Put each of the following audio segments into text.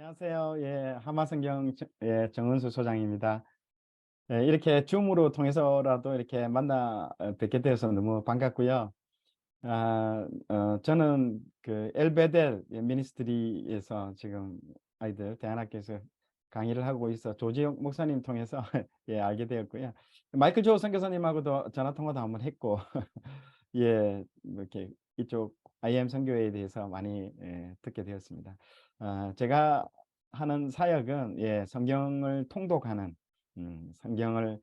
안녕하세요. 예, 하마성경 정은수 소장입니다. 예, 이렇게 줌으로 통해서라도 이렇게 만나 뵙게 되어서 너무 반갑고요. 저는 그 엘베델 미니스트리에서 지금 아이들 대안학교에서 강의를 하고 있어 조지영 목사님 통해서 예, 알게 되었고요. 마이클 조 선교사님하고도 전화 통화도 한번 했고 예, 뭐 이렇게 이쪽 IM 선교회에 대해서 많이 듣게 되었습니다. 제가 하는 사역은 예, 성경을 통독하는 성경을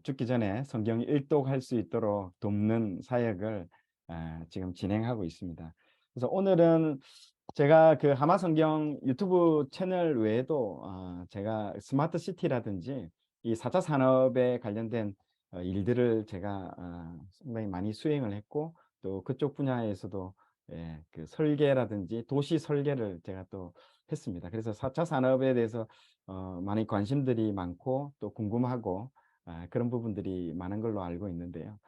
죽기 전에 성경 일독할 수 있도록 돕는 사역을 지금 진행하고 있습니다. 그래서 오늘은 제가 그 하마성경 유튜브 채널 외에도 제가 스마트 시티라든지 이 4차 산업에 관련된 일들을 제가 상당히 많이 수행을 했고 또 그쪽 분야에서도 예, 그 설계라든지 도시 설계를 제가 또 했습니다. 그래서 4차 산업에 대해서 많이 관심들이 많고 또 궁금하고 그런 부분들이 많은 걸로 알고 있는데요.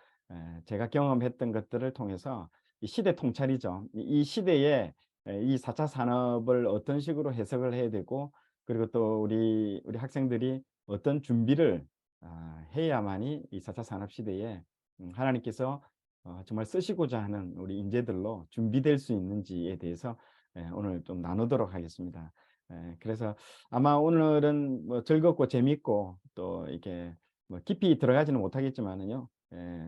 제가 경험했던 것들을 통해서 이 시대 통찰이죠. 이 시대에 이 4차 산업을 어떤 식으로 해석을 해야 되고 그리고 또 우리 학생들이 어떤 준비를 해야만이 이 4차 산업 시대에 하나님께서 정말 쓰시고자 하는 우리 인재들로 준비될 수 있는지에 대해서 오늘 좀 나누도록 하겠습니다. 그래서 아마 오늘은 뭐 즐겁고 재밌고 또 이렇게 뭐 깊이 들어가지는 못하겠지만은요.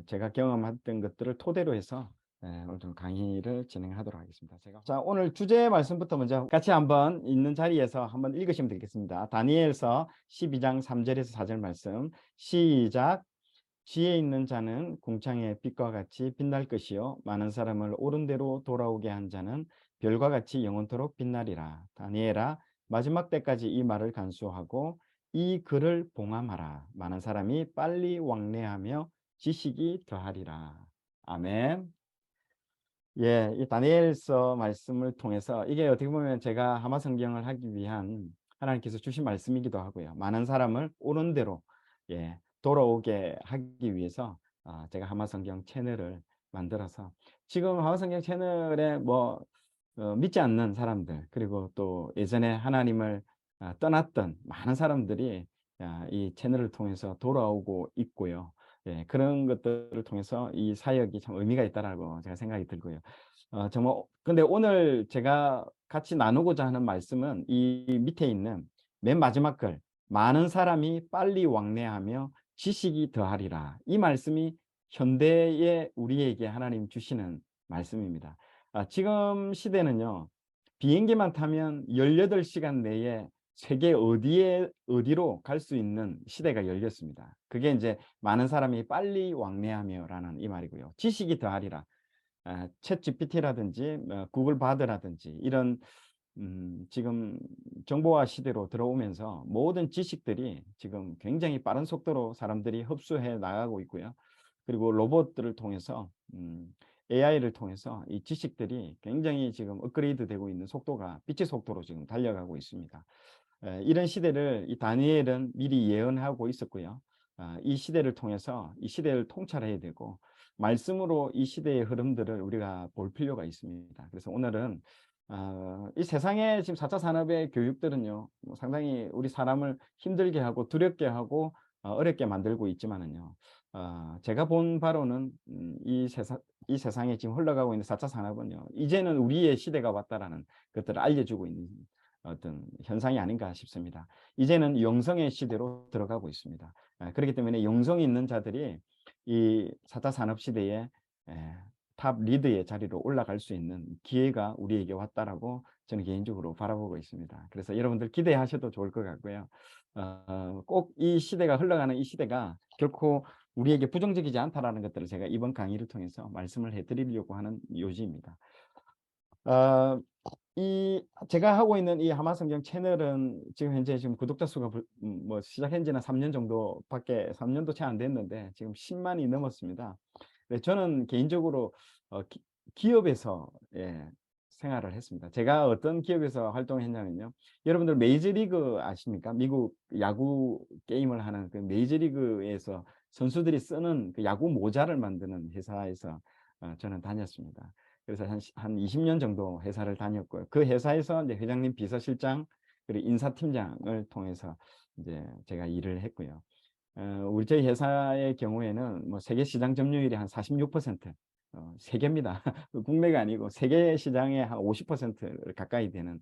제가 경험했던 것들을 토대로 해서 오늘 좀 강의를 진행하도록 하겠습니다. 자, 오늘 주제 말씀부터 먼저 같이 한번 있는 자리에서 한번 읽으시면 되겠습니다. 다니엘서 12장 3절에서 4절 말씀 시작. 지혜 있는 자는 궁창의 빛과 같이 빛날 것이요 많은 사람을 옳은 대로 돌아오게 한 자는 별과 같이 영원토록 빛나리라. 다니엘아, 마지막 때까지 이 말을 간수하고 이 글을 봉함하라. 많은 사람이 빨리 왕래하며 지식이 더하리라. 아멘. 예, 이 다니엘서 말씀을 통해서 이게 어떻게 보면 제가 하마 성경을 하기 위한 하나님께서 주신 말씀이기도 하고요. 많은 사람을 옳은 대로 예, 돌아오게 하기 위해서 제가 하마 성경 채널을 만들어서 지금 하마 성경 채널에 뭐 믿지 않는 사람들 그리고 또 예전에 하나님을 떠났던 많은 사람들이 이 채널을 통해서 돌아오고 있고요. 예, 그런 것들을 통해서 이 사역이 참 의미가 있다라고 제가 생각이 들고요. 정말 근데 오늘 제가 같이 나누고자 하는 말씀은 이 밑에 있는 맨 마지막 글 많은 사람이 빨리 왕래하며 지식이 더하리라. 이 말씀이 현대의 우리에게 하나님 주시는 말씀입니다. 지금 시대는요. 비행기만 타면 18시간 내에 세계 어디로 갈 수 있는 시대가 열렸습니다. 그게 이제 많은 사람이 빨리 왕래하며라는 이 말이고요. 지식이 더하리라. 챗 GPT라든지 구글 바드라든지 이런 지금 정보화 시대로 들어오면서 모든 지식들이 지금 굉장히 빠른 속도로 사람들이 흡수해 나가고 있고요. 그리고 로봇들을 통해서 AI를 통해서 이 지식들이 굉장히 지금 업그레이드 되고 있는 속도가 빛의 속도로 지금 달려가고 있습니다. 이런 시대를 이 다니엘은 미리 예언하고 있었고요. 이 시대를 통해서 이 시대를 통찰해야 되고 말씀으로 이 시대의 흐름들을 우리가 볼 필요가 있습니다. 그래서 오늘은 이 세상에 지금 4차 산업의 교육들은요, 뭐 상당히 우리 사람을 힘들게 하고 두렵게 하고 어렵게 만들고 있지만은요, 제가 본 바로는 이 세상에 지금 흘러가고 있는 4차 산업은요, 이제는 우리의 시대가 왔다라는 것들을 알려주고 있는 어떤 현상이 아닌가 싶습니다. 이제는 영성의 시대로 들어가고 있습니다. 그렇기 때문에 영성이 있는 자들이 이 4차 산업 시대에 탑 리드의 자리로 올라갈 수 있는 기회가 우리에게 왔다라고 저는 개인적으로 바라보고 있습니다. 그래서 여러분들 기대하셔도 좋을 것 같고요. 꼭 이 시대가 흘러가는 이 시대가 결코 우리에게 부정적이지 않다라는 것들을 제가 이번 강의를 통해서 말씀을 해드리려고 하는 요지입니다. 제가 하고 있는 이 하마성경 채널은 지금 현재 지금 구독자 수가 뭐 시작한 지는 3년 정도밖에 3년도 채 안 됐는데 지금 10만이 넘었습니다. 저는 개인적으로 기업에서 생활을 했습니다. 제가 어떤 기업에서 활동했냐면요. 여러분들 메이저리그 아십니까? 미국 야구 게임을 하는 그 메이저리그에서 선수들이 쓰는 그 야구 모자를 만드는 회사에서 저는 다녔습니다. 그래서 한 20년 정도 회사를 다녔고요. 그 회사에서 이제 회장님 비서실장 그리고 인사팀장을 통해서 이제 제가 일을 했고요. 우리 저희 회사의 경우에는 뭐 세계 시장 점유율이 한 46%, 세계입니다. 국내가 아니고 세계 시장의 한 50%를 가까이 되는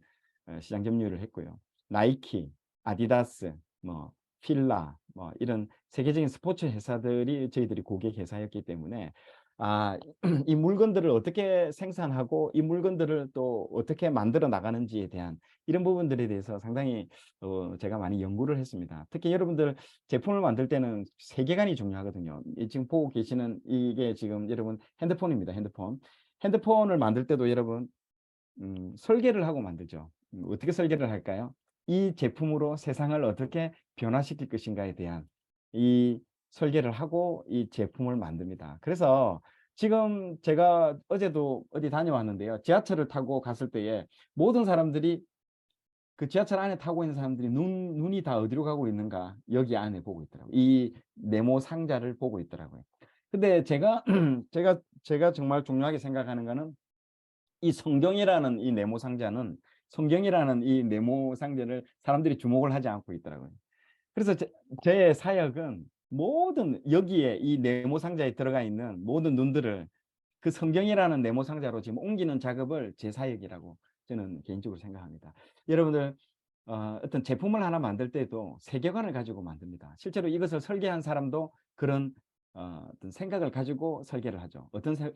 시장 점유율을 했고요. 나이키, 아디다스, 뭐 필라, 뭐 이런 세계적인 스포츠 회사들이 저희들이 고객 회사였기 때문에 이 물건들을 어떻게 생산하고 이 물건들을 또 어떻게 만들어 나가는지에 대한 이런 부분들에 대해서 상당히 제가 많이 연구를 했습니다. 특히 여러분들 제품을 만들 때는 세계관이 중요하거든요. 지금 보고 계시는 이게 지금 여러분 핸드폰입니다. 핸드폰을 만들 때도 여러분 설계를 하고 만들죠. 어떻게 설계를 할까요? 이 제품으로 세상을 어떻게 변화시킬 것인가에 대한 이 설계를 하고 이 제품을 만듭니다. 그래서 지금 제가 어제도 어디 다녀왔는데요. 지하철을 타고 갔을 때에 모든 사람들이 그 지하철 안에 타고 있는 사람들이 눈이 다 어디로 가고 있는가 여기 안에 보고 있더라고요. 이 네모 상자를 보고 있더라고요. 근데 제가 제가 정말 중요하게 생각하는 거는 이 성경이라는 이 네모 상자는 성경이라는 이 네모 상자를 사람들이 주목을 하지 않고 있더라고요. 그래서 제 사역은 모든 여기에 이 네모 상자에 들어가 있는 모든 눈들을 그 성경이라는 네모 상자로 지금 옮기는 작업을 제 사역이라고 저는 개인적으로 생각합니다. 여러분들 어떤 제품을 하나 만들 때도 세계관을 가지고 만듭니다. 실제로 이것을 설계한 사람도 그런 어떤 생각을 가지고 설계를 하죠.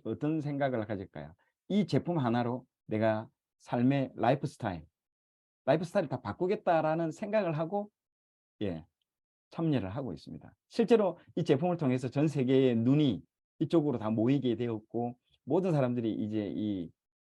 어떤 생각을 가질까요? 이 제품 하나로 내가 삶의 라이프 스타일을 다 바꾸겠다라는 생각을 하고 예, 참여를 하고 있습니다. 실제로 이 제품을 통해서 전 세계의 눈이 이쪽으로 다 모이게 되었고 모든 사람들이 이제 이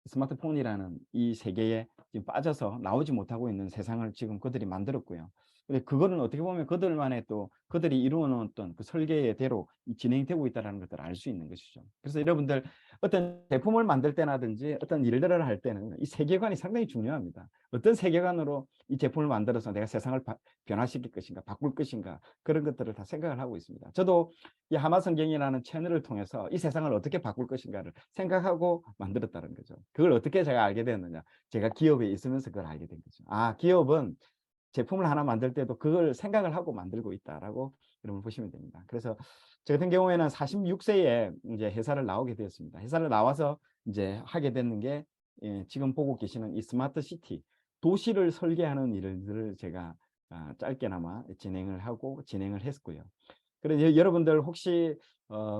스마트폰이라는 이 세계에 지금 빠져서 나오지 못하고 있는 세상을 지금 그들이 만들었고요. 근데 그거는 어떻게 보면 그들만의 또 그들이 이루어놓은 어떤 그 설계대로 진행되고 있다는 것들을 알 수 있는 것이죠. 그래서 여러분들 어떤 제품을 만들 때라든지 어떤 일들을 할 때는 이 세계관이 상당히 중요합니다. 어떤 세계관으로 이 제품을 만들어서 내가 세상을 변화시킬 것인가, 바꿀 것인가, 그런 것들을 다 생각을 하고 있습니다. 저도 이 하마성경이라는 채널을 통해서 이 세상을 어떻게 바꿀 것인가를 생각하고 만들었다는 거죠. 그걸 어떻게 제가 알게 됐느냐. 제가 기업에 있으면서 그걸 알게 된 거죠. 기업은 제품을 하나 만들 때도 그걸 생각을 하고 만들고 있다라고 여러분 보시면 됩니다. 그래서 저 같은 경우에는 46세에 이제 회사를 나오게 되었습니다. 회사를 나와서 이제 하게 되는 게 지금 보고 계시는 이 스마트 시티, 도시를 설계하는 일들을 제가 짧게나마 진행을 했고요. 그래서 여러분들 혹시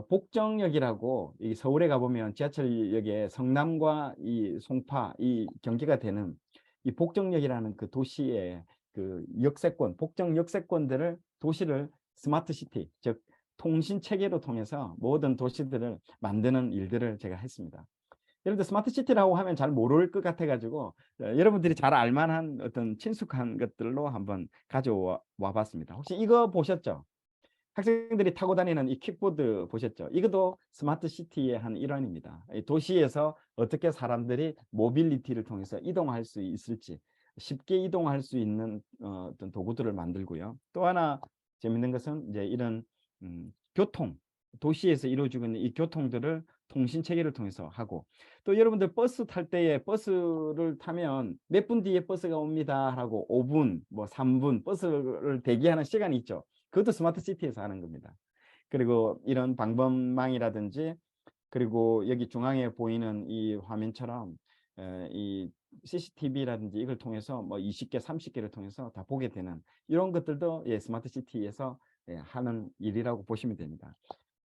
복정역이라고 이 서울에 가보면 지하철역에 성남과 이 송파 이 경계가 되는 이 복정역이라는 그 도시의 그 역세권, 복정 역세권들을 도시를 스마트 시티, 즉 통신 체계로 통해서 모든 도시들을 만드는 일들을 제가 했습니다. 여러분들 스마트 시티라고 하면 잘 모를 것 같아 가지고 여러분들이 잘 알만한 어떤 친숙한 것들로 한번 가져와 봤습니다. 혹시 이거 보셨죠? 학생들이 타고 다니는 이 킥보드 보셨죠? 이것도 스마트 시티의 한 일환입니다. 도시에서 어떻게 사람들이 모빌리티를 통해서 이동할 수 있을지 쉽게 이동할 수 있는 어떤 도구들을 만들고요. 또 하나 재밌는 것은 이제 이런 교통, 도시에서 이루어지고 있는 이 교통들을 통신 체계를 통해서 하고 또 여러분들 버스 탈 때에 버스를 타면 몇 분 뒤에 버스가 옵니다 하고 5분, 뭐 3분 버스를 대기하는 시간이 있죠. 그것도 스마트 시티에서 하는 겁니다. 그리고 이런 방범망이라든지 그리고 여기 중앙에 보이는 이 화면처럼 이 CCTV라든지 이걸 통해서 뭐 20개, 30개를 통해서 다 보게 되는 이런 것들도 스마트 시티에서 하는 일이라고 보시면 됩니다.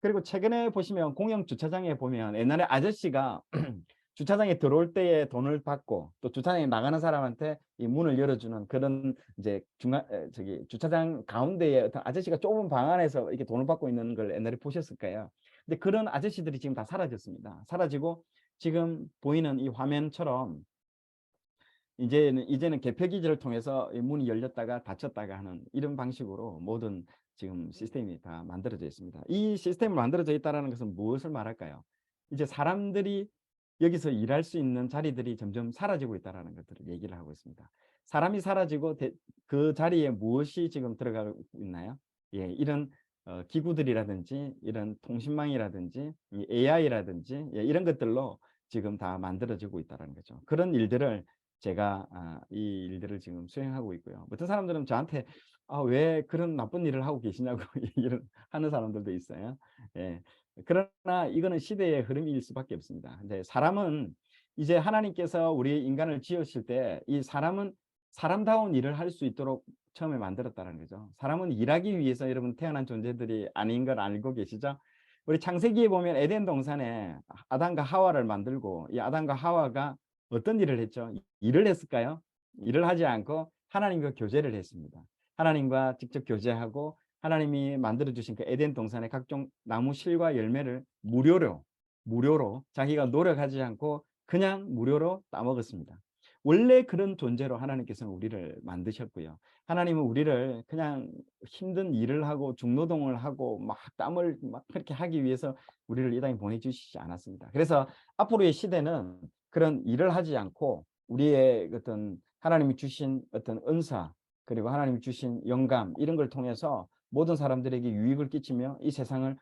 그리고 최근에 보시면 공영 주차장에 보면 옛날에 아저씨가 주차장에 들어올 때에 돈을 받고 또 주차장에 나가는 사람한테 이 문을 열어주는 그런 이제 주차장 가운데에 어떤 아저씨가 좁은 방 안에서 이렇게 돈을 받고 있는 걸 옛날에 보셨을까요? 근데 그런 아저씨들이 지금 다 사라졌습니다. 사라지고 지금 보이는 이 화면처럼 이제는 개표 기지를 통해서 문이 열렸다가 닫혔다가 하는 이런 방식으로 모든 지금 시스템이 다 만들어져 있습니다. 이 시스템이 만들어져 있다는 것은 무엇을 말할까요? 이제 사람들이 여기서 일할 수 있는 자리들이 점점 사라지고 있다는 것들을 얘기를 하고 있습니다. 사람이 사라지고 그 자리에 무엇이 지금 들어가고 있나요? 이런 기구들이라든지 이런 통신망이라든지 AI라든지 이런 것들로 지금 다 만들어지고 있다는 거죠. 그런 일들을 제가 이 일들을 지금 수행하고 있고요. 어떤 사람들은 저한테 왜 그런 나쁜 일을 하고 계시냐고 얘기를 하는 사람들도 있어요. 예. 그러나 이거는 시대의 흐름일 수밖에 없습니다. 근데 사람은 이제 하나님께서 우리 인간을 지으실 때 이 사람은 사람다운 일을 할 수 있도록 처음에 만들었다는 거죠. 사람은 일하기 위해서 여러분 태어난 존재들이 아닌 걸 알고 계시죠? 우리 창세기에 보면 에덴 동산에 아담과 하와를 만들고 이 아담과 하와가 어떤 일을 했죠? 일을 했을까요? 일을 하지 않고 하나님과 교제를 했습니다. 하나님과 직접 교제하고 하나님이 만들어 주신 그 에덴 동산의 각종 나무 실과 열매를 무료로 자기가 노력하지 않고 그냥 무료로 따먹었습니다. 원래 그런 존재로 하나님께서는 우리를 만드셨고요. 하나님은 우리를 그냥 힘든 일을 하고 중노동을 하고 막 땀을 막 그렇게 하기 위해서 우리를 이 땅에 보내주시지 않았습니다. 그래서 앞으로의 시대는 그런 일을 하지 않고 우리의 어떤 하나님이 주신 어떤 은사 그리고 하나님이 주신 영감 이런 걸 통해서 모든 사람들에게 유익을 끼치며 이 세상을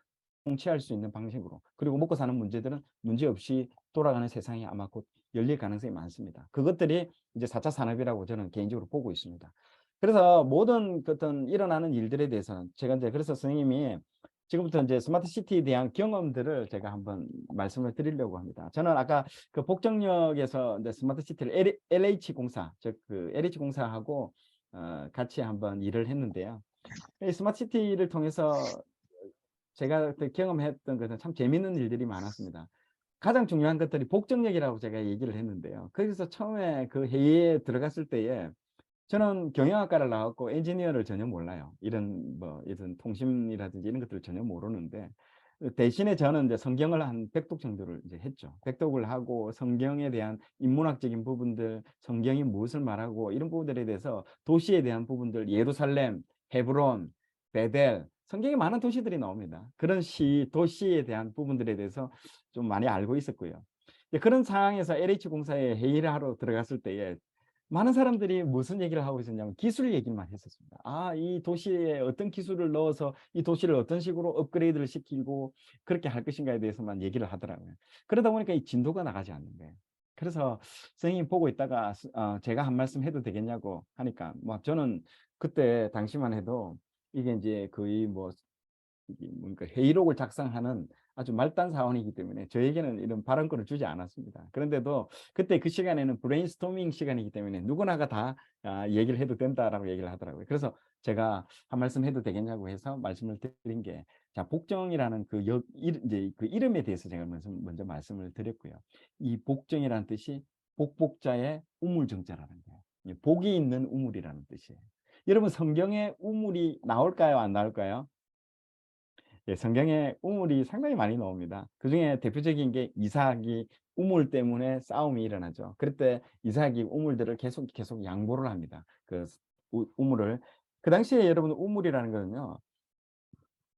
통치할 수 있는 방식으로 그리고 먹고 사는 문제들은 문제없이 돌아가는 세상이 아마 곧 열릴 가능성이 많습니다. 그것들이 이제 4차 산업이라고 저는 개인적으로 보고 있습니다. 그래서 모든 어떤 일어나는 일들에 대해서는 제가 이제 그래서 선생님이 지금부터 이제 스마트 시티에 대한 경험들을 제가 한번 말씀을 드리려고 합니다. 저는 아까 그 복정역에서 이제 스마트 시티를 LH 공사, 즉 그 LH 공사하고 같이 한번 일을 했는데요. 이 스마트 시티를 통해서 제가 경험했던 것은 참 재밌는 일들이 많았습니다. 가장 중요한 것들이 복정역이라고 제가 얘기를 했는데요. 거기서 처음에 그 회의에 들어갔을 때에 저는 경영학과를 나왔고 엔지니어를 전혀 몰라요. 이런 통신이라든지 이런 것들을 전혀 모르는데 대신에 저는 이제 성경을 한 100독 정도를 이제 했죠. 100독을 하고 성경에 대한 인문학적인 부분들, 성경이 무엇을 말하고 이런 부분들에 대해서 도시에 대한 부분들, 예루살렘, 헤브론, 베델, 성경에 많은 도시들이 나옵니다. 그런 도시에 대한 부분들에 대해서 좀 많이 알고 있었고요. 그런 상황에서 LH 공사에 회의를 하러 들어갔을 때에 많은 사람들이 무슨 얘기를 하고 있었냐면 기술 얘기만 했었습니다. 이 도시에 어떤 기술을 넣어서 이 도시를 어떤 식으로 업그레이드를 시키고 그렇게 할 것인가에 대해서만 얘기를 하더라고요. 그러다 보니까 이 진도가 나가지 않는 거예요. 그래서 선생님 보고 있다가 제가 한 말씀 해도 되겠냐고 하니까 뭐 저는 그때 당시만 해도 이게 이제 거의 뭐 뭔가 회의록을 작성하는 아주 말단 사원이기 때문에 저에게는 이런 발언권을 주지 않았습니다. 그런데도 그때 그 시간에는 브레인스토밍 시간이기 때문에 누구나가 다 얘기를 해도 된다라고 얘기를 하더라고요. 그래서 제가 한 말씀 해도 되겠냐고 해서 말씀을 드린 게 자, 복정이라는 이제 그 이름에 대해서 제가 먼저 말씀을 드렸고요. 이 복정이라는 뜻이 복복자의 우물정자라는 거예요. 복이 있는 우물이라는 뜻이에요. 여러분 성경에 우물이 나올까요? 안 나올까요? 예, 성경에 우물이 상당히 많이 나옵니다. 그중에 대표적인 게 이삭이 우물 때문에 싸움이 일어나죠. 그럴 때 이삭이 우물들을 계속 양보를 합니다. 그 우물을. 그 당시에 여러분 우물이라는 거는요.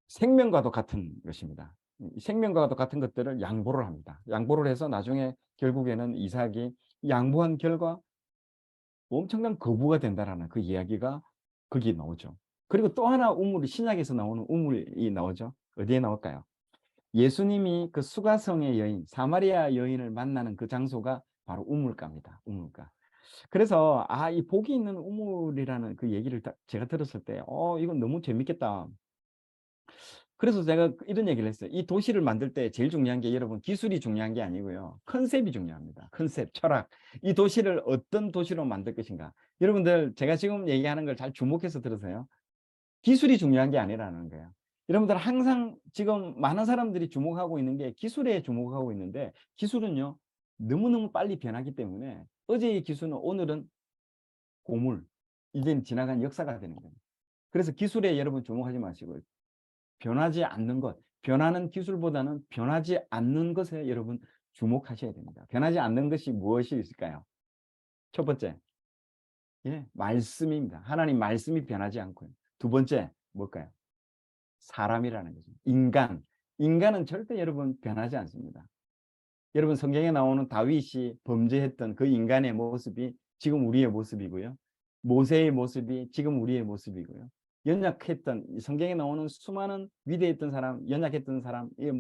생명과도 같은 것입니다. 생명과도 같은 것들을 양보를 합니다. 양보를 해서 나중에 결국에는 이삭이 양보한 결과 엄청난 거부가 된다라는 그 이야기가 거기에 나오죠. 그리고 또 하나 우물이 신약에서 나오는 우물이 나오죠. 어디에 나올까요? 예수님이 그 수가성의 여인, 사마리아 여인을 만나는 그 장소가 바로 우물가입니다. 우물가. 그래서 이 복이 있는 우물이라는 그 얘기를 제가 들었을 때 이건 너무 재밌겠다. 그래서 제가 이런 얘기를 했어요. 이 도시를 만들 때 제일 중요한 게 여러분 기술이 중요한 게 아니고요. 컨셉이 중요합니다. 컨셉, 철학. 이 도시를 어떤 도시로 만들 것인가. 여러분들 제가 지금 얘기하는 걸 잘 주목해서 들으세요. 기술이 중요한 게 아니라는 거예요. 여러분들 항상 지금 많은 사람들이 주목하고 있는 게 기술에 주목하고 있는데 기술은요. 너무너무 빨리 변하기 때문에 어제의 기술은 오늘은 고물, 이제는 지나간 역사가 되는 거예요. 그래서 기술에 여러분 주목하지 마시고 변하지 않는 것, 변하는 기술보다는 변하지 않는 것에 여러분 주목하셔야 됩니다. 변하지 않는 것이 무엇이 있을까요? 첫 번째, 말씀입니다. 하나님 말씀이 변하지 않고요. 두 번째, 뭘까요? 사람이라는 거죠. 인간은 절대 여러분 변하지 않습니다. 여러분 성경에 나오는 다윗이 범죄했던 그 인간의 모습이 지금 우리의 모습이고요. 모세의 모습이 지금 우리의 모습이고요. 연약했던 성경에 나오는 수많은 위대했던 사람, 연약했던 사람의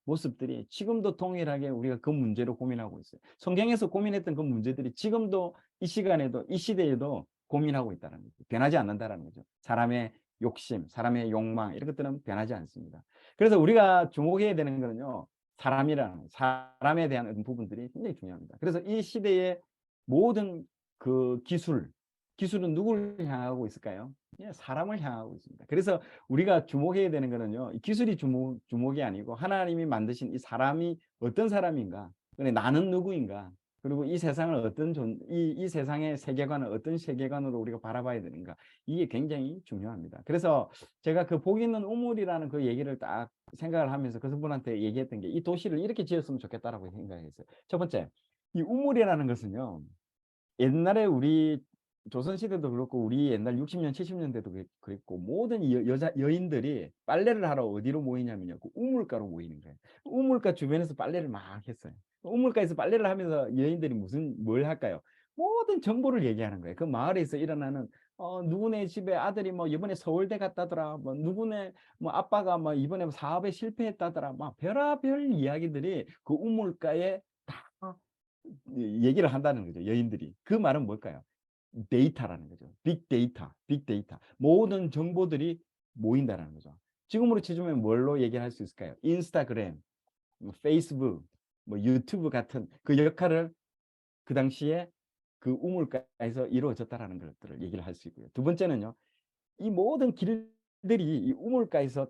모습들이 지금도 동일하게 우리가 그 문제로 고민하고 있어요. 성경에서 고민했던 그 문제들이 지금도 이 시간에도 이 시대에도 고민하고 있다는 거죠. 변하지 않는다는 거죠. 사람의 욕심, 사람의 욕망 이런 것들은 변하지 않습니다. 그래서 우리가 주목해야 되는 거는요. 사람에 대한 부분들이 굉장히 중요합니다. 그래서 이 시대의 모든 그 기술은 누구를 향하고 있을까요? 예, 사람을 향하고 있습니다. 그래서 우리가 주목해야 되는 거는요. 기술이 주목이 아니고 하나님이 만드신 이 사람이 어떤 사람인가? 나는 누구인가? 그리고 이 세상을 이 세상의 세계관을 어떤 세계관으로 우리가 바라봐야 되는가? 이게 굉장히 중요합니다. 그래서 제가 그 복 있는 우물이라는 그 얘기를 딱 생각을 하면서 그 분한테 얘기했던 게 이 도시를 이렇게 지었으면 좋겠다라고 생각했어요. 첫 번째, 이 우물이라는 것은요. 옛날에 우리 조선시대도 그렇고 우리 옛날 60년 70년대도 그랬고 모든 여인들이 빨래를 하러 어디로 모이냐면요. 그 우물가로 모이는 거예요. 우물가 주변에서 빨래를 막 했어요. 우물가에서 빨래를 하면서 여인들이 뭘 할까요? 모든 정보를 얘기하는 거예요. 그 마을에서 일어나는 누구네 집에 아들이 뭐 이번에 서울대 갔다더라. 뭐 누구네 뭐 아빠가 뭐 이번에 사업에 실패했다더라. 막 별의별 이야기들이 그 우물가에 다 얘기를 한다는 거죠. 여인들이. 그 말은 뭘까요? 데이터라는 거죠. 빅데이터. 모든 정보들이 모인다는 거죠. 지금으로 치자면 뭘로 얘기할 수 있을까요? 인스타그램, 뭐 페이스북, 뭐 유튜브 같은 그 역할을 그 당시에 그 우물가에서 이루어졌다라는 것들을 얘기를 할 수 있고요. 두 번째는요. 이 모든 길들이 이 우물가에서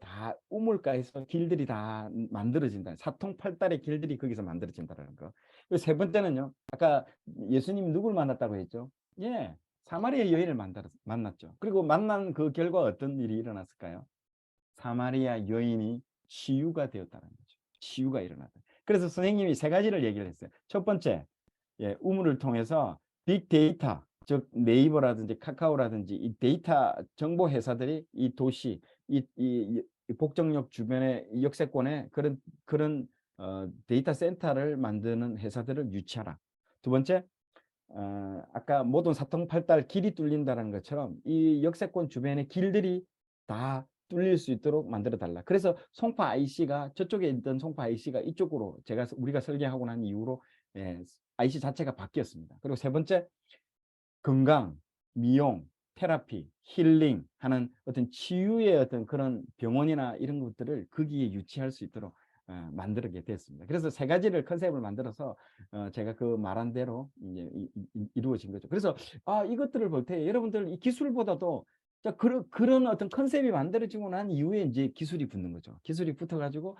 길들이 다 만들어진다. 사통팔달의 길들이 거기서 만들어진다는 거. 세 번째는요. 아까 예수님이 누굴 만났다고 했죠? 예, 사마리아 여인을 만났죠. 그리고 만난 그 결과 어떤 일이 일어났을까요? 사마리아 여인이 치유가 되었다는 거죠. 치유가 일어났다. 그래서 선생님이 세 가지를 얘기를 했어요. 첫 번째, 예, 우물을 통해서 빅데이터, 즉 네이버라든지 카카오라든지 이 데이터 정보 회사들이 이 도시, 이 복정역 주변의 역세권에 그런 데이터 센터를 만드는 회사들을 유치하라. 두 번째, 아까 모든 사통팔달 길이 뚫린다는 것처럼 이 역세권 주변의 길들이 다 뚫릴 수 있도록 만들어 달라. 그래서 송파 IC가 저쪽에 있던 송파 IC가 이쪽으로 우리가 설계하고 난 이후로 예, IC 자체가 바뀌었습니다. 그리고 세 번째, 건강, 미용, 테라피, 힐링 하는 어떤 치유의 어떤 그런 병원이나 이런 것들을 거기에 유치할 수 있도록 만들게 됐습니다. 그래서 세 가지를 컨셉을 만들어서 제가 그 말한 대로 이제 이루어진 거죠. 그래서 이것들을 볼 때 여러분들 이 기술보다도 그런 어떤 컨셉이 만들어지고 난 이후에 이제 기술이 붙는 거죠. 기술이 붙어가지고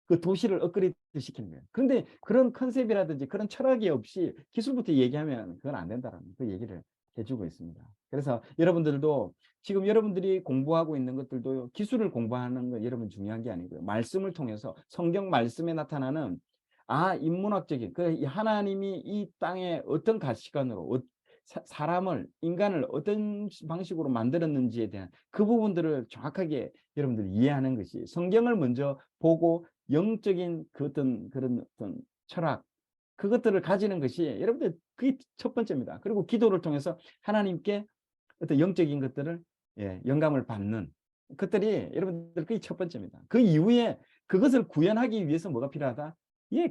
그 도시를 업그레이드 시키는 거예요. 그런데 그런 컨셉이라든지 그런 철학이 없이 기술부터 얘기하면 그건 안 된다는 그 얘기를 해주고 있습니다. 그래서 여러분들도 지금 여러분들이 공부하고 있는 것들도 기술을 공부하는 건 여러분 중요한 게 아니고요. 말씀을 통해서 성경 말씀에 나타나는 인문학적인 그 하나님이 이 땅에 어떤 가치관으로 인간을 어떤 방식으로 만들었는지에 대한 그 부분들을 정확하게 여러분들이 이해하는 것이 성경을 먼저 보고 영적인 그런 어떤 철학 그것들을 가지는 것이 여러분들 그게 첫 번째입니다. 그리고 기도를 통해서 하나님께 어떤 영적인 것들을 영감을 받는 것들이 여러분들 그게 첫 번째입니다. 그 이후에 그것을 구현하기 위해서 뭐가 필요하다?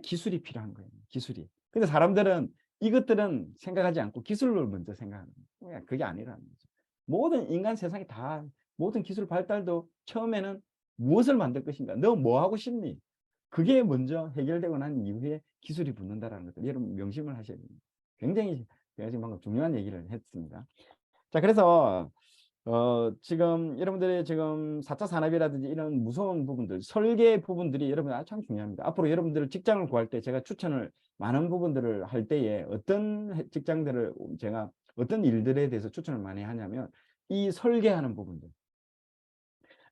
기술이 필요한 거예요. 기술이. 근데 사람들은 이것들은 생각하지 않고 기술을 먼저 생각하는 거예요. 그게 아니라는 거죠. 모든 인간 세상이 다 모든 기술 발달도 처음에는 무엇을 만들 것인가? 너 뭐 하고 싶니? 그게 먼저 해결되고 난 이후에 기술이 붙는다라는 것을 여러분 명심을 하셔야 됩니다. 굉장히 제가 지금 방금 중요한 얘기를 했습니다. 자, 그래서 지금 여러분들의 지금 4차 산업이라든지 이런 무서운 부분들, 설계 부분들이 여러분 참 중요합니다. 앞으로 여러분들 직장을 구할 때 제가 추천을 많은 부분들을 할 때에 어떤 직장들을 제가 어떤 일들에 대해서 추천을 많이 하냐면 이 설계하는 부분들.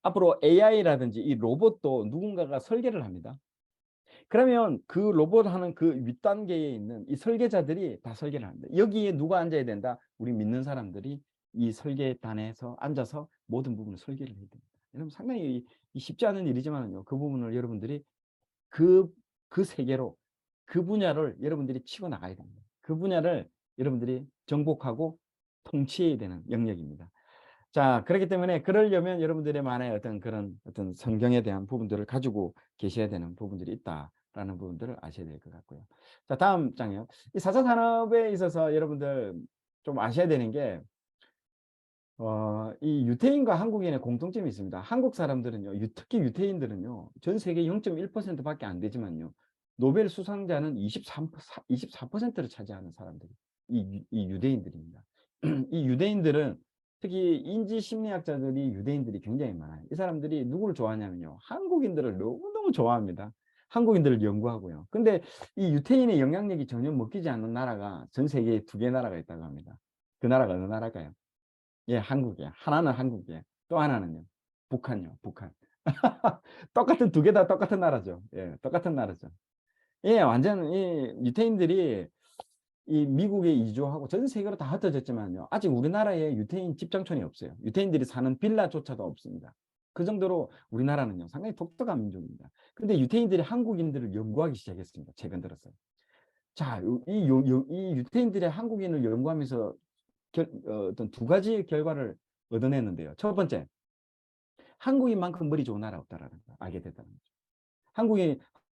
앞으로 AI라든지 이 로봇도 누군가가 설계를 합니다. 그러면 그 로봇 하는 그 윗단계에 있는 이 설계자들이 다 설계를 합니다. 여기에 누가 앉아야 된다? 우리 믿는 사람들이 이 설계단에서 앉아서 모든 부분을 설계를 해야 됩니다. 여러분 상당히 쉽지 않은 일이지만요. 그 부분을 여러분들이 그 세계로 그 분야를 여러분들이 치고 나가야 됩니다. 그 분야를 여러분들이 정복하고 통치해야 되는 영역입니다. 자, 그렇기 때문에 그러려면 여러분들의 만의 어떤 그런 어떤 성경에 대한 부분들을 가지고 계셔야 되는 부분들이 있다라는 부분들을 아셔야 될 것 같고요. 자, 다음 장이요. 이 4차 산업에 있어서 여러분들 좀 아셔야 되는 게, 이 유태인과 한국인의 공통점이 있습니다. 한국 사람들은요, 특히 유태인들은요, 전 세계 0.1%밖에 안 되지만요, 노벨 수상자는 24%를 차지하는 사람들이, 이 유대인들입니다. 이 유대인들은 특히 인지 심리학자들이 유대인들이 굉장히 많아요. 이 사람들이 누구를 좋아하냐면요, 한국인들을 너무너무 좋아합니다. 한국인들을 연구하고요. 근데 이 유태인의 영향력이 전혀 먹히지 않는 나라가 전 세계에 두 개 나라가 있다고 합니다. 그 나라가 어느 나라일까요? 예, 한국이야. 하나는 한국이에요. 또 하나는요. 북한요. 북한. 똑같은 두 개 다 똑같은 나라죠. 예, 똑같은 나라죠. 예, 완전 이 유태인들이 이 미국에 이주하고 전 세계로 다 흩어졌지만요. 아직 우리나라에 유태인 집장촌이 없어요. 유태인들이 사는 빌라조차도 없습니다. 그 정도로 우리나라는요, 상당히 독특한 민족입니다. 근데 유태인들이 한국인들을 연구하기 시작했습니다. 최근 들어서. 자, 이 유태인들의 한국인을 연구하면서 어떤 두 가지 결과를 얻어냈는데요. 첫 번째, 한국인만큼 머리 좋은 나라 없다라는 걸 알게 됐다는 거죠.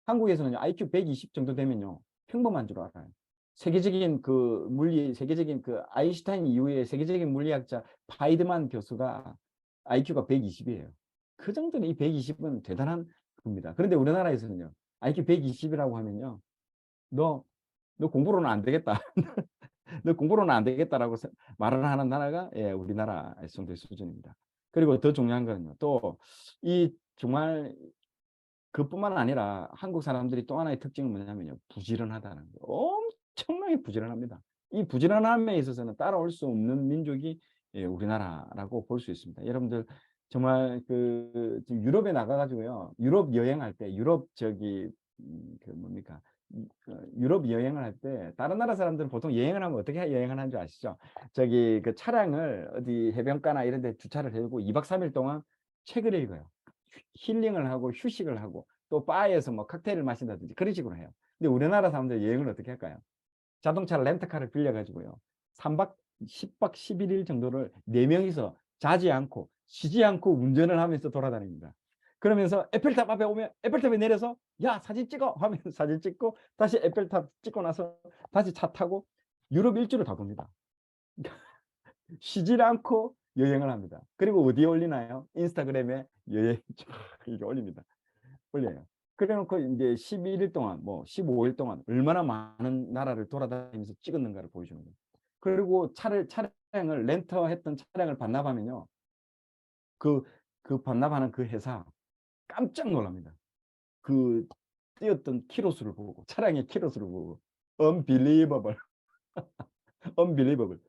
한국에서는 IQ 120 정도 되면요, 평범한 줄 알아요. 세계적인 그 아인슈타인 이후에 세계적인 물리학자 파이드만 교수가 IQ가 120이에요. 그 정도는 이 120은 대단한 겁니다. 그런데 우리나라에서는요, IQ 120이라고 하면요, 너, 너 공부로는 안 되겠다. 너 공부로는 안 되겠다라고 말을 하는 나라가 예, 우리나라 정도의 수준입니다. 그리고 더 중요한 거는요. 또 이 정말 그뿐만 아니라 한국 사람들이 또 하나의 특징은 뭐냐면요. 부지런하다는 거. 엄청나게 부지런합니다. 이 부지런함에 있어서는 따라올 수 없는 민족이 예, 우리나라라고 볼 수 있습니다. 여러분들 정말 그 유럽에 나가가지고요. 유럽 여행할 때 유럽 그 뭡니까? 그 유럽 여행을 할 때 다른 나라 사람들은 보통 여행을 하면 어떻게 여행을 하는 줄 아시죠? 그 차량을 어디 해변가나 이런 데 주차를 해두고 2박 3일 동안 책을 읽어요. 힐링을 하고 휴식을 하고 또 바에서 뭐 칵테일을 마신다든지 그런 식으로 해요. 근데 우리나라 사람들 여행을 어떻게 할까요? 자동차 렌트카를 빌려가지고요. 3박 10박 11일 정도를 4명이서 자지 않고 쉬지 않고 운전을 하면서 돌아다닙니다. 그러면서 에펠탑 앞에 오면 에펠탑에 내려서 야 사진 찍어 하면 사진 찍고 다시 에펠탑 찍고 나서 다시 차 타고 유럽 일주를 다 돕니다. 쉬질 않고 여행을 합니다. 그리고 어디에 올리나요? 인스타그램에 여행 이렇게 올립니다. 올려요. 그래놓고 이제 11일 동안 뭐 15일 동안 얼마나 많은 나라를 돌아다니면서 찍었는가를 보여주는 거예요. 그리고 차량을 렌터했던 차량을 반납하면요. 그, 그 반납하는 그 회사 깜짝 놀랍니다. 그 뛰었던 키로수를 보고 차량의 키로수를 보고 unbelievable, unbelievable.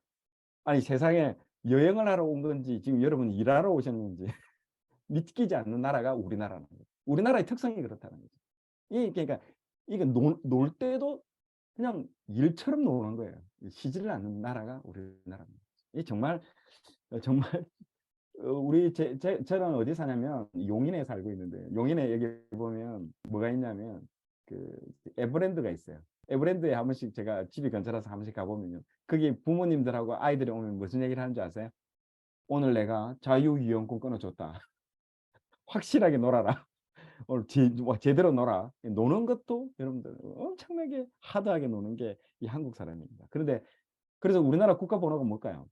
아니 세상에 여행을 하러 온 건지 지금 여러분 일하러 오셨는지 믿기지 않는 나라가 우리나라는 거예요. 우리나라의 특성이 그렇다는 거죠. 그러니까 이게 놀 때도 그냥 일처럼 노는 거예요. 쉬지를 않는 나라가 우리나라입니다. 이 정말 정말 저는 어디 사냐면 용인에 살고 있는데 용인에 여기 보면 뭐가 있냐면 그 에버랜드가 있어요. 에버랜드에 한 번씩 제가 집이 근처라서 한 번씩 가보면요. 거기 부모님들하고 아이들이 오면 무슨 얘기를 하는 줄 아세요? 오늘 내가 자유이용권 끊어줬다. 확실하게 놀아라. 오늘 제대로 놀아. 노는 것도 여러분들 엄청나게 하드하게 노는 게 이 한국 사람입니다. 그래서 우리나라 국가번호가 뭘까요?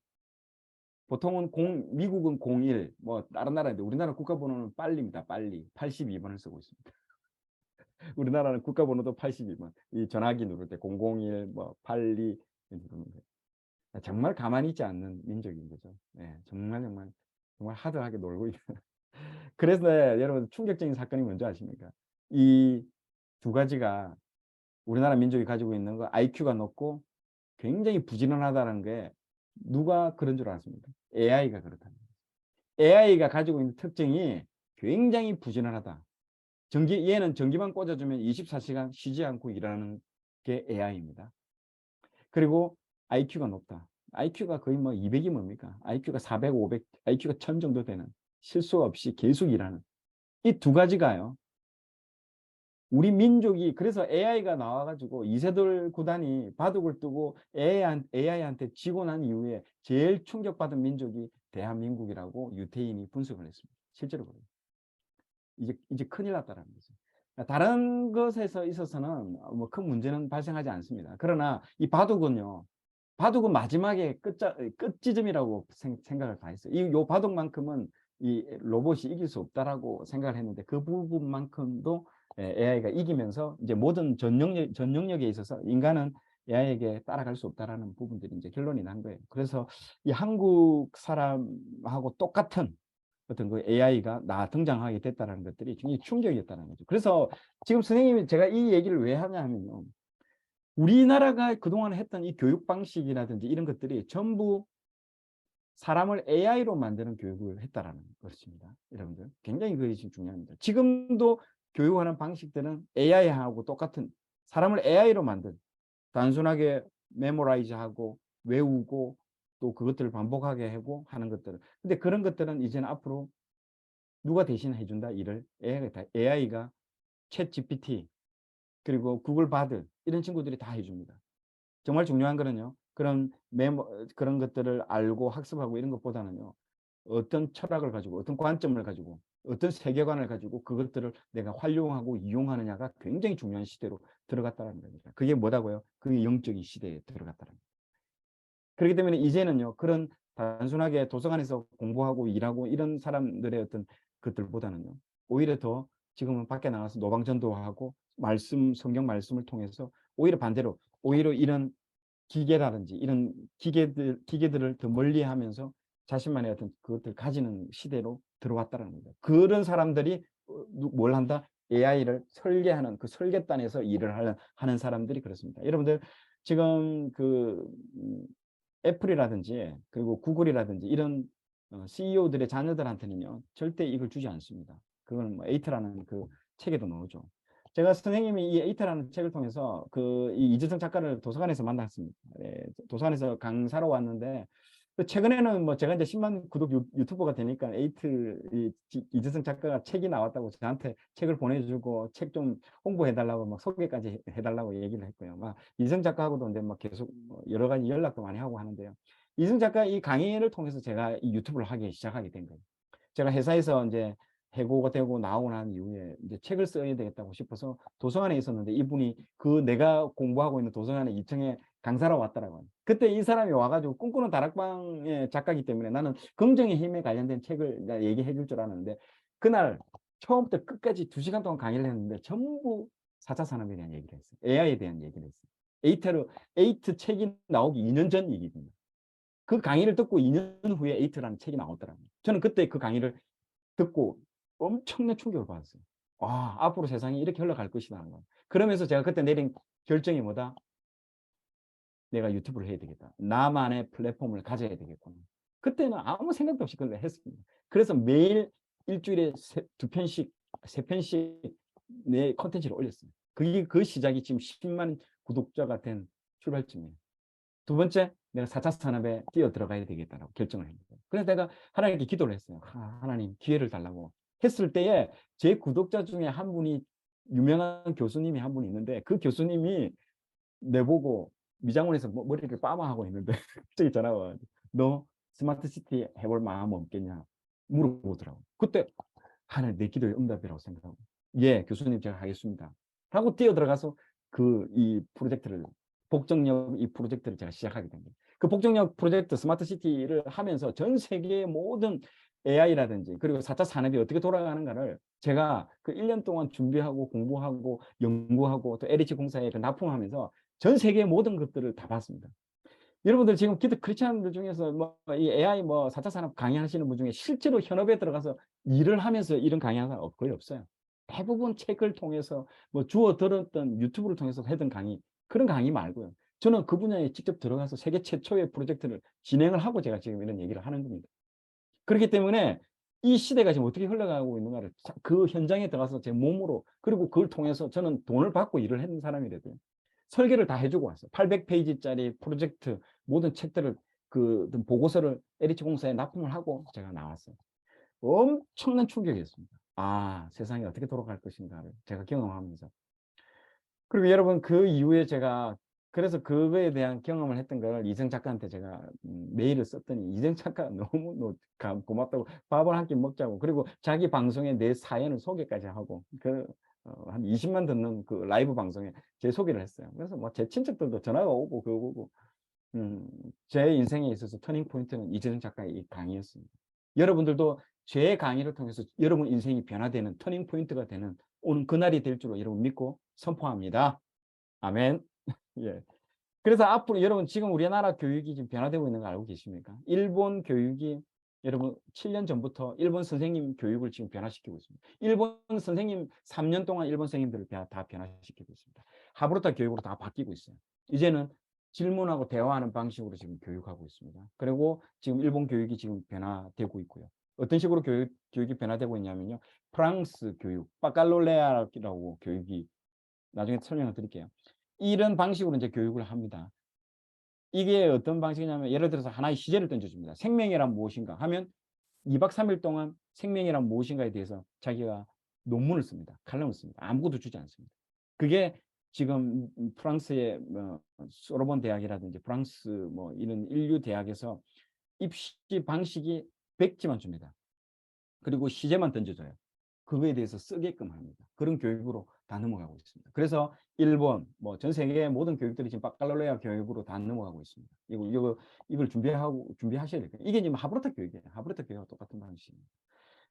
보통은 미국은 01, 뭐 다른 나라인데 우리나라 국가번호는 빨리입니다. 빨리 82번을 쓰고 있습니다. 우리나라는 국가번호도 82번. 이 전화기 누를 때 001, 뭐 82 누르는 거예요. 정말 가만히 있지 않는 민족인 거죠. 네, 정말 하드하게 놀고 있는. 그래서 여러분 충격적인 사건이 뭔지 아십니까? 이 두 가지가 우리나라 민족이 가지고 있는 거 IQ가 높고 굉장히 부지런하다는 게 누가 그런 줄 아십니까? AI가 그렇다는 거예요. AI가 가지고 있는 특징이 굉장히 부지런하다. 얘는 전기만 꽂아주면 24시간 쉬지 않고 일하는 게 AI입니다. 그리고 IQ가 높다. IQ가 거의 뭐 200이 뭡니까? IQ가 400, 500, IQ가 1000 정도 되는 실수 없이 계속 일하는 이 두 가지가요. 우리 민족이 그래서 AI가 나와가지고 이세돌 구단이 바둑을 뜨고 AI한테 지고 난 이후에 제일 충격받은 민족이 대한민국이라고 유태인이 분석을 했습니다. 실제로 그래요. 이제 큰일 났다는 거죠. 다른 것에서 있어서는 뭐 큰 문제는 발생하지 않습니다. 그러나 이 바둑은요, 바둑은 마지막에 끝지점이라고 생각을 다 했어요. 요 바둑만큼은 이 로봇이 이길 수 없다라고 생각을 했는데 그 부분만큼도 AI가 이기면서 이제 모든 전 영역에 있어서 인간은 AI에게 따라갈 수 없다라는 부분들이 이제 결론이 난 거예요. 그래서 이 한국 사람하고 똑같은 어떤 그 AI가 등장하게 됐다는 것들이 굉장히 충격이었다는 거죠. 그래서 지금 선생님이 제가 이 얘기를 왜 하냐 하면요. 우리나라가 그동안 했던 이 교육 방식이라든지 이런 것들이 전부 사람을 AI로 만드는 교육을 했다라는 것입니다. 여러분들 굉장히 그것이 중요합니다. 지금도 교육하는 방식들은 AI하고 똑같은 사람을 AI로 만든 단순하게 메모라이즈하고 외우고 또 그것들을 반복하게 하고 하는 것들은 근데 그런 것들은 이제는 앞으로 누가 대신 해준다 일을 AI가 챗 GPT 그리고 구글 바드 이런 친구들이 다 해줍니다. 정말 중요한 거는요. 그런 것들을 알고 학습하고 이런 것보다는요. 어떤 철학을 가지고 어떤 관점을 가지고 어떤 세계관을 가지고 그것들을 내가 활용하고 이용하느냐가 굉장히 중요한 시대로 들어갔다는 겁니다. 그게 뭐다고요? 그게 영적인 시대에 들어갔다는 겁니다. 그렇기 때문에 이제는요. 그런 단순하게 도서관에서 공부하고 일하고 이런 사람들의 어떤 것들보다는요. 오히려 더 지금은 밖에 나가서 노방전도하고 성경 말씀을 통해서 오히려 반대로 오히려 이런 기계라든지 이런 기계들을 더 멀리하면서 자신만의 어떤 그것들 가지는 시대로 들어왔다는 겁니다. 그런 사람들이 뭘 한다? AI를 설계하는 그 설계단에서 일을 하는 사람들이 그렇습니다. 여러분들 지금 애플이라든지 그리고 구글이라든지 이런 CEO들의 자녀들한테는요 절대 이걸 주지 않습니다. 그건 뭐 에이트라는 그 책에도 나오죠. 제가 선생님이 이 에이트라는 책을 통해서 이 이재성 작가를 도서관에서 만났습니다. 네, 도서관에서 강사로 왔는데 최근에는 뭐 제가 이제 10만 구독 유튜버가 되니까 이재성 작가가 책이 나왔다고 저한테 책을 보내주고 책 좀 홍보해달라고 막 소개까지 해달라고 얘기를 했고요. 막 이재성 작가하고도 이제 막 계속 여러 가지 연락도 많이 하고 하는데요. 이재성 작가 이 강의를 통해서 제가 이 유튜브를 시작하게 된 거예요. 제가 회사에서 이제 해고가 되고 나오고 난 이후에 이제 책을 써야 되겠다고 싶어서 도서관에 있었는데 이분이 내가 공부하고 있는 도서관에 2층에 강사로 왔더라고요. 그때 이 사람이 와가지고 꿈꾸는 다락방의 작가이기 때문에 나는 긍정의 힘에 관련된 책을 얘기해 줄 줄 알았는데 그날 처음부터 끝까지 2시간 동안 강의를 했는데 전부 4차 산업에 대한 얘기를 했어요. AI에 대한 얘기를 했어요. 에이트 책이 나오기 2년 전 얘기입니다. 그 강의를 듣고 2년 후에 에이트라는 책이 나왔더라고요. 저는 그때 그 강의를 듣고 엄청난 충격을 받았어요. 앞으로 세상이 이렇게 흘러갈 것이라는 거. 그러면서 제가 그때 내린 결정이 뭐다? 내가 유튜브를 해야 되겠다. 나만의 플랫폼을 가져야 되겠구나. 그때는 아무 생각도 없이 그걸 했습니다. 그래서 매일 일주일에 2편씩, 3편씩 내 컨텐츠를 올렸어요. 그 시작이 지금 10만 구독자가 된 출발점이에요. 두 번째, 내가 4차 산업에 뛰어 들어가야 되겠다라고 결정을 했습니다. 그래서 내가 하나님께 기도를 했어요. 하나님 기회를 달라고 했을 때에 제 구독자 중에 한 분이 유명한 교수님이 한 분이 있는데 그 교수님이 내보고 미장원에서 머리를 빠마하고 있는데 갑자기 전화가 와요. 너 스마트시티 해볼 마음 없겠냐 물어보더라고. 그때 하나님 내 기도의 응답이라고 생각하고 예 교수님 제가 하겠습니다 하고 뛰어 들어가서 이 프로젝트를 복정역 이 프로젝트를 제가 시작하게 됩니다. 그 복정역 프로젝트 스마트시티를 하면서 전 세계의 모든 AI라든지 그리고 4차 산업이 어떻게 돌아가는가를 제가 그 1년 동안 준비하고 공부하고 연구하고 또 LH 공사에 납품하면서 전 세계의 모든 것들을 다 봤습니다. 여러분들 지금 기독 크리스찬들 중에서 이 AI 4차 산업 강의하시는 분 중에 실제로 현업에 들어가서 일을 하면서 이런 강의하는 사람 거의 없어요. 대부분 책을 통해서 주워 들었던 유튜브를 통해서 하던 강의 그런 강의 말고요. 저는 그 분야에 직접 들어가서 세계 최초의 프로젝트를 진행을 하고 제가 지금 이런 얘기를 하는 겁니다. 그렇기 때문에 이 시대가 지금 어떻게 흘러가고 있는가를 그 현장에 들어가서 제 몸으로 그리고 그걸 통해서 저는 돈을 받고 일을 했는 사람이거든요. 설계를 다 해주고 왔어요. 800페이지짜리 프로젝트 모든 책들을 보고서를 LH 공사에 납품을 하고 제가 나왔어요. 엄청난 충격이었습니다. 아, 세상이 어떻게 돌아갈 것인가를 제가 경험하면서. 그리고 여러분 그 이후에 제가 그래서 그거에 대한 경험을 했던 걸 이정 작가한테 제가 메일을 썼더니 이정 작가 너무 고맙다고 밥을 한 끼 먹자고 그리고 자기 방송에 내 사연을 소개까지 하고 한 20만 듣는 그 라이브 방송에 제 소개를 했어요. 그래서 뭐 제 친척들도 전화가 오고 그거 오고 제 인생에 있어서 터닝 포인트는 이재정 작가의 이 강의였습니다. 여러분들도 제 강의를 통해서 여러분 인생이 변화되는 터닝 포인트가 되는 오는 그날이 될 줄로 여러분 믿고 선포합니다. 아멘. 예. 그래서 앞으로 여러분 지금 우리나라 교육이 지금 변화되고 있는 거 알고 계십니까? 일본 교육이 여러분 7년 전부터 일본 선생님 교육을 지금 변화시키고 있습니다. 일본 선생님 3년 동안 일본 선생님들을 다 변화시키고 있습니다. 하브르타 교육으로 다 바뀌고 있어요. 이제는 질문하고 대화하는 방식으로 지금 교육하고 있습니다. 그리고 지금 일본 교육이 지금 변화되고 있고요. 어떤 식으로 교육이 변화되고 있냐면요. 프랑스 교육, 바칼로레아라고 교육이 나중에 설명을 드릴게요. 이런 방식으로 이제 교육을 합니다. 이게 어떤 방식이냐면 예를 들어서 하나의 시제를 던져줍니다. 생명이란 무엇인가 하면 2박 3일 동안 생명이란 무엇인가에 대해서 자기가 논문을 씁니다. 칼럼을 씁니다. 아무것도 주지 않습니다. 그게 지금 프랑스의 소르본 대학이라든지 프랑스 뭐 이런 인류 대학에서 입시 방식이 100지만 줍니다. 그리고 시제만 던져줘요. 그거에 대해서 쓰게끔 합니다. 그런 교육으로 다 넘어가고 있습니다. 그래서 일본, 뭐 전 세계의 모든 교육들이 지금 바칼로레아 교육으로 다 넘어가고 있습니다. 이걸 준비하셔야 돼요. 이게 지금 하브르타 교육이에요. 하브르타 교육과 똑같은 방식입니다.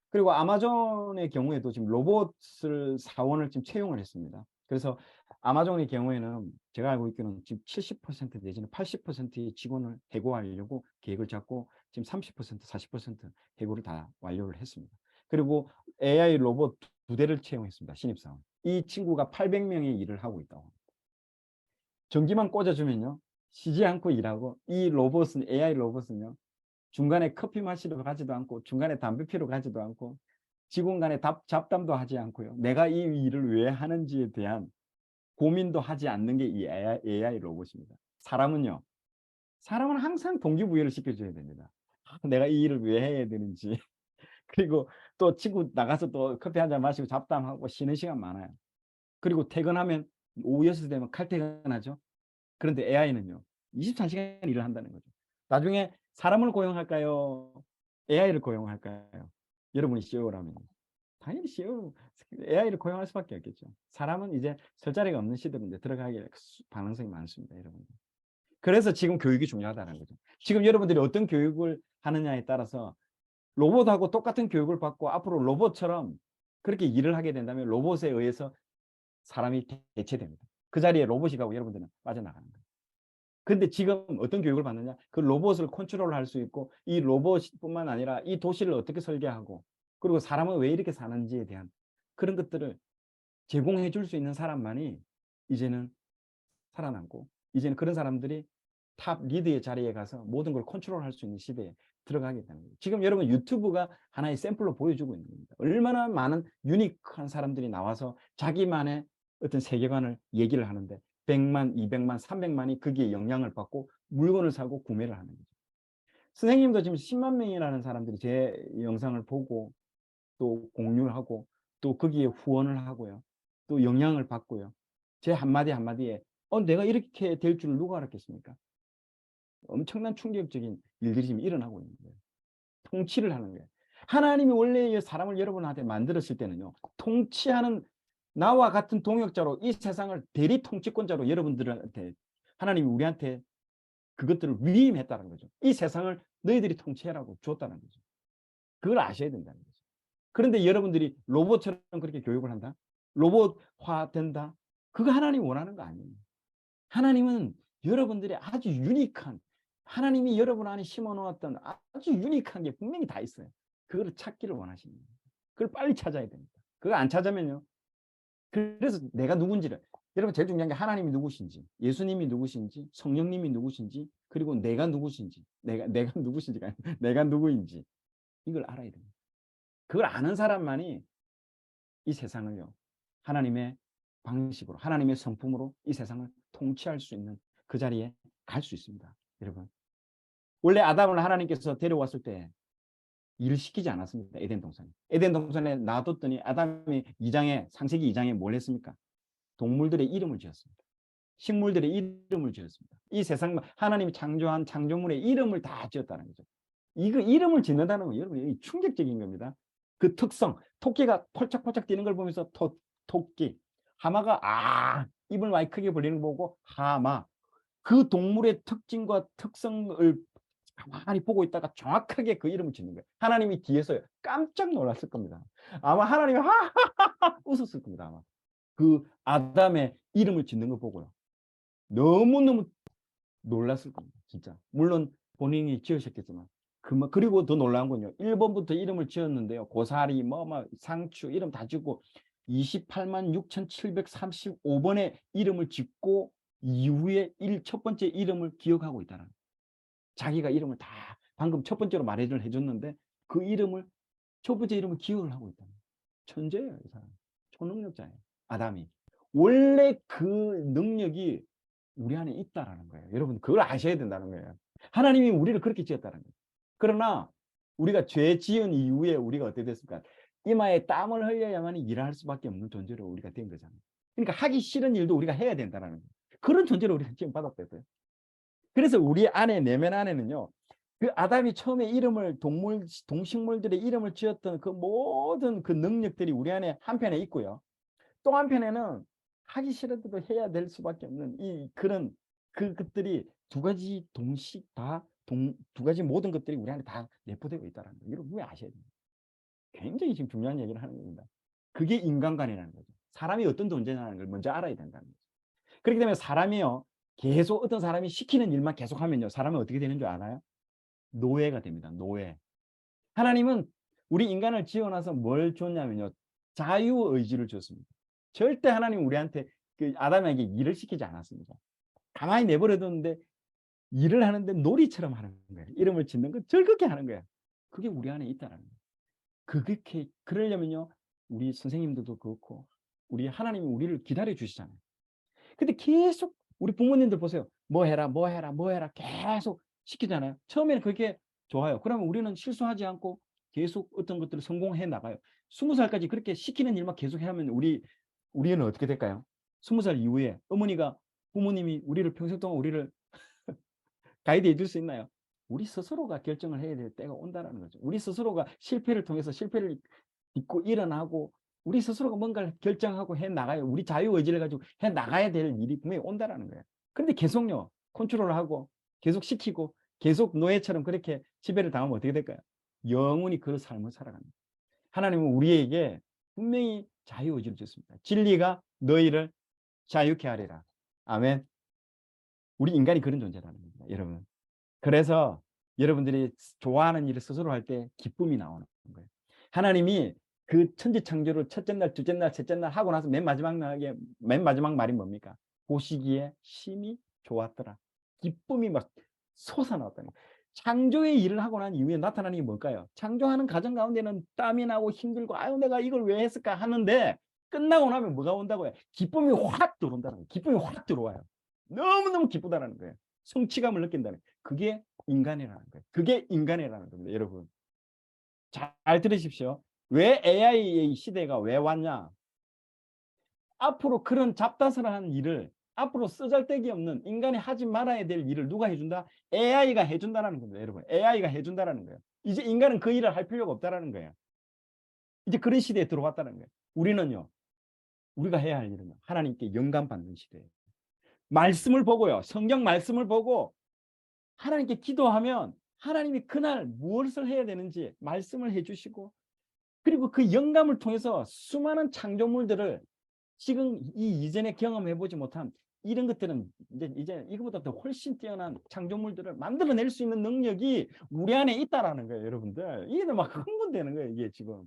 그리고 아마존의 경우에도 지금 로봇을 사원을 지금 채용을 했습니다. 그래서 아마존의 경우에는 제가 알고 있기로는 지금 70% 내지는 80%의 직원을 해고하려고 계획을 잡고 지금 30%, 40% 해고를 다 완료를 했습니다. 그리고 AI 로봇 2대를 채용했습니다. 신입사원. 이 친구가 800명의 일을 하고 있다고 합니다. 전기만 꽂아주면요. 쉬지 않고 일하고 이 로봇은 AI 로봇은요. 중간에 커피 마시러 가지도 않고 중간에 담배 피러 가지도 않고 직원 간에 잡담도 하지 않고요. 내가 이 일을 왜 하는지에 대한 고민도 하지 않는 게 이 AI 로봇입니다. 사람은 항상 동기부여를 시켜줘야 됩니다. 내가 이 일을 왜 해야 되는지. 그리고 또 친구 나가서 또 커피 한잔 마시고 잡담하고 쉬는 시간 많아요. 그리고 퇴근하면 오후 6시 되면 칼퇴근하죠. 그런데 AI는요. 24시간 일을 한다는 거죠. 나중에 사람을 고용할까요? AI를 고용할까요? 여러분이 CEO라면. 당연히 CEO, AI를 고용할 수밖에 없겠죠. 사람은 이제 설 자리가 없는 시대로 이제 들어가길 가능성이 많습니다, 여러분. 그래서 지금 교육이 중요하다는 거죠. 지금 여러분들이 어떤 교육을 하느냐에 따라서 로봇하고 똑같은 교육을 받고 앞으로 로봇처럼 그렇게 일을 하게 된다면 로봇에 의해서 사람이 대체됩니다. 그 자리에 로봇이 가고 여러분들은 빠져나가는 거예요. 근데 지금 어떤 교육을 받느냐? 그 로봇을 컨트롤할 수 있고 이 로봇뿐만 아니라 이 도시를 어떻게 설계하고 그리고 사람은 왜 이렇게 사는지에 대한 그런 것들을 제공해 줄 수 있는 사람만이 이제는 살아남고 이제는 그런 사람들이 탑 리드의 자리에 가서 모든 걸 컨트롤할 수 있는 시대에 들어가게 되는 거예요. 지금 여러분 유튜브가 하나의 샘플로 보여주고 있는 겁니다. 얼마나 많은 유니크한 사람들이 나와서 자기만의 어떤 세계관을 얘기를 하는데 100만, 200만, 300만이 거기에 영향을 받고 물건을 사고 구매를 하는 거죠. 선생님도 지금 10만 명이라는 사람들이 제 영상을 보고 또 공유를 하고 또 거기에 후원을 하고요. 또 영향을 받고요. 제 한마디 한마디에 내가 이렇게 될 줄 누가 알았겠습니까? 엄청난 충격적인 일들이 지금 일어나고 있는 거예요. 통치를 하는 거예요. 하나님이 원래 사람을 여러분한테 만들었을 때는요. 통치하는 나와 같은 동역자로 이 세상을 대리 통치권자로 여러분들한테 하나님이 우리한테 그것들을 위임했다는 거죠. 이 세상을 너희들이 통치해라고 줬다는 거죠. 그걸 아셔야 된다는 거죠. 그런데 여러분들이 로봇처럼 그렇게 교육을 한다? 로봇화 된다? 그거 하나님이 원하는 거 아니에요. 하나님은 여러분들이 아주 유니크한 하나님이 여러분 안에 심어놓았던 아주 유니크한 게 분명히 다 있어요. 그거를 찾기를 원하시는 거예요. 그걸 빨리 찾아야 됩니다. 그거 안 찾으면요. 그래서 내가 누군지를 여러분 제일 중요한 게 하나님이 누구신지 예수님이 누구신지 성령님이 누구신지 그리고 내가 누구신지 내가 누구신지가 아니라 내가 누구인지 이걸 알아야 됩니다. 그걸 아는 사람만이 이 세상을요. 하나님의 방식으로 하나님의 성품으로 이 세상을 통치할 수 있는 그 자리에 갈 수 있습니다. 여러분. 원래 아담을 하나님께서 데려왔을 때 일을 시키지 않았습니다. 에덴 동산에. 에덴 동산에 놔뒀더니 아담이 2장에 창세기 2장에 뭘 했습니까? 동물들의 이름을 지었습니다. 식물들의 이름을 지었습니다. 이 세상 하나님이 창조한 창조물의 이름을 다 지었다는 거죠. 이거 이름을 짓는다는 건 여러분 충격적인 겁니다. 그 특성, 토끼가 폴짝폴짝 뛰는 걸 보면서 토끼, 하마가 입을 많이 크게 벌리는 거 보고 하마. 그 동물의 특징과 특성을 가만히 보고 있다가 정확하게 그 이름을 짓는 거예요. 하나님이 뒤에서 깜짝 놀랐을 겁니다. 아마 하나님이 하하하하 웃었을 겁니다. 아마. 그 아담의 이름을 짓는 거 보고요. 너무너무 놀랐을 겁니다. 진짜. 물론 본인이 지으셨겠지만. 그리고 더 놀라운 건요. 1번부터 이름을 지었는데요. 고사리, 상추 이름 다 짓고 28만 6,735번의 이름을 짓고 이후에 첫 번째 이름을 기억하고 있다는 거예요. 자기가 이름을 다 방금 첫 번째로 말해를 해줬는데 그 이름을 첫 번째 이름을 기억을 하고 있다는 거예요. 천재예요. 이 사람. 초능력자예요. 아담이. 원래 그 능력이 우리 안에 있다라는 거예요. 여러분 그걸 아셔야 된다는 거예요. 하나님이 우리를 그렇게 지었다는 거예요. 그러나 우리가 죄 지은 이후에 우리가 어떻게 됐습니까? 이마에 땀을 흘려야만 일할 수밖에 없는 존재로 우리가 된 거잖아요. 그러니까 하기 싫은 일도 우리가 해야 된다는 거예요. 그런 존재로 우리가 지금 받았대요. 그래서 우리 안에 내면 안에는요. 그 아담이 처음에 이름을 동식물들의 이름을 지었던 그 모든 그 능력들이 우리 안에 한편에 있고요. 또 한편에는 하기 싫어도 해야 될 수밖에 없는 그런 그것들이 두 가지 두 가지 모든 것들이 우리 안에 다 내포되고 있다는 거예요. 여러분 왜 아셔야 됩니다. 굉장히 지금 중요한 얘기를 하는 겁니다. 그게 인간관이라는 거죠. 사람이 어떤 존재냐는 걸 먼저 알아야 된다는 거죠. 그렇기 때문에 사람이요. 계속 어떤 사람이 시키는 일만 계속 하면요. 사람은 어떻게 되는 줄 알아요? 노예가 됩니다. 노예. 하나님은 우리 인간을 지어놔서 뭘 줬냐면요. 자유의지를 줬습니다. 절대 하나님 우리한테 그 아담에게 일을 시키지 않았습니다. 가만히 내버려뒀는데 일을 하는데 놀이처럼 하는 거예요. 이름을 짓는 거 즐겁게 하는 거예요. 그게 우리 안에 있다는 거예요. 그렇게 그러려면요. 우리 선생님들도 그렇고 우리 하나님이 우리를 기다려 주시잖아요. 근데 계속 우리 부모님들 보세요. 뭐 해라, 뭐 해라, 뭐 해라 계속 시키잖아요. 처음에는 그게 좋아요. 그러면 우리는 실수하지 않고 계속 어떤 것들을 성공해 나가요. 20살까지 그렇게 시키는 일만 계속 하면 우리는 어떻게 될까요? 20살 이후에 부모님이 우리를 평생 동안 우리를 가이드 해줄 수 있나요? 우리 스스로가 결정을 해야 될 때가 온다는 거죠. 우리 스스로가 실패를 통해서 실패를 딛고 일어나고 우리 스스로가 뭔가를 결정하고 해 나가요. 우리 자유의지를 가지고 해 나가야 될 일이 분명히 온다는 거예요. 그런데 계속요. 컨트롤하고 계속 시키고 계속 노예처럼 그렇게 지배를 당하면 어떻게 될까요? 영원히 그 삶을 살아갑니다. 하나님은 우리에게 분명히 자유의지를 줬습니다. 진리가 너희를 자유케 하리라. 아멘. 우리 인간이 그런 존재라는 겁니다. 여러분. 그래서 여러분들이 좋아하는 일을 스스로 할 때 기쁨이 나오는 거예요. 하나님이 그 천지 창조를 첫째 날, 둘째 날, 셋째 날 하고 나서 맨 마지막 말이 뭡니까? 보시기에 심히 좋았더라. 기쁨이 막 솟아나왔다는 거예요. 창조의 일을 하고 난 이후에 나타나는 게 뭘까요? 창조하는 과정 가운데는 땀이 나고 힘들고 아유 내가 이걸 왜 했을까 하는데 끝나고 나면 뭐가 온다고요? 기쁨이 확 들어온다는 거예요. 기쁨이 확 들어와요. 너무너무 기쁘다는 거예요. 성취감을 느낀다는 거예요. 그게 인간이라는 거예요. 그게 인간이라는 겁니다. 여러분. 잘 들으십시오. 왜 AI의 시대가 왜 왔냐? 앞으로 그런 잡다스러한 일을 앞으로 쓰잘데기 없는 인간이 하지 말아야 될 일을 누가 해준다? AI가 해준다는 겁니다. 여러분. AI가 해준다는 거예요. 이제 인간은 그 일을 할 필요가 없다는 거예요. 이제 그런 시대에 들어왔다는 거예요. 우리는요. 우리가 해야 할 일은요. 하나님께 영감 받는 시대예요. 말씀을 보고요. 성경 말씀을 보고 하나님께 기도하면 하나님이 그날 무엇을 해야 되는지 말씀을 해주시고 그리고 그 영감을 통해서 수많은 창조물들을 지금 이전에 경험해보지 못한 이런 것들은 이제 이거보다 더 훨씬 뛰어난 창조물들을 만들어낼 수 있는 능력이 우리 안에 있다라는 거예요. 여러분들 이게 막 흥분되는 거예요. 이게 지금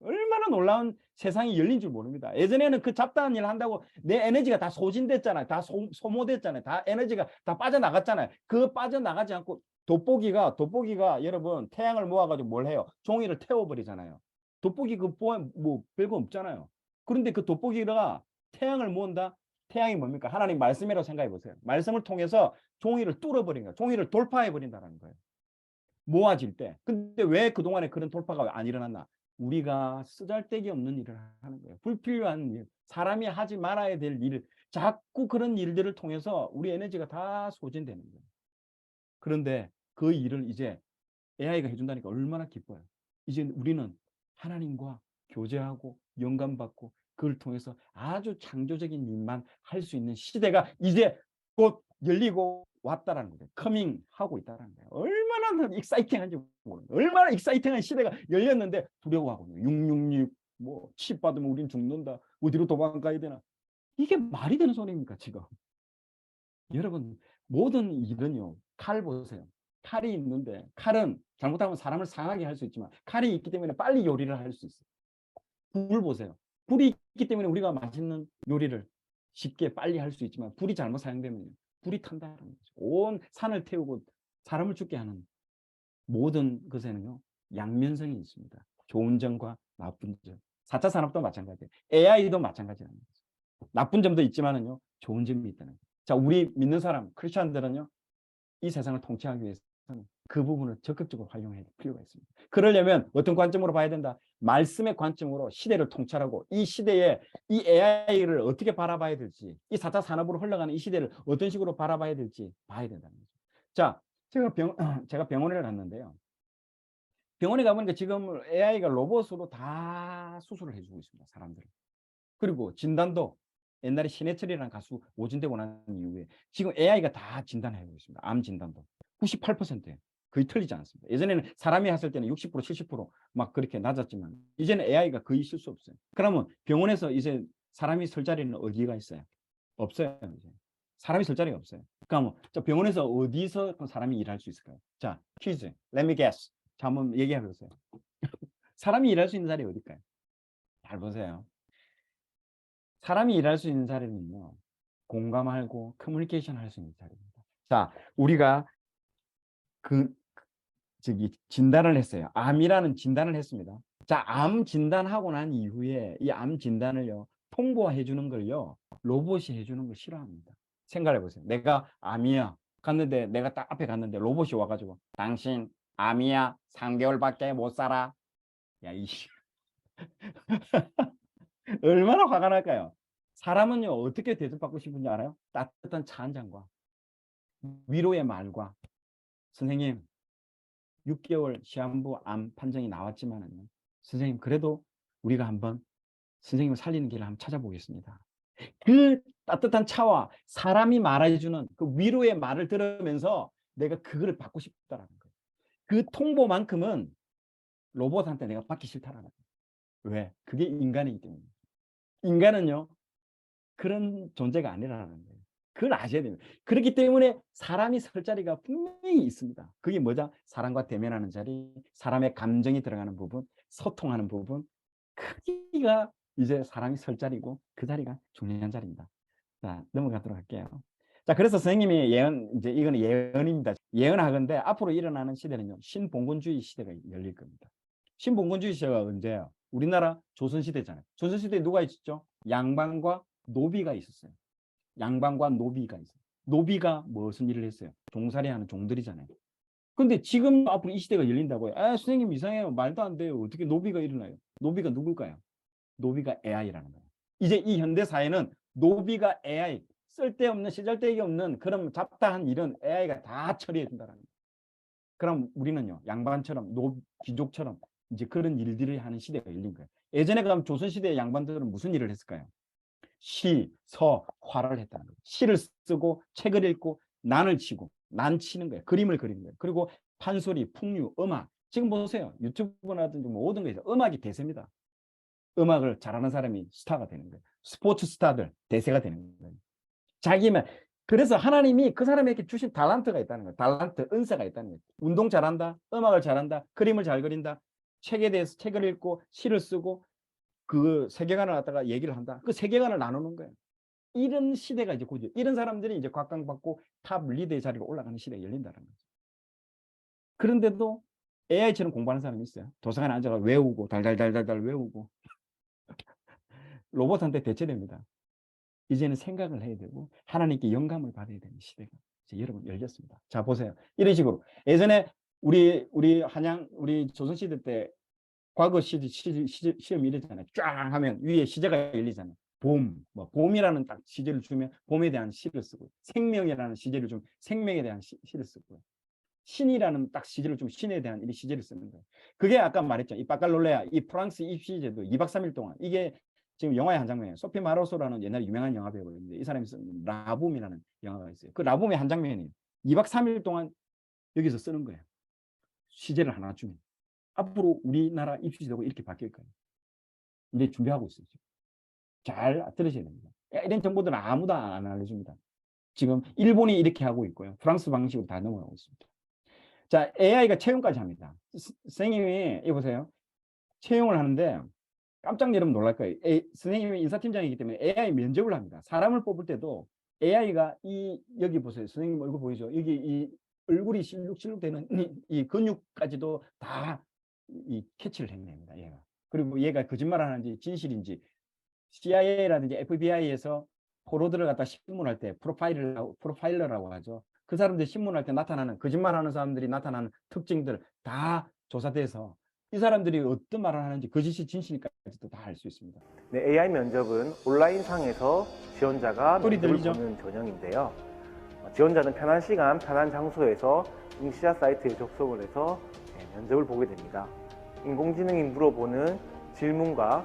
얼마나 놀라운 세상이 열린 줄 모릅니다. 예전에는 그 잡다한 일을 한다고 내 에너지가 다 소진됐잖아요. 다 소모됐잖아요. 다 에너지가 다 빠져나갔잖아요. 그 빠져나가지 않고 돋보기가 여러분 태양을 모아가지고 뭘 해요? 종이를 태워버리잖아요. 돋보기 뭐 별거 없잖아요. 그런데 그 돋보기가 태양을 모은다? 태양이 뭡니까? 하나님 말씀이라고 생각해 보세요. 말씀을 통해서 종이를 뚫어버린 거예요. 종이를 돌파해 버린다는 거예요. 모아질 때. 근데 왜 그동안에 그런 돌파가 안 일어났나? 우리가 쓰잘데기 없는 일을 하는 거예요. 불필요한 일, 사람이 하지 말아야 될 일을 자꾸 그런 일들을 통해서 우리 에너지가 다 소진되는 거예요. 그런데 그 일을 이제 AI가 해준다니까 얼마나 기뻐요. 이제 우리는 하나님과 교제하고 영감받고 그걸 통해서 아주 창조적인 일만 할 수 있는 시대가 이제 곧 열리고 왔다라는 거예요. 커밍하고 있다라는 거예요. 얼마나 익사이팅한지 모르는 거예요. 얼마나 익사이팅한 시대가 열렸는데 두려워하고 666, 뭐 칩 받으면 우린 죽는다. 어디로 도망가야 되나. 이게 말이 되는 소리입니까 지금. 여러분 모든 일은요. 칼 보세요. 칼이 있는데 칼은 잘못하면 사람을 상하게 할 수 있지만 칼이 있기 때문에 빨리 요리를 할 수 있어요. 불 보세요. 불이 있기 때문에 우리가 맛있는 요리를 쉽게 빨리 할 수 있지만 불이 잘못 사용되면 불이 탄다는 거죠. 온 산을 태우고 사람을 죽게 하는 모든 것에는요. 양면성이 있습니다. 좋은 점과 나쁜 점. 4차 산업도 마찬가지예요. AI도 마찬가지라는 거죠. 나쁜 점도 있지만은요. 좋은 점이 있다는 거죠. 자, 우리 믿는 사람, 크리스천들은요. 이 세상을 통치하기 위해서는 그 부분을 적극적으로 활용해야 될 필요가 있습니다. 그러려면 어떤 관점으로 봐야 된다? 말씀의 관점으로 시대를 통찰하고 이 시대에 이 AI를 어떻게 바라봐야 될지, 이 4차 산업으로 흘러가는 이 시대를 어떤 식으로 바라봐야 될지 봐야 된다는 거죠. 자, 제가 병원에 갔는데요. 병원에 가보니까 지금 AI가 로봇으로 다 수술을 해주고 있습니다. 사람들을. 그리고 진단도 옛날에 신해철이라는 가수 오진되고 난 이후에 지금 AI가 다 진단해주고 있습니다. 암 진단도 98%예요. 거의 틀리지 않습니다. 예전에는 사람이 했을 때는 60%, 70%막 그렇게 낮았지만 이제는 AI가 거의 실수 없어요. 그러면 병원에서 이제 사람이 설 자리는 어디가 있어요? 없어요. 이제. 사람이 설 자리가 없어요. 그러니까 병원에서 어디서 사람이 일할 수 있을까요? 자, 퀴즈. Let me guess. 자, 한번 얘기해 보세요. 사람이 일할 수 있는 자리 어딜까요? 잘 보세요. 사람이 일할 수 있는 자리는요. 공감하고 커뮤니케이션 할 수 있는 자리입니다. 자, 우리가 그 진단을 했어요. 암이라는 진단을 했습니다. 자, 암 진단하고 난 이후에 이 암 진단을요. 통보해 주는 걸요. 로봇이 해 주는 걸 싫어합니다. 생각해 보세요. 내가 암이야. 갔는데 내가 딱 앞에 갔는데 로봇이 와 가지고 당신 암이야. 3개월밖에 못 살아. 야, 이 얼마나 화가 날까요? 사람은요. 어떻게 대접받고 싶은지 알아요? 따뜻한 차 한 잔과 위로의 말과 선생님 6개월 시한부 암 판정이 나왔지만은요. 선생님 그래도 우리가 한번 선생님을 살리는 길을 한번 찾아보겠습니다. 그 따뜻한 차와 사람이 말해주는 그 위로의 말을 들으면서 내가 그거를 받고 싶다라는 거예요. 그 통보만큼은 로봇한테 내가 받기 싫다라는 거예요. 왜? 그게 인간이기 때문에. 인간은요. 그런 존재가 아니라는 거예요. 그걸 아셔야 됩니다. 그렇기 때문에 사람이 설 자리가 분명히 있습니다. 그게 뭐죠? 사람과 대면하는 자리, 사람의 감정이 들어가는 부분, 소통하는 부분, 크기가 이제 사람이 설 자리고 그 자리가 중요한 자리입니다. 자, 넘어가도록 할게요. 자, 그래서 선생님이 이제 이거는 예언입니다. 예언하건대 앞으로 일어나는 시대는요, 신봉건주의 시대가 열릴 겁니다. 신봉건주의 시대가 언제예요? 우리나라 조선시대잖아요. 조선시대에 누가 있었죠? 양반과 노비가 있었어요. 양반과 노비가 있어요. 노비가 무슨 일을 했어요? 종살이 하는 종들이잖아요. 근데 지금 앞으로 이 시대가 열린다고요. 아, 선생님 이상해요. 말도 안 돼요. 어떻게 노비가 일어나요? 노비가 누굴까요? 노비가 AI라는 거예요. 이제 이 현대 사회는 노비가 AI, 쓸데없는 시잘데기 없는 그런 잡다한 일은 AI가 다 처리해 준다는 거예요. 그럼 우리는요. 양반처럼 귀족처럼 이제 그런 일들을 하는 시대가 열린 거예요. 예전에 그럼 조선시대의 양반들은 무슨 일을 했을까요? 시, 서, 화를 했다는 거예요. 시를 쓰고 책을 읽고 난을 치고 난 치는 거예요. 그림을 그리는 거예요. 그리고 판소리, 풍류, 음악. 지금 보세요. 유튜브라든지 모든 거에서 음악이 대세입니다. 음악을 잘하는 사람이 스타가 되는 거예요. 스포츠 스타들 대세가 되는 거예요. 자기만 그래서 하나님이 그 사람에게 주신 달란트가 있다는 거예요. 달란트, 은사가 있다는 거예요. 운동 잘한다, 음악을 잘한다, 그림을 잘 그린다, 책에 대해서 책을 읽고 시를 쓰고 그 세계관을 갖다가 얘기를 한다. 그 세계관을 나누는 거예요. 이런 시대가 이제 곧이죠. 이런 사람들이 이제 각광받고 탑 리더의 자리가 올라가는 시대가 열린다는 거죠. 그런데도 AI처럼 공부하는 사람이 있어요. 도서관에 앉아서 외우고 달달달달달 외우고 로봇한테 대체됩니다. 이제는 생각을 해야 되고 하나님께 영감을 받아야 되는 시대가 이제 여러분 열렸습니다. 자 보세요. 이런 식으로 예전에 우리 조선시대 때 과거 시험 이랬잖아요. 쫙 하면 위에 시제가 열리잖아요. 봄이라는 딱 시제를 주면 봄에 대한 시를 쓰고, 생명이라는 시제를 주면 생명에 대한 시를 쓰고, 신이라는 딱 시제를 주면 신에 대한 이 시제를 쓰는 거예요. 그게 아까 말했죠. 이 바칼로레아, 이 프랑스 입시제도 2박 3일 동안, 이게 지금 영화의 한 장면이에요. 소피 마로소라는 옛날에 유명한 영화 배우인데, 이 사람이 쓴 라붐이라는 영화가 있어요. 그 라붐의 한 장면이에요. 2박 3일 동안 여기서 쓰는 거예요. 시제를 하나 주면. 앞으로 우리나라 입시제도가 이렇게 바뀔 거예요. 이제 준비하고 있어요. 잘 들으셔야 됩니다. 이런 정보들은 아무도 안 알려줍니다. 지금 일본이 이렇게 하고 있고요. 프랑스 방식으로 다 넘어가고 있습니다. 자, AI가 채용까지 합니다. 선생님이 이거 보세요. 채용을 하는데 깜짝 여러분 놀랄 거예요. 선생님이 인사팀장이기 때문에 AI 면접을 합니다. 사람을 뽑을 때도 AI가 여기 보세요. 선생님 얼굴 보이죠? 여기 이 얼굴이 실룩실룩 되는 이 근육까지도 다 이 캐치를 해냅니다. 얘가. 그리고 얘가 거짓말하는지 진실인지 CIA라든지 FBI에서 포로들을 갖다 신문할 때 프로파일러라고 하죠. 그 사람들이 신문할 때 나타나는 거짓말하는 사람들이 나타나는 특징들 다 조사돼서 이 사람들이 어떤 말을 하는지 거짓이 진실까지도 다 알 수 있습니다. 네, AI 면접은 온라인상에서 지원자가 소리 면접을 들리죠? 보는 전형인데요. 지원자는 편한 시간, 편한 장소에서 응시자 사이트에 접속을 해서 면접을 보게 됩니다. 인공지능이 물어보는 질문과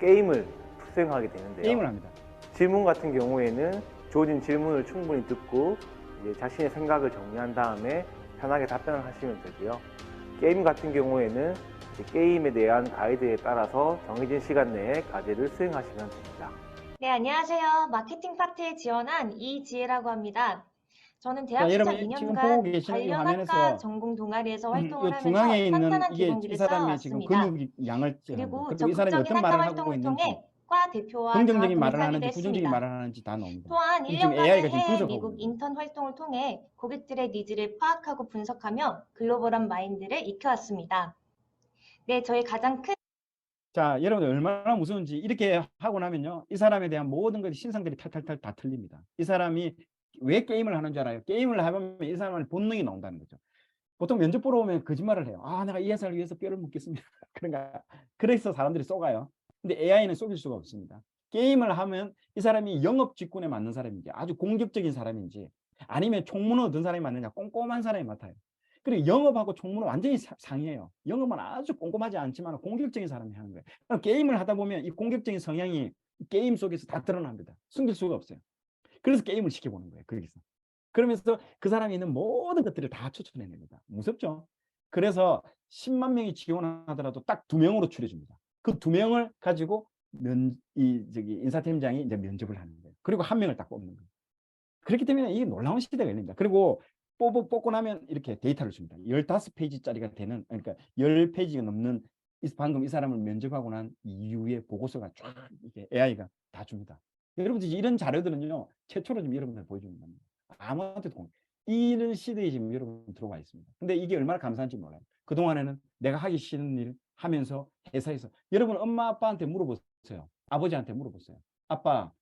게임을 수행하게 되는데요. 게임을 합니다. 질문 같은 경우에는 주어진 질문을 충분히 듣고 이제 자신의 생각을 정리한 다음에 편하게 답변을 하시면 되고요. 게임 같은 경우에는 게임에 대한 가이드에 따라서 정해진 시간 내에 과제를 수행하시면 됩니다. 네, 안녕하세요. 마케팅 파트에 지원한 이지혜라고 합니다. 저는 대학 시절 여러분 지금 보고 2년간 계시는 이 관련 화면에서 학과 전공 동아리에서 활동을 이 하면서 중앙에 있는 탄탄한 이게 이 기본기를 사람의 지금 쌓아왔습니다. 근육 양을 그리고 그리고 이 사람이 적극적인 어떤 학과 말을 하고 활동을 있는지 통해 과 대표와 긍정적인 장학금을 말을 하는지 따기도 부정적인 했습니다. 말을 하는지 다 나옵니다. 또한 이 지금 1년간의 AI가 지금 해외 분석하고 미국 있는 거예요. 인턴 활동을 통해 고객들의 니즈를 파악하고 분석하며 글로벌한 마인드를 익혀왔습니다. 네, 저희 가장 큰 자, 여러분들 얼마나 무서운지 이렇게 하고 나면요. 이 사람에 대한 모든 것이 신상들이 탈탈탈 다 틀립니다. 이 사람이 왜 게임을 하는 줄 알아요? 게임을 해보면 이 사람의 본능이 나온다는 거죠. 보통 면접 보러 오면 거짓말을 해요. 아, 내가 이 회사를 위해서 뼈를 묻겠습니다. 그런가? 그래서 사람들이 속아요. 근데 AI는 속일 수가 없습니다. 게임을 하면 이 사람이 영업 직군에 맞는 사람인지 아주 공격적인 사람인지 아니면 총무는 어떤 사람이 맞느냐 꼼꼼한 사람이 맡아요. 그리고 영업하고 총무는 완전히 상이에요. 영업은 아주 꼼꼼하지 않지만 공격적인 사람이 하는 거예요. 그럼 게임을 하다 보면 이 공격적인 성향이 게임 속에서 다 드러납니다. 숨길 수가 없어요. 그래서 게임을 시켜보는 거예요. 거기서. 그러면서 그 사람이 있는 모든 것들을 다 추천해냅니다. 무섭죠? 그래서 10만 명이 지원하더라도 딱 2명으로 추려줍니다. 그 2명을 가지고 인사팀장이 이제 면접을 하는 거예요. 그리고 1명을 딱 뽑는 거예요. 그렇기 때문에 이게 놀라운 시대가 열립니다. 그리고 뽑고 나면 이렇게 데이터를 줍니다. 15페이지짜리가 되는, 그러니까 10페이지가 넘는 방금 이 사람을 면접하고 난 이후에 보고서가 쫙 이게 AI가 다 줍니다. 여러분들 이런 자료들은요, 최초로 좀 여러분들 보여주는 겁니다. 아무한테도 이런 시대에 지금 여러분 들어와 있습니다. 근데 이게 얼마나 감사한지 몰라요. 그동안에는 내가 하기 싫은 일 하면서 회사에서 여러분 엄마 아빠한테 물어보세요. 아버지한테 물어보세요. 아빠,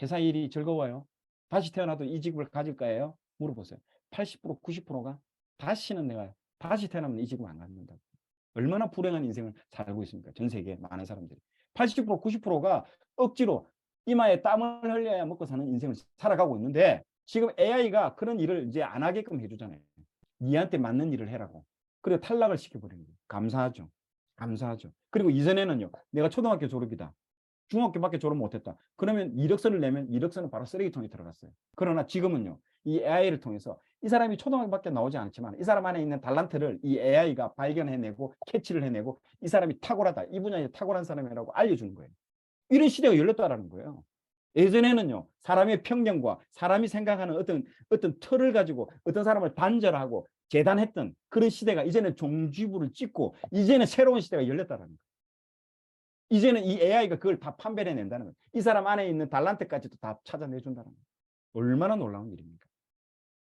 회사 일이 즐거워요? 다시 태어나도 이 직업을 가질 거예요? 물어보세요. 80%, 90%가 다시는 내가 다시 태어나면 이 직업 안 갖는다고. 얼마나 불행한 인생을 살고 있습니까? 전 세계 많은 사람들이. 80%, 90%가 억지로 이마에 땀을 흘려야 먹고 사는 인생을 살아가고 있는데 지금 AI가 그런 일을 이제 안 하게끔 해주잖아요. 니한테 맞는 일을 해라고. 그리고 탈락을 시켜버리는 거예요. 감사하죠. 감사하죠. 그리고 이전에는요. 내가 초등학교 졸업이다. 중학교밖에 졸업 못했다. 그러면 이력서를 내면 이력서는 바로 쓰레기통에 들어갔어요. 그러나 지금은요. 이 AI를 통해서 이 사람이 초등학교밖에 나오지 않지만 이 사람 안에 있는 달란트를 이 AI가 발견해내고 캐치를 해내고 이 사람이 탁월하다. 이 분야에 탁월한 사람이라고 알려주는 거예요. 이런 시대가 열렸다라는 거예요. 예전에는요. 사람의 편견과 사람이 생각하는 어떤 틀을 가지고 어떤 사람을 단절하고 재단했던 그런 시대가 이제는 종지부를 찍고 이제는 새로운 시대가 열렸다는 거예요. 이제는 이 AI가 그걸 다 판별해낸다는 거예요. 이 사람 안에 있는 달란트까지도 다 찾아내준다는 거예요. 얼마나 놀라운 일입니까?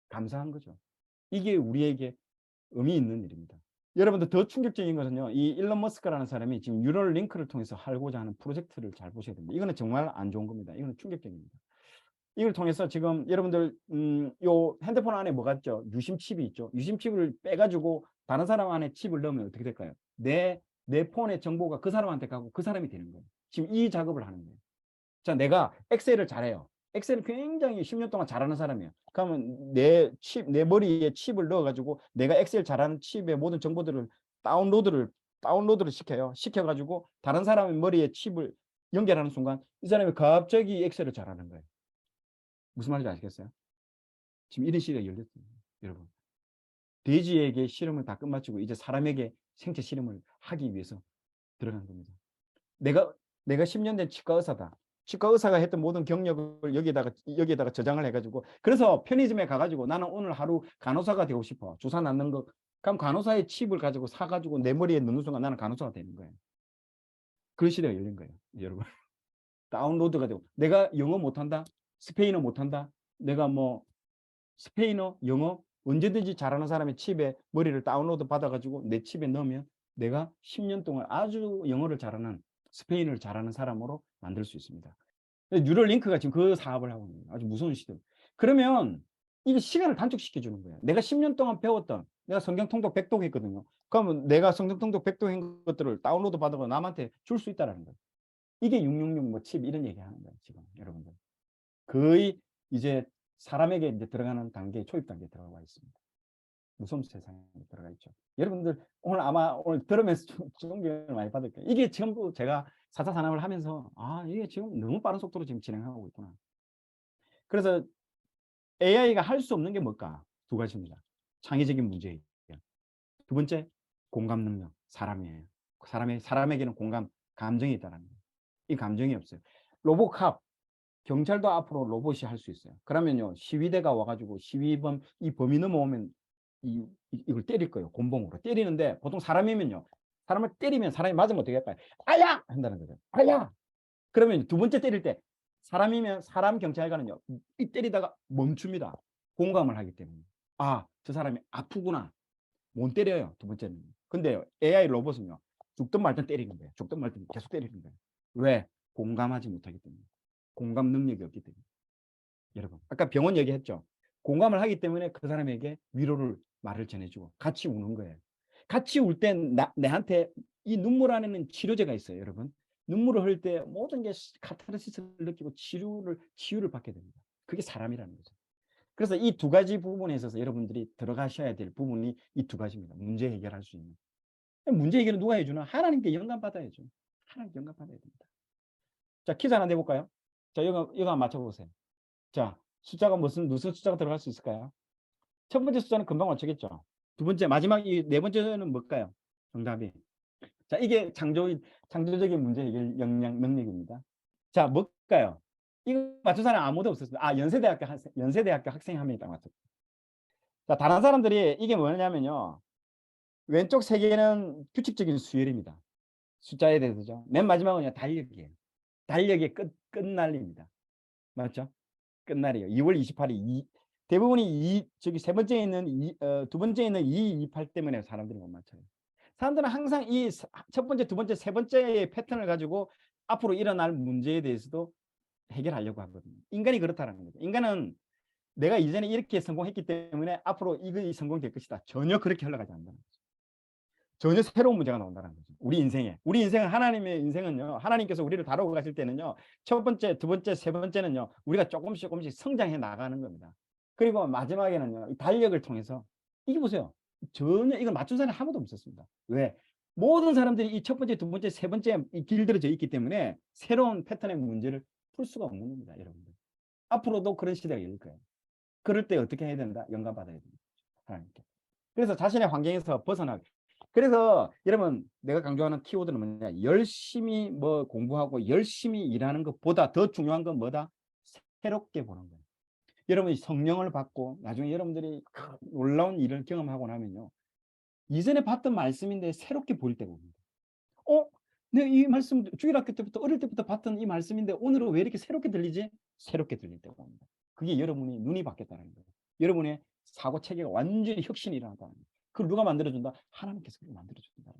감사한 거죠. 이게 우리에게 의미 있는 일입니다. 여러분들 더 충격적인 것은요. 이 일론 머스크라는 사람이 지금 뉴럴 링크를 통해서 하고자 하는 프로젝트를 잘 보셔야 됩니다. 이거는 정말 안 좋은 겁니다. 이거는 충격적입니다. 이걸 통해서 지금 여러분들 요 핸드폰 안에 뭐가 있죠? 유심칩이 있죠. 유심칩을 빼가지고 다른 사람 안에 칩을 넣으면 어떻게 될까요? 내 폰의 정보가 그 사람한테 가고 그 사람이 되는 거예요. 지금 이 작업을 하는 거예요. 자, 내가 엑셀을 잘해요. 엑셀을 굉장히 10년 동안 잘하는 사람이에요. 그러면 내 머리에 칩을 넣어가지고 내가 엑셀 잘하는 칩의 모든 정보들을 다운로드를 시켜요. 시켜가지고 다른 사람의 머리에 칩을 연결하는 순간 이 사람이 갑자기 엑셀을 잘하는 거예요. 무슨 말인지 아시겠어요? 지금 이런 시대가 열렸어요. 여러분. 돼지에게 실험을 다 끝마치고 이제 사람에게 생체 실험을 하기 위해서 들어간 겁니다. 내가 10년 된 치과 의사다. 치과 의사가 했던 모든 경력을 여기에다가 저장을 해가지고 그래서 편의점에 가가지고 나는 오늘 하루 간호사가 되고 싶어. 주사 낫는 거. 그럼 간호사의 칩을 가지고 사가지고 내 머리에 넣는 순간 나는 간호사가 되는 거예요. 그런 시대가 열린 거예요. 여러분. 다운로드가 되고 내가 영어 못한다. 스페인어 못한다. 내가 뭐 스페인어, 영어 언제든지 잘하는 사람의 칩에 머리를 다운로드 받아가지고 내 칩에 넣으면 내가 10년 동안 아주 영어를 잘하는 스페인어를 잘하는 사람으로 만들 수 있습니다. 뉴럴링크가 지금 그 사업을 하고 있는 거예요. 아주 무서운 시대. 그러면 이게 시간을 단축시켜 주는 거예요. 내가 10년 동안 배웠던 내가 성경 통독 100독 했거든요. 그러면 내가 성경 통독 100독 한 것들을 다운로드 받아서 남한테 줄 수 있다는 거예요. 이게 666 뭐 칩 이런 얘기 하는 거예요. 지금 여러분들. 거의 이제 사람에게 이제 들어가는 단계, 초입 단계에 들어가 있습니다. 무서운 세상에 들어가 있죠. 여러분들 오늘 들으면서 존경을 많이 받을 거예요. 이게 전부 제가 4차 산업을 하면서 이게 지금 너무 빠른 속도로 지금 진행하고 있구나. 그래서 AI가 할 수 없는 게 뭘까? 두 가지입니다. 창의적인 문제 해결. 두 번째, 공감 능력, 사람이에요. 사람에게는 공감, 감정이 있다는 거예요. 이 감정이 없어요. 로봇캅, 경찰도 앞으로 로봇이 할 수 있어요. 그러면요, 시위대가 와가지고 이 범위 넘어오면 이걸 때릴 거예요. 곤봉으로 때리는데 보통 사람이면요, 사람을 때리면 사람이 맞으면 어떻게 할까요? 아야! 한다는 거죠. 아야! 그러면 두 번째 때릴 때 사람이면 사람 경찰관은요, 이 때리다가 멈춥니다. 공감을 하기 때문에. 저 사람이 아프구나. 못 때려요. 두 번째는. 근데 AI 로봇은요, 죽든 말든 때리는 거예요. 죽든 말든 계속 때리는 거예요. 왜? 공감하지 못하기 때문에. 공감 능력이 없기 때문에. 여러분, 아까 병원 얘기했죠. 공감을 하기 때문에 그 사람에게 위로를 말을 전해주고 같이 우는 거예요. 같이 울 땐 내한테 이 눈물 안에는 치료제가 있어요. 여러분, 눈물을 흘릴 때 모든 게 카타르시스를 느끼고 치유를 받게 됩니다. 그게 사람이라는 거죠. 그래서 이 두 가지 부분에 있어서 여러분들이 들어가셔야 될 부분이 이 두 가지입니다. 문제 해결할 수 있는. 문제 해결은 누가 해주나? 하나님께 영감 받아야죠. 하나님께 영감 받아야 됩니다. 자, 퀴즈 하나 내볼까요? 자, 이거 한번 맞춰보세요. 자, 숫자가 무슨 숫자가 들어갈 수 있을까요? 첫 번째 숫자는 금방 맞추겠죠. 두 번째, 마지막 이 네 번째는 뭘까요? 정답이. 자, 이게 창조적인 문제 해결 능력입니다. 자, 뭘까요? 이거 맞춘 사람 아무도 없었습니다. 연세대학교 학생이 한 명이 딱 맞췄어요. 자, 다른 사람들이 이게 뭐냐면요. 왼쪽 세 개는 규칙적인 수열입니다. 숫자에 대해서죠. 맨 마지막은요, 달력이에요. 달력의 끝날입니다. 맞죠? 끝날이에요. 2월 28일. 대부분이 세 번째에 있는 두 번째에 있는 2, 28 때문에 사람들이 못 맞춰요. 사람들은 항상 이 첫 번째, 두 번째, 세 번째의 패턴을 가지고 앞으로 일어날 문제에 대해서도 해결하려고 하거든요. 인간이 그렇다는 거죠. 인간은 내가 이전에 이렇게 성공했기 때문에 앞으로 이것이 성공될 것이다. 전혀 그렇게 흘러가지 않는다는 거죠. 전혀 새로운 문제가 나온다는 거죠. 우리 인생은 하나님의 인생은요. 하나님께서 우리를 다루고 가실 때는요. 첫 번째, 두 번째, 세 번째는요. 우리가 조금씩 성장해 나가는 겁니다. 그리고 마지막에는요. 이 달력을 통해서 이게 보세요. 전혀 이걸 맞춘 사람이 아무도 없었습니다. 왜? 모든 사람들이 이 첫 번째, 두 번째, 세 번째 길들여져 있기 때문에 새로운 패턴의 문제를 풀 수가 없는 겁니다. 여러분들. 앞으로도 그런 시대가 열릴 거예요. 그럴 때 어떻게 해야 된다? 영감 받아야 됩니다. 하나님께. 그래서 자신의 환경에서 벗어나게. 그래서 여러분, 내가 강조하는 키워드는 뭐냐? 열심히 공부하고 열심히 일하는 것보다 더 중요한 건 뭐다? 새롭게 보는 거예요. 여러분이 성령을 받고 나중에 여러분들이 놀라운 일을 경험하고 나면요. 이전에 봤던 말씀인데 새롭게 보일 때가 옵니다. 내가 이 말씀 주일학교 때부터 어릴 때부터 봤던 이 말씀인데 오늘은 왜 이렇게 새롭게 들리지? 새롭게 들릴 때가 옵니다. 그게 여러분이 눈이 바뀌었다는 거예요. 여러분의 사고 체계가 완전히 혁신이 일어났다는 거예요. 그걸 누가 만들어준다? 하나님께서 그걸 만들어준다.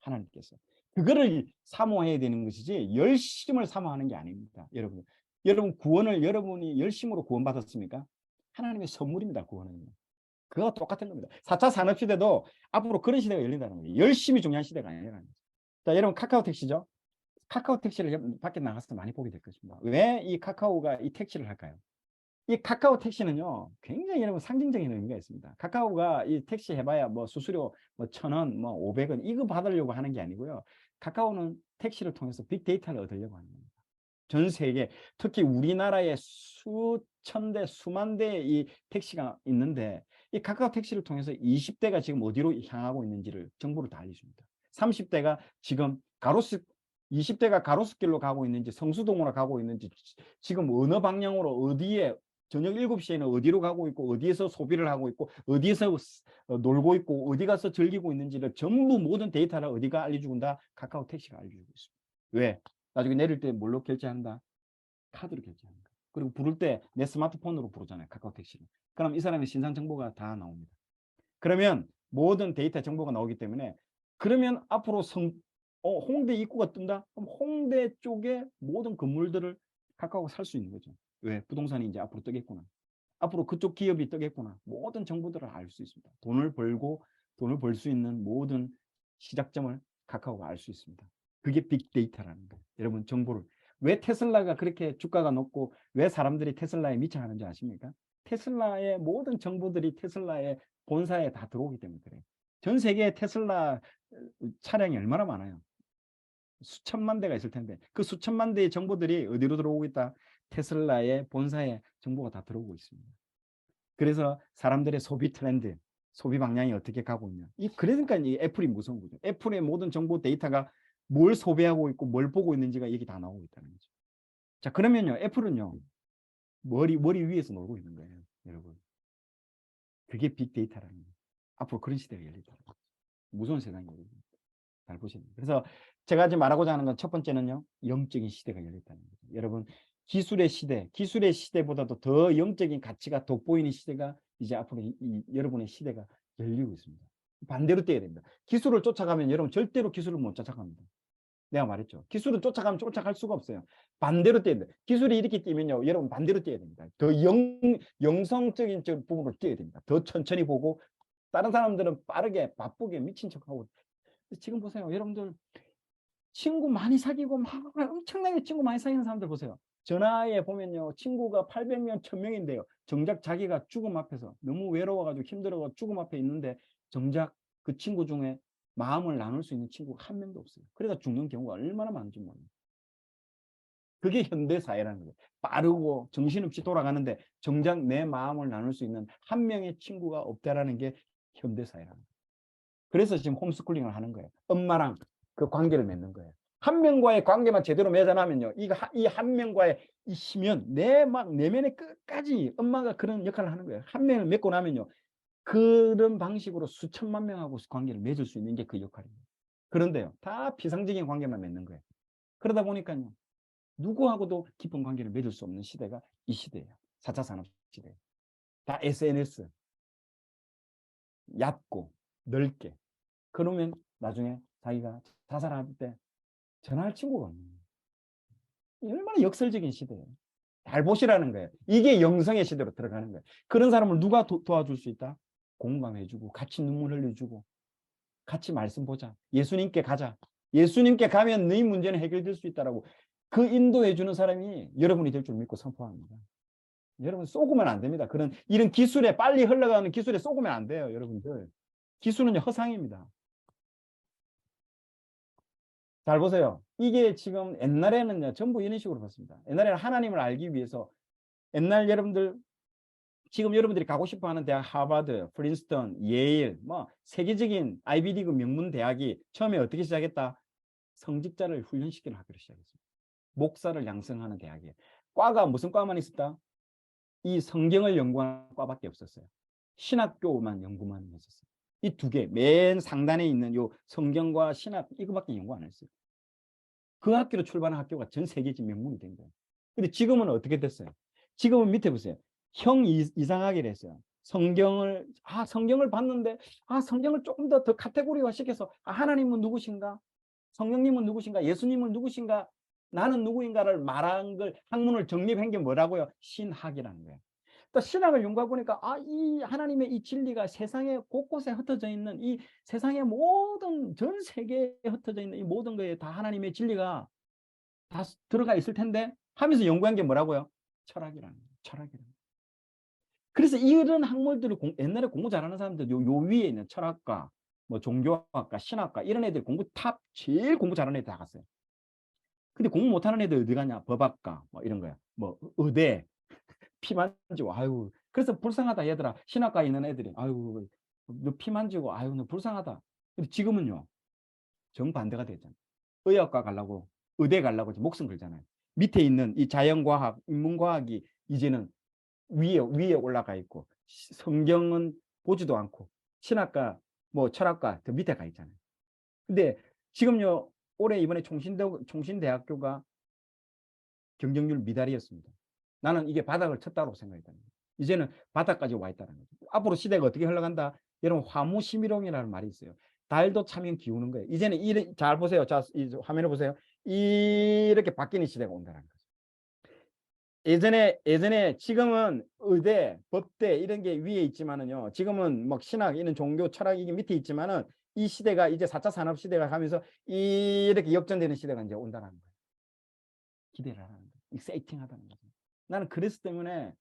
하나님께서. 그거를 사모해야 되는 것이지 열심을 사모하는 게 아닙니다. 여러분 구원을 여러분이 열심으로 구원받았습니까? 하나님의 선물입니다. 구원은요. 그거 똑같은 겁니다. 4차 산업시대도 앞으로 그런 시대가 열린다는 거예요. 열심히 중요한 시대가 아니라는 거죠. 자, 여러분 카카오 택시죠? 카카오 택시를 밖에 나가서 많이 보게 될 것입니다. 왜 이 카카오가 이 택시를 할까요? 이 카카오 택시는요, 굉장히 여러분 상징적인 의미가 있습니다. 카카오가 이 택시 해봐야 뭐 수수료 뭐 1,000원, 뭐 500원 이거 받으려고 하는 게 아니고요. 카카오는 택시를 통해서 빅데이터를 얻으려고 하는 겁니다. 전 세계, 특히 우리나라에 수천 대, 수만 대의 이 택시가 있는데 이 카카오 택시를 통해서 20대가 지금 어디로 향하고 있는지를 정보를 다 알려줍니다. 30대가 지금 가로수 20대가 가로수길로 가고 있는지 성수동으로 가고 있는지 지금 어느 방향으로 어디에 저녁 7시에는 어디로 가고 있고 어디에서 소비를 하고 있고 어디에서 놀고 있고 어디 가서 즐기고 있는지를 전부 모든 데이터를 어디가 알려주는다? 카카오 택시가 알려주고 있습니다. 왜? 나중에 내릴 때 뭘로 결제한다? 카드로 결제한다. 그리고 부를 때 내 스마트폰으로 부르잖아요. 카카오 택시를. 그럼 이 사람의 신상 정보가 다 나옵니다. 그러면 모든 데이터 정보가 나오기 때문에 그러면 앞으로 홍대 입구가 뜬다? 그럼 홍대 쪽에 모든 건물들을 카카오가 살 수 있는 거죠. 왜? 부동산이 이제 앞으로 뜨겠구나. 앞으로 그쪽 기업이 뜨겠구나. 모든 정보들을 알 수 있습니다. 돈을 벌 수 있는 모든 시작점을 카카오가 알 수 있습니다. 그게 빅데이터라는 거예요. 여러분 정보를. 왜 테슬라가 그렇게 주가가 높고 왜 사람들이 테슬라에 미쳐하는지 아십니까? 테슬라의 모든 정보들이 테슬라의 본사에 다 들어오기 때문에 그래요. 전 세계에 테슬라 차량이 얼마나 많아요. 수천만 대가 있을 텐데 그 수천만 대의 정보들이 어디로 들어오고 있다? 테슬라의 본사에 정보가 다 들어오고 있습니다. 그래서 사람들의 소비 트렌드, 소비 방향이 어떻게 가고 있냐. 그러니까 이 애플이 무서운 거죠. 애플의 모든 정보 데이터가 뭘 소비하고 있고 뭘 보고 있는지가 여기 다 나오고 있다는 거죠. 자, 그러면요, 애플은요, 머리 위에서 놀고 있는 거예요, 여러분. 그게 빅데이터라는 거예요. 앞으로 그런 시대가 열린다는 거죠. 무서운 세상이 열립니다. 잘 보시면. 그래서 제가 지금 말하고자 하는 건 첫 번째는요, 영적인 시대가 열렸다는 거죠. 여러분, 기술의 시대보다도 더 영적인 가치가 돋보이는 시대가 이제 앞으로 여러분의 시대가 열리고 있습니다. 반대로 뛰어야 됩니다. 기술을 쫓아가면 여러분 절대로 기술을 못 쫓아갑니다. 내가 말했죠. 기술을 쫓아가면 쫓아갈 수가 없어요. 반대로 뛰어야 돼요. 기술이 이렇게 뛰면요, 여러분 반대로 뛰어야 됩니다. 더 영성적인 부분으로 뛰어야 됩니다. 더 천천히 보고 다른 사람들은 빠르게 바쁘게 미친 척하고. 지금 보세요. 여러분들 친구 많이 사귀고 막 엄청나게 친구 많이 사귀는 사람들 보세요. 전화에 보면요. 친구가 800명, 1000명인데요. 정작 자기가 죽음 앞에서 너무 외로워가지고 힘들어가지고 죽음 앞에 있는데 정작 그 친구 중에 마음을 나눌 수 있는 친구가 한 명도 없어요. 그래서 죽는 경우가 얼마나 많은지 몰라요. 그게 현대사회라는 거예요. 빠르고 정신없이 돌아가는데 정작 내 마음을 나눌 수 있는 한 명의 친구가 없다라는 게 현대사회라는 거예요. 그래서 지금 홈스쿨링을 하는 거예요. 엄마랑 그 관계를 맺는 거예요. 한 명과의 관계만 제대로 맺어나면요. 이 한 명과의 이 시면 내면의 끝까지 엄마가 그런 역할을 하는 거예요. 한 명을 맺고 나면요. 그런 방식으로 수천만 명하고 관계를 맺을 수 있는 게 그 역할입니다. 그런데요. 다 비상적인 관계만 맺는 거예요. 그러다 보니까요. 누구하고도 깊은 관계를 맺을 수 없는 시대가 이 시대예요. 4차 산업 시대예요. 다 SNS. 얕고 넓게. 그러면 나중에 자기가 자살할 때 전화할 친구가 없는 거예요. 얼마나 역설적인 시대예요. 잘 보시라는 거예요. 이게 영성의 시대로 들어가는 거예요. 그런 사람을 누가 도와줄 수 있다? 공감해주고 같이 눈물 흘려주고 같이 말씀 보자. 예수님께 가자. 예수님께 가면 네 문제는 해결될 수 있다라고 그 인도해주는 사람이 여러분이 될 줄 믿고 선포합니다. 여러분 쏘구면 안 됩니다. 이런 기술에 빨리 흘러가는 기술에 쏘구면 안 돼요. 여러분들. 기술은 허상입니다. 잘 보세요. 이게 지금 옛날에는요, 전부 이런 식으로 봤습니다. 옛날에는 하나님을 알기 위해서 옛날 여러분들, 지금 여러분들이 가고 싶어 하는 대학, 하버드, 프린스턴, 예일, 뭐, 세계적인 아이비리그 명문 대학이 처음에 어떻게 시작했다? 성직자를 훈련시키는 학교로 시작했습니다. 목사를 양성하는 대학이에요. 과가 무슨 과만 있었다? 이 성경을 연구하는 과밖에 없었어요. 신학교만 연구만 했었어요. 이 두 개, 맨 상단에 있는 요 성경과 신학, 이거밖에 연구 안 했어요. 그 학교로 출발한 학교가 전 세계적 명문이 된 거예요. 근데 지금은 어떻게 됐어요? 지금은 밑에 보세요. 이상하게 됐어요. 성경을 봤는데, 성경을 조금 더 카테고리화 시켜서, 하나님은 누구신가? 성령님은 누구신가? 예수님은 누구신가? 나는 누구인가를 말한 걸, 학문을 정립한 게 뭐라고요? 신학이라는 거예요. 또 신학을 연구해 보니까 이 하나님의 이 진리가 세상에 곳곳에 흩어져 있는 이 세상의 모든 전 세계에 흩어져 있는 이 모든 거에 다 하나님의 진리가 다 들어가 있을 텐데 하면서 연구한 게 뭐라고요? 철학이라는 거예요. 철학이라는 거예요. 그래서 이런 학문들을 옛날에 공부 잘하는 사람들 요 위에 있는 철학과 뭐 종교학과 신학과 이런 애들 제일 공부 잘하는 애들 다 갔어요. 근데 공부 못하는 애들 어디 가냐? 법학과 뭐 이런 거야. 뭐 의대 피 만지고 아유 그래서 불쌍하다 얘들아. 신학과에 있는 애들이 아유 너 피 만지고 아유 너 불쌍하다. 근데 지금은요 정반대가 됐잖아요. 의학과 가려고 의대 가려고 목숨 걸잖아요. 밑에 있는 이 자연과학, 인문과학이 이제는 위에 올라가 있고 성경은 보지도 않고 신학과 뭐 철학과 더 밑에 가 있잖아요. 근데 지금요 올해 이번에 총신대학교가 경쟁률 미달이었습니다. 나는 이게 바닥을 쳤다고 생각했다는 거예요. 이제는 바닥까지 와 있다는 거죠. 앞으로 시대가 어떻게 흘러간다? 여러분 화무심이론이라는 말이 있어요. 달도 차면 기우는 거예요. 이제는 잘 보세요. 자, 이 화면에 보세요. 이렇게 바뀌는 시대가 온다는 거죠. 예전에 지금은 의대, 법대 이런 게 위에 있지만은요. 지금은 막 신학 이런 종교 철학 이게 밑에 있지만은 이 시대가 이제 4차 산업 시대가 가면서 이렇게 역전되는 시대가 이제 온다는 거예요. 기대를 하는 거예요. 익사이팅하다는 거죠. 나는 그랬을 때문에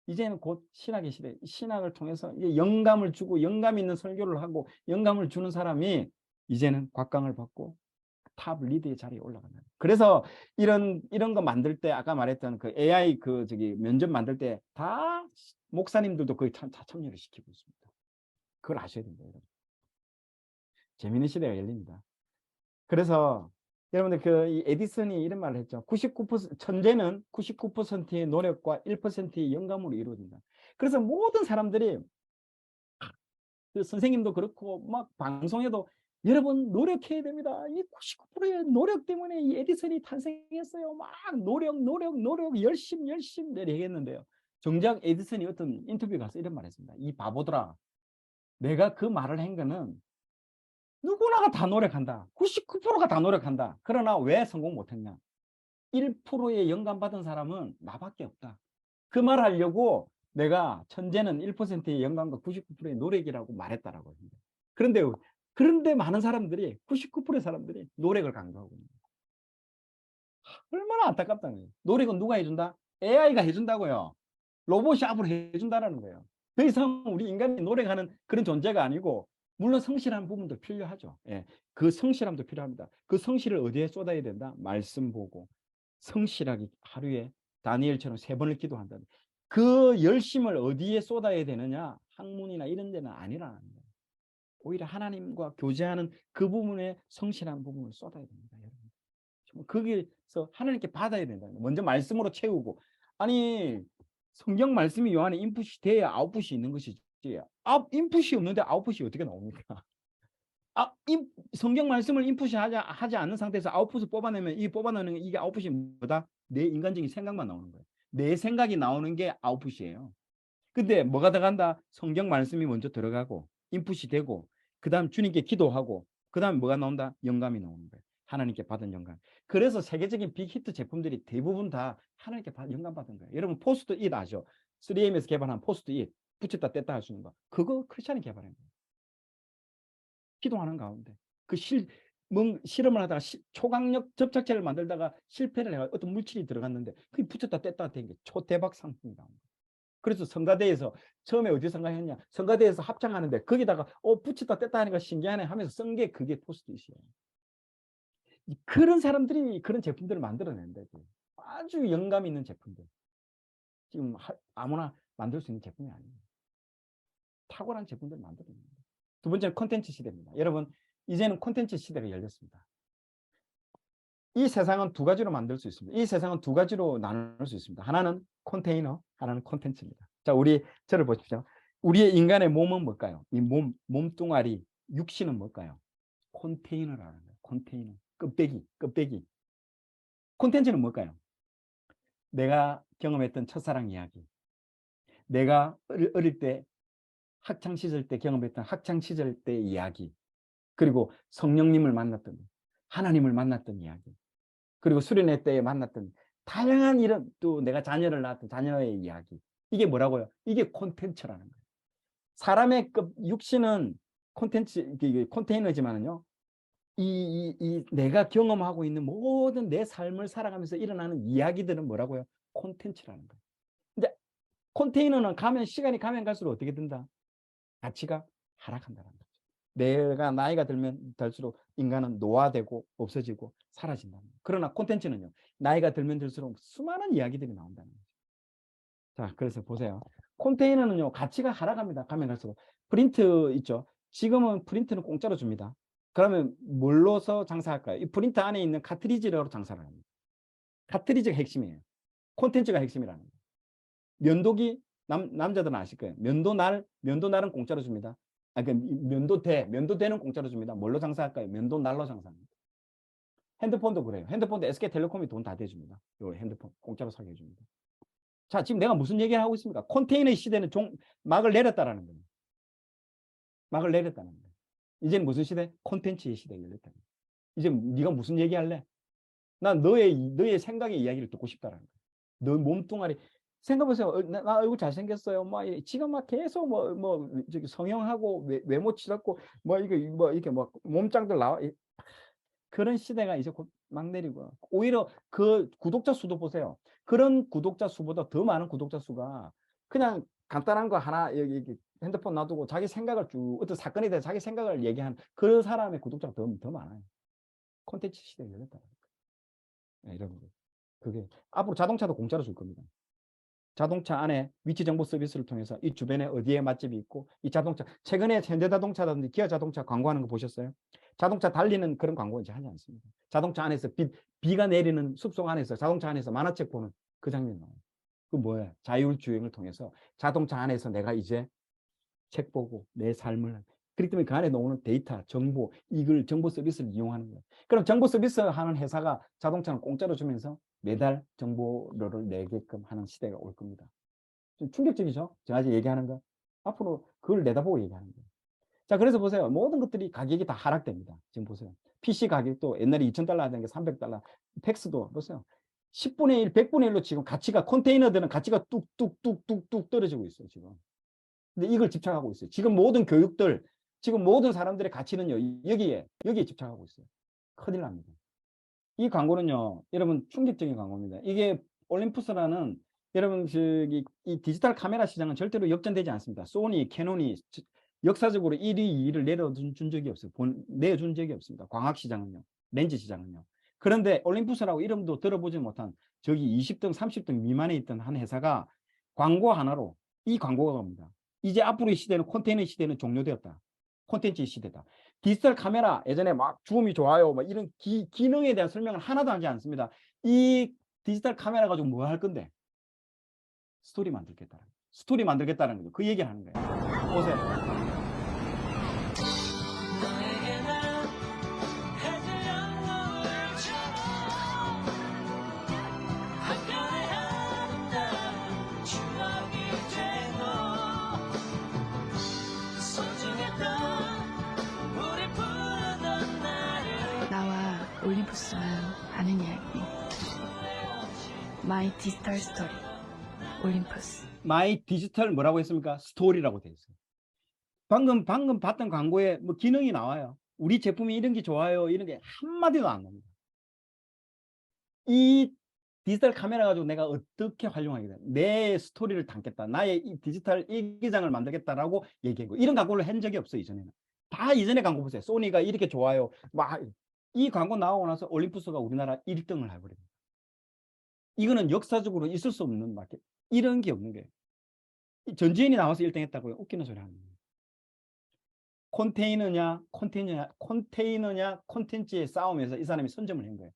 이제는 곧 신학의 시대, 신학을 통해서 영감을 주고 영감 있는 설교를 하고 영감을 주는 사람이 이제는 곽강을 받고 탑 리드의 자리에 올라간다. 그래서 이런 거 만들 때 아까 말했던 그 AI 면접 만들 때 다 목사님들도 거의 다 참여를 시키고 있습니다. 그걸 아셔야 됩니다, 여러분. 재미있는 시대가 열립니다. 그래서 여러분들 이 에디슨이 이런 말을 했죠. 99% 천재는 99%의 노력과 1%의 영감으로 이루어진다. 그래서 모든 사람들이 그 선생님도 그렇고 막 방송에도 여러분 노력해야 됩니다. 이 99%의 노력 때문에 이 에디슨이 탄생했어요. 막 노력 열심히 얘기했는데요. 정작 에디슨이 어떤 인터뷰에 가서 이런 말을 했습니다. 이 바보들아, 내가 그 말을 한 거는 누구나가 다 노력한다. 99%가 다 노력한다. 그러나 왜 성공 못했냐? 1%의 영감 받은 사람은 나밖에 없다. 그 말 하려고 내가 천재는 1%의 영감과 99%의 노력이라고 말했다라고 합니다. 그런데 많은 사람들이 99%의 사람들이 노력을 강조하고 있는 거예요. 얼마나 안타깝다는 거예요. 노력은 누가 해준다? AI가 해준다고요. 로봇이 앞으로 해준다라는 거예요. 더 이상 우리 인간이 노력하는 그런 존재가 아니고 물론 성실한 부분도 필요하죠. 예, 그 성실함도 필요합니다. 그 성실을 어디에 쏟아야 된다? 말씀 보고 성실하게 하루에 다니엘처럼 3번을 기도한다. 그 열심을 어디에 쏟아야 되느냐? 학문이나 이런 데는 아니라는 거예요. 오히려 하나님과 교제하는 그 부분에 성실한 부분을 쏟아야 됩니다. 여러분. 거기서 하나님께 받아야 된다. 먼저 말씀으로 채우고 아니 성경 말씀이 요 안에 인풋이 돼야 아웃풋이 있는 것이지. 인풋이 없는데 아웃풋이 어떻게 나옵니까? 성경 말씀을 인풋이 하지 않는 상태에서 아웃풋을 뽑아내면 이 뽑아내는 이게 아웃풋이 뭐다? 내 인간적인 생각만 나오는 거예요. 내 생각이 나오는 게 아웃풋이에요. 근데 뭐가 들어간다? 성경 말씀이 먼저 들어가고 인풋이 되고 그 다음 주님께 기도하고 그 다음 뭐가 나온다? 영감이 나오는 거예요. 하나님께 받은 영감. 그래서 세계적인 빅히트 제품들이 대부분 다 하나님께 영감 받은 거예요. 여러분 포스트잇 아죠? 3M에서 개발한 포스트잇 붙였다 뗐다 할 수 있는 거. 그거 크리스찬이 개발한 거예요. 기도하는 가운데 실험을 하다가 초강력 접착제를 만들다가 실패를 해가 어떤 물질이 들어갔는데 그게 붙였다 뗐다 된 게 초대박 상품이 나온 거예요. 그래서 성가대에서 처음에 어디 성가했냐? 성가대에서 합창하는데 거기다가 붙였다 뗐다 하니까 신기하네 하면서 쓴 게 그게 포스트잇이에요. 그런 사람들이 그런 제품들을 만들어낸다. 아주 영감 있는 제품들. 지금 아무나 만들 수 있는 제품이 아니에요. 탁월한 제품들을 만들어냅니다. 두 번째는 콘텐츠 시대입니다. 여러분 이제는 콘텐츠 시대가 열렸습니다. 이 세상은 두 가지로 만들 수 있습니다. 이 세상은 두 가지로 나눌 수 있습니다. 하나는 컨테이너, 하나는 콘텐츠입니다. 자, 저를 보십시오. 우리의 인간의 몸은 뭘까요? 이 몸뚱아리, 육신은 뭘까요? 컨테이너라는 거예요. 컨테이너, 껍데기. 콘텐츠는 뭘까요? 내가 경험했던 첫사랑 이야기. 내가 어릴 때 학창 시절 때 경험했던 학창 시절 때 이야기. 그리고 성령님을 만났던, 하나님을 만났던 이야기. 그리고 수련회 때에 만났던 다양한 이런 또 내가 자녀를 낳았던 자녀의 이야기. 이게 뭐라고요? 이게 콘텐츠라는 거예요. 사람의 육신은 콘텐츠, 이게 컨테이너지만은요. 내가 경험하고 있는 모든 내 삶을 살아가면서 일어나는 이야기들은 뭐라고요? 콘텐츠라는 거예요. 근데 컨테이너는 시간이 가면 갈수록 어떻게 된다? 가치가 하락한다는 거죠. 내가 나이가 들면 들수록 인간은 노화되고 없어지고 사라진다는 거예요. 그러나 콘텐츠는요. 나이가 들면 들수록 수많은 이야기들이 나온다는 거죠. 자, 그래서 보세요. 컨테이너는요. 가치가 하락합니다. 가면 갈수록. 프린트 있죠. 지금은 프린트는 공짜로 줍니다. 그러면 뭘로서 장사할까요? 이 프린터 안에 있는 카트리지로 장사를 합니다. 카트리지가 핵심이에요. 콘텐츠가 핵심이라는 거예요. 면도기, 남자들은 아실 거예요. 면도날은 공짜로 줍니다. 면도대는 공짜로 줍니다. 뭘로 장사할까요? 면도날로 장사합니다. 핸드폰도 그래요. 핸드폰도 SK텔레콤이 돈 다 대줍니다. 요 핸드폰 공짜로 사게 해줍니다. 자, 지금 내가 무슨 얘기를 하고 있습니까? 컨테이너 시대는 막을 내렸다라는 거예요. 막을 내렸다는 거예요. 이제는 무슨 시대? 콘텐츠의 시대가 열렸다는 거예요. 이제 네가 무슨 얘기할래? 난 너의 생각의 이야기를 듣고 싶다라는 거예요. 너 몸뚱아리 생각해보세요. 나 얼굴 잘생겼어요. 지금 계속 저기 성형하고 외모 치닫고 이렇게 몸짱들 나와. 그런 시대가 이제 곧 막 내리고, 오히려 그 구독자 수도 보세요. 그런 구독자 수보다 더 많은 구독자 수가 그냥 간단한 거 하나 여기 핸드폰 놔두고 자기 생각을 어떤 사건에 대해 자기 생각을 얘기하는 그 사람의 구독자가 더 많아요. 콘텐츠 시대가 열렸다는 거예요. 네, 여러분. 그게 앞으로 자동차도 공짜로 줄 겁니다. 자동차 안에 위치 정보 서비스를 통해서 이 주변에 어디에 맛집이 있고, 이 자동차 최근에 현대자동차라든지 기아자동차 광고하는 거 보셨어요? 자동차 달리는 그런 광고 이제 하지 않습니다. 자동차 안에서 비가 내리는 숲속 안에서 자동차 안에서 만화책 보는 그 장면 나와요. 그 뭐예요? 자율주행을 통해서 자동차 안에서 내가 이제 책 보고 내 삶을, 그렇기 때문에 그 안에 나오는 데이터, 정보, 이걸 정보 서비스를 이용하는 거예요. 그럼 정보 서비스 하는 회사가 자동차는 공짜로 주면서 매달 정보료를 내게끔 하는 시대가 올 겁니다. 좀 충격적이죠? 제가 아직 얘기하는 거. 앞으로 그걸 내다보고 얘기하는 거예요. 자, 그래서 보세요. 모든 것들이 가격이 다 하락됩니다. 지금 보세요. PC 가격도 옛날에 2,000달러 하던 게 300달러. 팩스도 보세요. 10분의 1, 100분의 1로 지금 가치가, 컨테이너들은 가치가 뚝뚝뚝뚝뚝 떨어지고 있어요, 지금. 근데 이걸 집착하고 있어요. 지금 모든 교육들, 지금 모든 사람들의 가치는요, 여기에 집착하고 있어요. 큰일 납니다. 이 광고는요, 여러분 충격적인 광고입니다. 이게 올림푸스라는, 여러분 이 디지털 카메라 시장은 절대로 역전되지 않습니다. 소니, 캐논이 역사적으로 1위, 2위를 내려준 적이 없어요. 내준 적이 없습니다. 광학 시장은요, 렌즈 시장은요. 그런데 올림푸스라고 이름도 들어보지 못한 저기 20등, 30등 미만에 있던 한 회사가 광고 하나로 이 광고가 갑니다. 이제 앞으로의 시대는, 컨테이너 시대는 종료되었다. 콘텐츠 시대다. 디지털 카메라, 예전에 막 줌이 좋아요, 이런 기능에 대한 설명을 하나도 하지 않습니다. 이 디지털 카메라 가지고 뭐 할 건데? 스토리 만들겠다는 거죠. 그 얘기를 하는 거예요. 보세요. 나와 올림푸스만 아는 이야기. 마이 디지털 스토리. 올림푸스. 마이 디지털 뭐라고 했습니까? 스토리라고 되어 있어요. 방금 봤던 광고에 기능이 나와요. 우리 제품이 이런 게 좋아요. 이런 게 한마디도 안 나옵니다. 이 디지털 카메라 가지고 내가 어떻게 활용하겠다. 내 스토리를 담겠다. 나의 이 디지털 일기장을 만들겠다라고 얘기한 거. 이런 광고를 한 적이 없어요, 이전에는. 다 이전에 광고 보세요. 소니가 이렇게 좋아요. 이 광고 나오고 나서 올림푸스가 우리나라 1등을 해버립니다. 이거는 역사적으로 있을 수 없는 마켓. 이런 게 없는 거예요. 전지현이 나와서 1등 했다고요? 웃기는 소리 하는 거예요. 컨테이너냐, 콘텐츠의 싸움에서 이 사람이 선점을 한 거예요.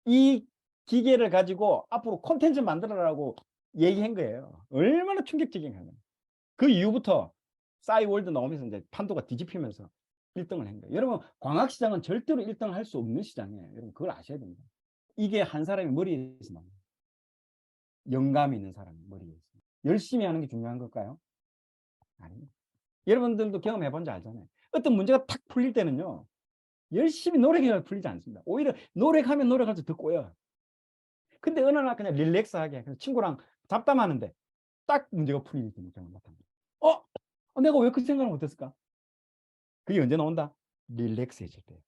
이 기계를 가지고 앞으로 콘텐츠 만들어라고 얘기한 거예요. 얼마나 충격적인 거예요. 그 이후부터 싸이월드 나오면서 이제 판도가 뒤집히면서 1등을 한 거예요. 여러분, 광학시장은 절대로 1등 할 수 없는 시장이에요. 여러분, 그걸 아셔야 됩니다. 이게 한 사람의 머리에서 나옵니다. 영감이 있는 사람의 머리에서. 열심히 하는 게 중요한 걸까요? 아닙니다. 여러분들도 경험해 본지 알잖아요. 어떤 문제가 탁 풀릴 때는요, 열심히 노력해야 풀리지 않습니다. 오히려 노력하면 노력할수록 더 꼬여요. 근데 어느 날 그냥 릴렉스하게 그냥 친구랑 잡담하는데 딱 문제가 풀리는 경우를 나타납니다. 내가 왜 그 생각을 못했을까? 그게 언제 나온다? 릴렉스해질 때.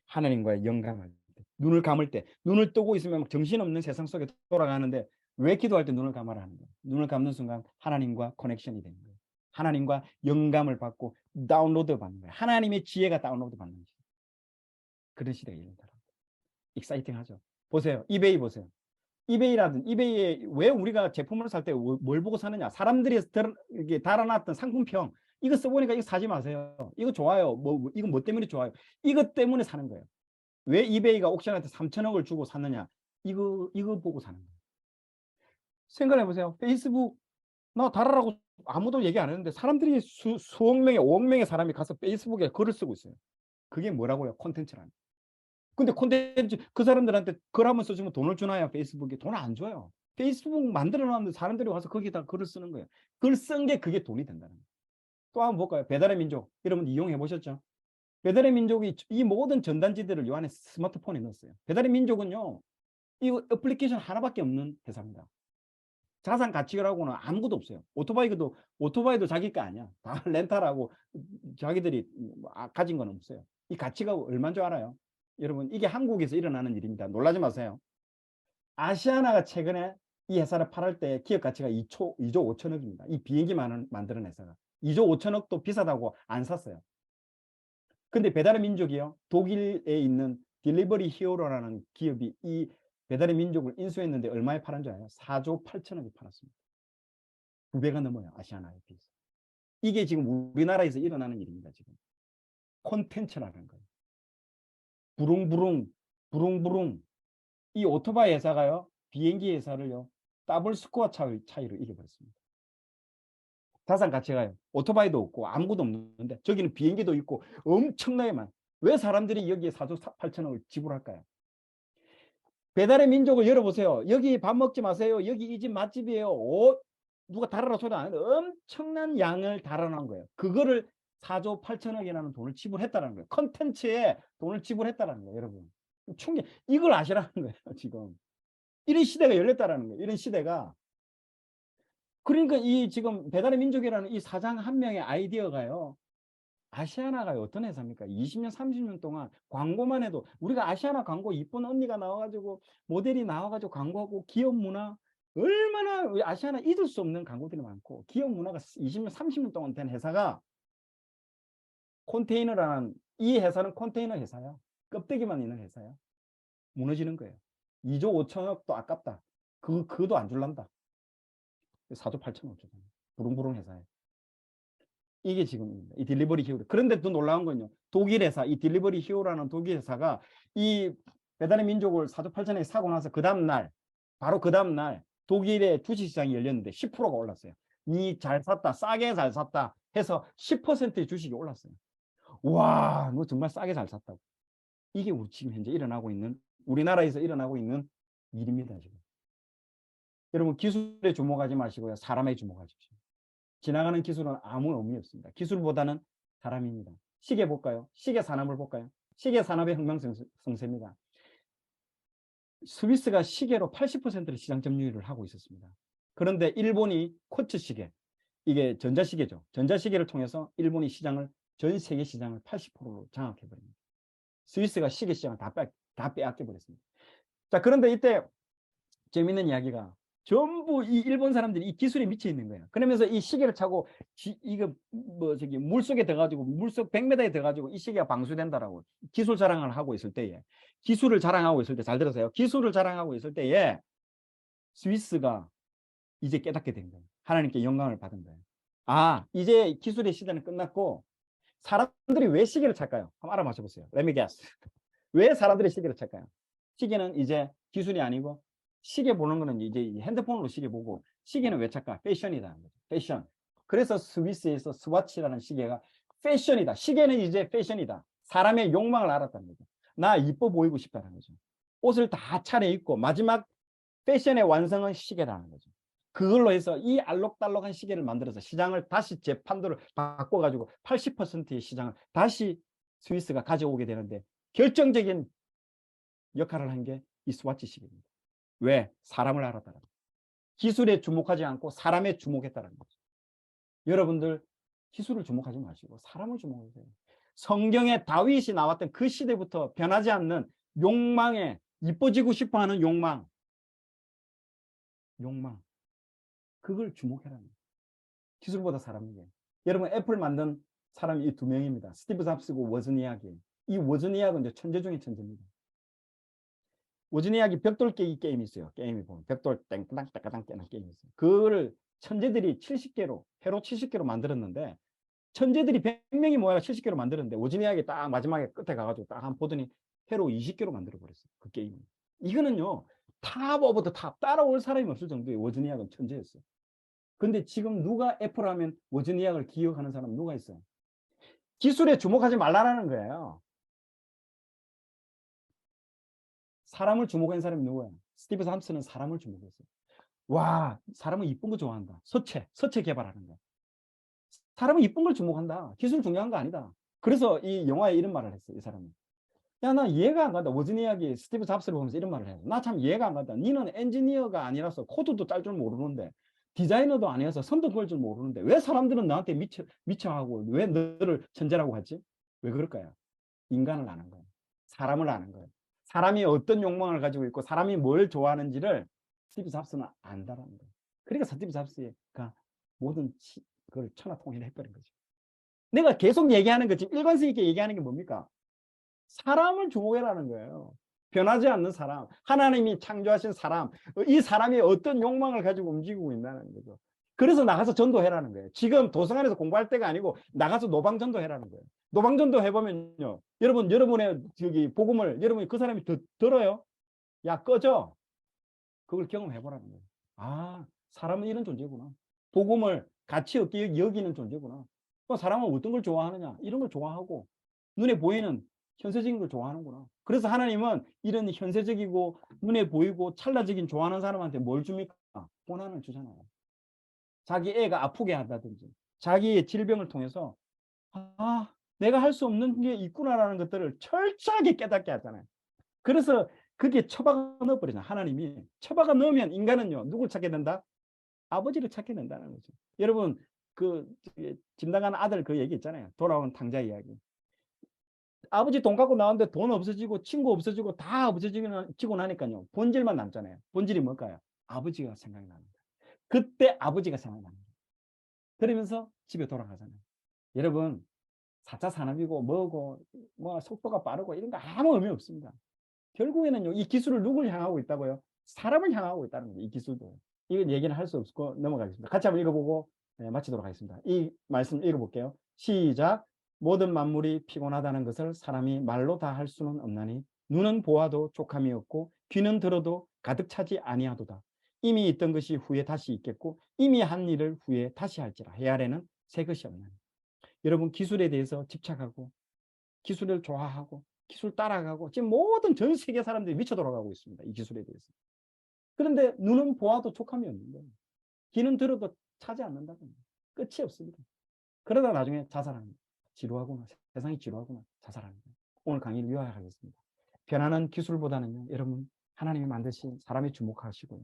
하나님과의 영감할 때. 눈을 감을 때. 눈을 뜨고 있으면 막 정신없는 세상 속에 돌아가는데 왜 기도할 때 눈을 감아라 하는 거예요? 눈을 감는 순간 하나님과 커넥션이 되는 거예요. 하나님과 영감을 받고 다운로드 받는 거예요. 하나님의 지혜가 다운로드 받는 거예요. 그런 시대가 열린다. 익사이팅하죠. 보세요. 이베이 보세요. 이베이에 왜 우리가 제품을 살 때 뭘 보고 사느냐? 사람들이 이게 달아놨던 상품평 이거 써보니까 이거 사지 마세요. 이거 좋아요. 이거 뭐 때문에 좋아요? 이것 때문에 사는 거예요. 왜 이베이가 옥션한테 3천억을 주고 샀느냐? 이거 보고 사는 거예요. 생각해 보세요. 페이스북 나 달아라고 아무도 얘기 안 했는데 사람들이 수억 명의 5억 명의 사람이 가서 페이스북에 글을 쓰고 있어요. 그게 뭐라고요? 콘텐츠라는. 근데 콘텐츠 그 사람들한테 글 한번 써주면 돈을 주나요? 페이스북에 돈을 안 줘요. 페이스북 만들어 놨는데 사람들이 와서 거기다 글을 쓰는 거예요. 글 쓴 게 그게 돈이 된다는 거예요. 또 한번 볼까요? 배달의 민족 여러분 이용해 보셨죠? 배달의 민족이 이 모든 전단지들을 요 안에 스마트폰에 넣었어요. 배달의 민족은요 이 애플리케이션 하나밖에 없는 회사입니다. 자산 가치라고는 아무것도 없어요. 오토바이도 자기 거 아니야. 다 렌탈하고 자기들이 가진 건 없어요. 이 가치가 얼마인 줄 알아요? 여러분 이게 한국에서 일어나는 일입니다. 놀라지 마세요. 아시아나가 최근에 이 회사를 팔을 때 기업 가치가 2조 5천억입니다. 이 비행기 만드는 회사가 2조 5천억도 비싸다고 안 샀어요. 근데 배달의 민족이요. 독일에 있는 딜리버리 히어로라는 기업이 이 배달의 민족을 인수했는데 얼마에 팔은 줄 알아요? 4조 8천억에 팔았습니다. 9배가 넘어요. 아시아나에 비해서. 이게 지금 우리나라에서 일어나는 일입니다. 지금. 콘텐츠라는 거예요. 부릉부릉 이 오토바이 회사가요. 비행기 회사를요. 더블 스코어 차이로 이겨버렸습니다. 자산 가치가요. 오토바이도 없고 아무것도 없는데 저기는 비행기도 있고 엄청나게 많아요. 왜 사람들이 여기에 4조 8천억을 지불할까요? 배달의 민족을 열어보세요. 여기 밥 먹지 마세요. 여기 이 집 맛집이에요. 누가 달아라 소리 안 하는데 엄청난 양을 달아놓은 거예요. 그거를 4조 8천억이라는 돈을 지불했다는 거예요. 컨텐츠에 돈을 지불했다는 거예요. 여러분. 이걸 아시라는 거예요. 지금. 이런 시대가 열렸다는 거예요. 이런 시대가. 그러니까 이 지금 배달의 민족이라는 이 사장 한 명의 아이디어가요. 아시아나가 어떤 회사입니까? 20년, 30년 동안 광고만 해도 우리가 아시아나 광고 이쁜 언니가 나와가지고 모델이 나와가지고 광고하고 기업 문화 얼마나 아시아나 잊을 수 없는 광고들이 많고 기업 문화가 20년, 30년 동안 된 회사가 컨테이너라는 이 회사는 컨테이너 회사야. 껍데기만 있는 회사야. 무너지는 거예요. 2조 5천억도 아깝다. 그것도 안 줄란다. 4조 8천억 주잖아. 부릉부릉 회사에. 이게 지금입니다. 이 딜리버리 히어로. 그런데 또 놀라운 건요. 독일 회사, 이 딜리버리 히어로라는 독일 회사가 이 배달의 민족을 4조 8천억에 사고 나서 바로 그 다음날 독일의 주식시장이 열렸는데 10%가 올랐어요. 잘 샀다, 싸게 잘 샀다 해서 10%의 주식이 올랐어요. 와, 너 정말 싸게 잘 샀다고. 이게 지금 현재 우리나라에서 일어나고 있는 일입니다. 지금. 여러분 기술에 주목하지 마시고요. 사람에 주목하십시오. 지나가는 기술은 아무 의미 없습니다. 기술보다는 사람입니다. 시계 볼까요? 시계 산업을 볼까요? 시계 산업의 흥망성쇠입니다. 스위스가 시계로 80%의 시장 점유율을 하고 있었습니다. 그런데 일본이 쿼츠 시계, 이게 전자시계죠. 전자시계를 통해서 일본이 전 세계 시장을 80%로 장악해버립니다. 스위스가 시계 시장을 다 빼앗겨버렸습니다. 자, 그런데 이때 재밌는 이야기가 전부 이 일본 사람들이 이 기술에 미쳐 있는 거예요. 그러면서 이 시계를 차고 이거 물속에 들어가지고 물속 100m에 들어가지고 이 시계가 방수된다라고 기술 자랑을 하고 있을 때에 잘 들으세요. 기술을 자랑하고 있을 때에 스위스가 이제 깨닫게 된 거예요. 하나님께 영광을 받은 거예요. 이제 기술의 시대는 끝났고 사람들이 왜 시계를 찰까요? 한번 알아맞혀 보세요. Let me guess. 왜 사람들이 시계를 찰까요? 시계는 이제 기술이 아니고 시계 보는 거는 이제 핸드폰으로 시계 보고 시계는 왜 찰까? 패션이다. 패션. 그래서 스위스에서 스와치라는 시계가 패션이다. 시계는 이제 패션이다. 사람의 욕망을 알았다는 거죠. 나 이뻐 보이고 싶다는 거죠. 옷을 다 차려입고 마지막 패션의 완성은 시계라는 거죠. 그걸로 해서 이 알록달록한 시계를 만들어서 시장을 다시 재판도를 바꿔가지고 80%의 시장을 다시 스위스가 가져오게 되는데 결정적인 역할을 한 게 이 스와치 시계입니다. 왜? 사람을 알았다는 거예요. 기술에 주목하지 않고 사람에 주목했다는 거죠. 여러분들 기술을 주목하지 마시고 사람을 주목하세요. 성경에 다윗이 나왔던 그 시대부터 변하지 않는 욕망에 이뻐지고 싶어하는 욕망. 그걸 주목해라는 거예요. 기술보다 사람에게. 여러분 애플 만든 사람이 이 두 명입니다. 스티브 잡스고 워즈니악이에요. 이 워즈니악은 이제 천재 중에 천재입니다. 워즈니악이 벽돌 깨기 게임이 있어요. 게임이 보면 벽돌 땡땅 따까당 깨는 게임이 있어요. 그거를 천재들이 70개로 회로 70개로 만들었는데 천재들이 100명이 모여서 70개로 만들었는데 워즈니악이 딱 마지막에 끝에 가가지고 딱 한 보더니 회로 20개로 만들어버렸어요. 그 게임을. 이거는요. 탑 오브 더 탑 따라올 사람이 없을 정도의 워즈니악은 천재였어요. 근데 지금 누가 애플 하면 워즈니악을 기억하는 사람 누가 있어요? 기술에 주목하지 말라는 거예요. 사람을 주목한 사람이 누구예요? 스티브 잡스는 사람을 주목했어요. 와, 사람은 이쁜 거 좋아한다. 서체 개발하는 거. 사람은 이쁜 걸 주목한다. 기술 중요한 거 아니다. 그래서 이 영화에 이런 말을 했어요. 이 사람이. 야, 나 이해가 안 간다. 워즈니악이 스티브 잡스를 보면서 이런 말을 해요. 나 참 이해가 안 간다. 니는 엔지니어가 아니라서 코드도 짤 줄 모르는데 디자이너도 아니어서 선도 그을 줄 모르는데 왜 사람들은 나한테 미쳐하고 왜 너를 천재라고 하지? 왜 그럴까요? 인간을 아는 거예요. 사람을 아는 거예요. 사람이 어떤 욕망을 가지고 있고 사람이 뭘 좋아하는지를 스티브 잡스는 안다라는 거예요. 그러니까 스티브 잡스가 모든 그걸 천하통일을 해버린 거죠. 내가 계속 얘기하는 거 지금 일관성 있게 얘기하는 게 뭡니까? 사람을 주목해라는 거예요. 변하지 않는 사람, 하나님이 창조하신 사람, 이 사람이 어떤 욕망을 가지고 움직이고 있다는 거죠. 그래서 나가서 전도해라는 거예요. 지금 도서관에서 공부할 때가 아니고 나가서 노방전도해라는 거예요. 노방전도 해보면요. 여러분의 저기 복음을 여러분이 그 사람이 들어요? 야, 꺼져. 그걸 경험해보라는 거예요. 아, 사람은 이런 존재구나. 복음을 가치 없게 여기는 존재구나. 사람은 어떤 걸 좋아하느냐? 이런 걸 좋아하고 눈에 보이는 현세적인 걸 좋아하는구나. 그래서 하나님은 이런 현세적이고 눈에 보이고 찰나적인 좋아하는 사람한테 뭘 줍니까? 고난을 주잖아요. 자기 애가 아프게 한다든지 자기의 질병을 통해서 아, 내가 할 수 없는 게 있구나라는 것들을 철저하게 깨닫게 하잖아요. 그래서 그게 처박아 넣어버리잖아요. 하나님이 처박아 넣으면 인간은요. 누굴 찾게 된다? 아버지를 찾게 된다는 거죠. 여러분 집 나간 아들 그 얘기 있잖아요. 돌아온 탕자 이야기. 아버지 돈 갖고 나왔는데 돈 없어지고 친구 없어지고 다 없어지고 나니까요. 본질만 남잖아요. 본질이 뭘까요? 아버지가 생각이 납니다. 그때 아버지가 생각납니다. 그러면서 집에 돌아가잖아요. 여러분 4차 산업이고 뭐고 뭐 속도가 빠르고 이런 거 아무 의미 없습니다. 결국에는요. 이 기술을 누굴 향하고 있다고요? 사람을 향하고 있다는 거예요. 이 기술도. 이건 얘기는 할 수 없고 넘어가겠습니다. 같이 한번 읽어보고 마치도록 하겠습니다. 이 말씀 읽어볼게요. 시작. 모든 만물이 피곤하다는 것을 사람이 말로 다 할 수는 없나니 눈은 보아도 족함이 없고 귀는 들어도 가득 차지 아니하도다. 이미 있던 것이 후에 다시 있겠고 이미 한 일을 후에 다시 할지라. 해 아래는 새 것이 없나니. 여러분 기술에 대해서 집착하고 기술을 좋아하고 기술 따라가고 지금 모든 전 세계 사람들이 미쳐 돌아가고 있습니다. 이 기술에 대해서. 그런데 눈은 보아도 족함이 없는데 귀는 들어도 차지 않는다는 거예요. 끝이 없습니다. 그러다 나중에 자살합니다. 지루하구나. 세상이 지루하구나. 자살합니다. 오늘 강의를 요약하겠습니다. 변하는 기술보다는요. 여러분 하나님이 만드신 사람이 주목하시고요.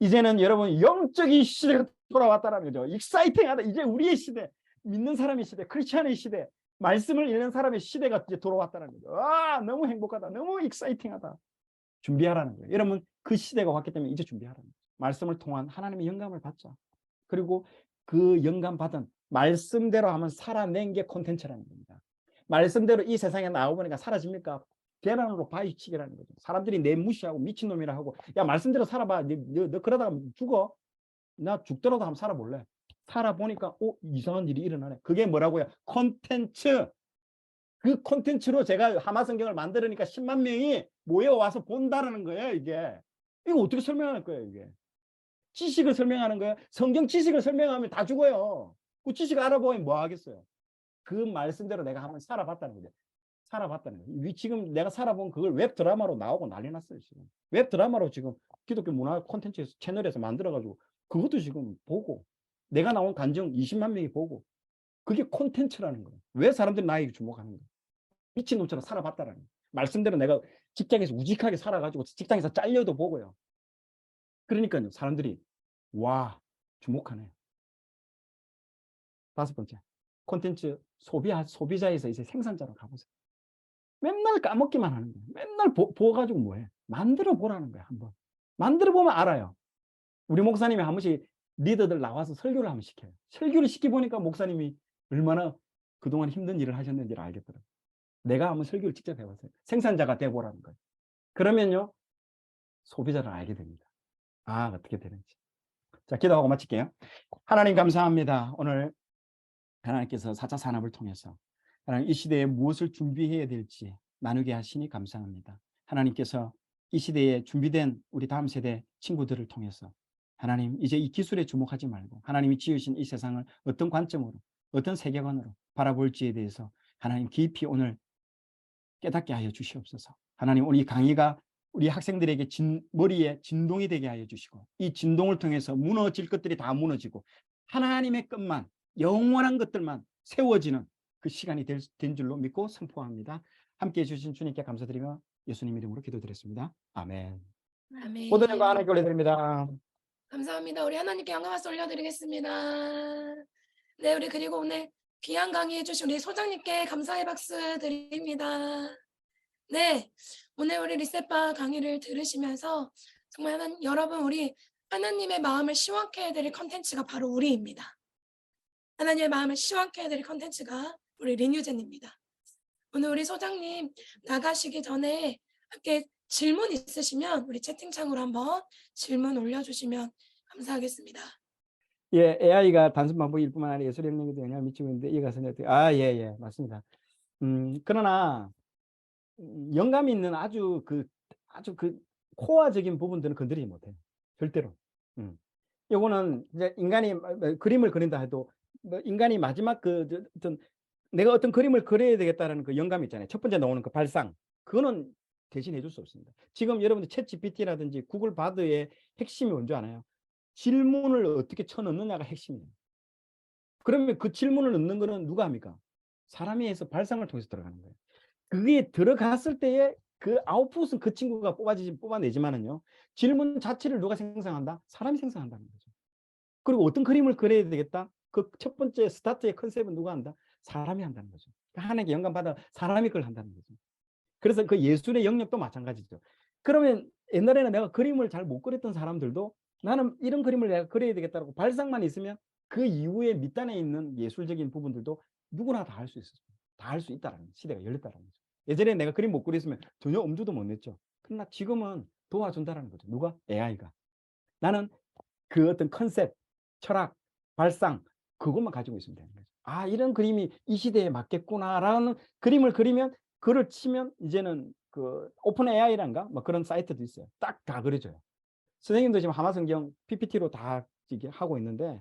이제는 여러분 영적인 시대가 돌아왔다는 거죠. 익사이팅하다. 이제 우리의 시대, 믿는 사람의 시대, 크리스찬의 시대, 말씀을 읽는 사람의 시대가 이제 돌아왔다는 거죠. 아, 너무 행복하다. 너무 익사이팅하다. 준비하라는 거예요. 여러분 그 시대가 왔기 때문에 이제 준비하라는 거예요. 말씀을 통한 하나님의 영감을 받자. 그리고 그 영감 받은 말씀대로 하면 살아낸 게 콘텐츠라는 겁니다. 말씀대로 이 세상에 나오보니까 사라집니까? 계란으로 바위치기라는 거죠. 사람들이 내 무시하고 미친놈이라 하고 야 말씀대로 살아봐. 너 그러다가 죽어. 나 죽더라도 한번 살아볼래. 살아보니까 이상한 일이 일어나네. 그게 뭐라고요? 콘텐츠. 그 콘텐츠로 제가 하마성경을 만들으니까 10만 명이 모여와서 본다라는 거예요. 이게. 이거 어떻게 설명할 거예요. 이게. 지식을 설명하는 거예요. 성경 지식을 설명하면 다 죽어요. 그 지식 알아보면 뭐 하겠어요. 그 말씀대로 내가 한번 살아봤다는 거죠. 살아봤다는 거예요. 지금 내가 살아본 그걸 웹 드라마로 나오고 난리 났어요. 지금 웹 드라마로 지금 기독교 문화 콘텐츠에서 채널에서 만들어가지고 그것도 지금 보고 내가 나온 간증 20만 명이 보고 그게 콘텐츠라는 거예요. 왜 사람들이 나에게 주목하는 거예요. 미친놈처럼 살아봤다라는 거예요. 말씀대로 내가 직장에서 우직하게 살아가지고 직장에서 잘려도 보고요. 그러니까요. 사람들이 와, 주목하네요. 다섯 번째, 콘텐츠 소비자에서 이제 생산자로 가보세요. 맨날 까먹기만 하는 거예요. 맨날 보가지고 뭐해? 만들어 보라는 거야, 한번. 만들어 보면 알아요. 우리 목사님이 한 번씩 리더들 나와서 설교를 한번 시켜요. 설교를 시켜보니까 목사님이 얼마나 그동안 힘든 일을 하셨는지를 알겠더라고요. 내가 한번 설교를 직접 해봤어요. 생산자가 되어보라는 거예요. 그러면요, 소비자를 알게 됩니다. 아, 어떻게 되는지. 자, 기도하고 마칠게요. 하나님 감사합니다. 오늘 하나님께서 4차 산업을 통해서 하나님 이 시대에 무엇을 준비해야 될지 나누게 하시니 감사합니다. 하나님께서 이 시대에 준비된 우리 다음 세대 친구들을 통해서 하나님 이제 이 기술에 주목하지 말고 하나님이 지으신 이 세상을 어떤 관점으로 어떤 세계관으로 바라볼지에 대해서 하나님 깊이 오늘 깨닫게 하여 주시옵소서. 하나님 오늘 이 강의가 우리 학생들에게 머리에 진동이 되게 하여 주시고 이 진동을 통해서 무너질 것들이 다 무너지고 하나님의 것만 영원한 것들만 세워지는 그 시간이 된 줄로 믿고 선포합니다. 함께해 주신 주님께 감사드리며 예수님 이름으로 기도드렸습니다. 아멘. 아멘. 모든 영광 하나님께 올려드립니다. 감사합니다. 우리 하나님께 영광 말씀 올려드리겠습니다. 네, 우리 그리고 오늘 귀한 강의해 주신 우리 소장님께 감사의 박수 드립니다. 네, 오늘 우리 리셋바 강의를 들으시면서 정말 여러분 우리 하나님의 마음을 시원케 해드릴 컨텐츠가 바로 우리입니다. 하나님의 마음을 시원케 해드릴 컨텐츠가 우리 리뉴젠입니다. 오늘 우리 소장님 나가시기 전에 함께 질문 있으시면 우리 채팅창으로 한번 질문 올려주시면 감사하겠습니다. 예, AI가 단순 반복일 뿐만 아니라 예술 영역에도 영향을 미치고 있는데 이것은 어떻게? 아, 예, 맞습니다. 그러나 영감이 있는 아주 그 코어적인 부분들은 건드리지 못해요. 절대로. 요거는 이제 인간이 그림을 그린다 해도 인간이 마지막 내가 어떤 그림을 그려야 되겠다라는 그 영감 있잖아요. 첫 번째 나오는 그 발상. 그거는 대신해 줄 수 없습니다. 지금 여러분들 챗GPT라든지 구글 바드의 핵심이 뭔지 아나요? 질문을 어떻게 쳐넣느냐가 핵심이에요. 그러면 그 질문을 넣는 거는 누가 합니까? 사람이 해서 발상을 통해서 들어가는 거예요. 그게 들어갔을 때에 그 아웃풋은 그 친구가 뽑아내지만은요. 질문 자체를 누가 생성한다? 사람이 생성한다는 거죠. 그리고 어떤 그림을 그려야 되겠다? 그 첫 번째 스타트의 컨셉은 누가 한다? 사람이 한다는 거죠. 하나님께 영감 받아 사람이 그걸 한다는 거죠. 그래서 그 예술의 영역도 마찬가지죠. 그러면 옛날에는 내가 그림을 잘 못 그렸던 사람들도 나는 이런 그림을 내가 그려야 되겠다고 발상만 있으면 그 이후에 밑단에 있는 예술적인 부분들도 누구나 다 할 수 있었어요. 다 할 수 있다는 시대가 열렸다는 거죠. 예전에 내가 그림 못 그렸으면 전혀 엄두도 못 냈죠. 그러나 지금은 도와준다는 거죠. 누가? AI가. 나는 그 어떤 컨셉, 철학, 발상 그것만 가지고 있으면 되는 거죠. 아, 이런 그림이 이 시대에 맞겠구나라는 그림을 그리면 글을 치면 이제는 그 오픈 AI란가 뭐 그런 사이트도 있어요. 딱 다 그려줘요. 선생님도 지금 하마성경 PPT로 다 하고 있는데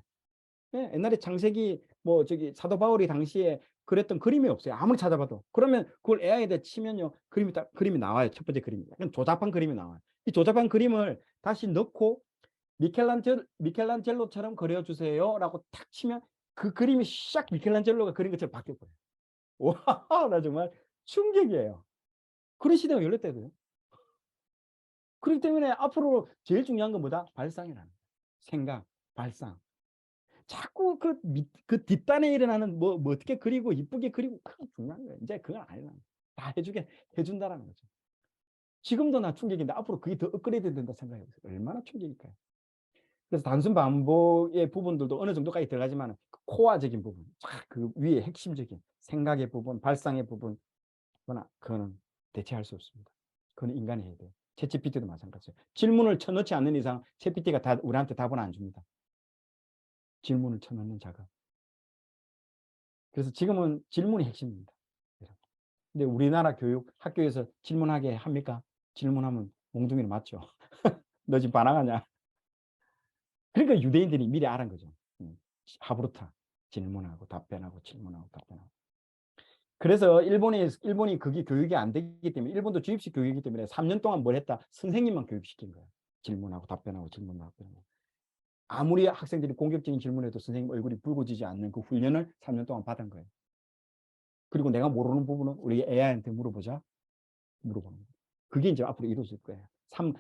예, 옛날에 창세기 뭐 사도 바울이 당시에 그랬던 그림이 없어요. 아무리 찾아봐도. 그러면 그걸 AI에다 치면요. 그림이 나와요. 첫 번째 그림이. 약간 조잡한 그림이 나와요. 이 조잡한 그림을 다시 넣고 미켈란젤로처럼 그려주세요라고 탁 치면 그 그림이 샥 미켈란젤로가 그린 것처럼 바뀌어버려요. 와, 나 정말 충격이에요. 그런 시대가 열렸대요. 그렇기 때문에 앞으로 제일 중요한 건 뭐다? 발상이라는 거예요. 생각, 발상. 자꾸 그 뒷단에 일어나는 뭐 어떻게 그리고 이쁘게 그리고 그게 중요한 거예요. 이제 그건 아니라 다 해준다라는 거죠. 지금도 나 충격인데 앞으로 그게 더 업그레이드 된다 생각해보세요. 얼마나 충격일까요? 그래서 단순 반복의 부분들도 어느 정도까지 들어가지만 그 코어적인 부분, 그 위에 핵심적인 생각의 부분, 발상의 부분, 그거는 대체할 수 없습니다. 그건 인간이 해야 돼요. 챗GPT도 마찬가지예요. 질문을 쳐넣지 않는 이상 챗GPT가 우리한테 답은 안 줍니다. 질문을 쳐넣는 작업. 그래서 지금은 질문이 핵심입니다. 근데 우리나라 교육 학교에서 질문하게 합니까? 질문하면 몽둥이를 맞죠. 너 지금 반항하냐? 그러니까 유대인들이 미리 알은 거죠. 하브루타 질문하고 답변하고 질문하고 답변하고. 그래서 일본이 그게 교육이 안 되기 때문에 일본도 주입식 교육이기 때문에 3년 동안 뭘 했다? 선생님만 교육시킨 거예요. 질문하고 답변하고 질문하고 답변하고. 아무리 학생들이 공격적인 질문해도 선생님 얼굴이 붉어지지 않는 그 훈련을 3년 동안 받은 거예요. 그리고 내가 모르는 부분은 우리 AI한테 물어보는 거예요. 그게 이제 앞으로 이루어질 거예요.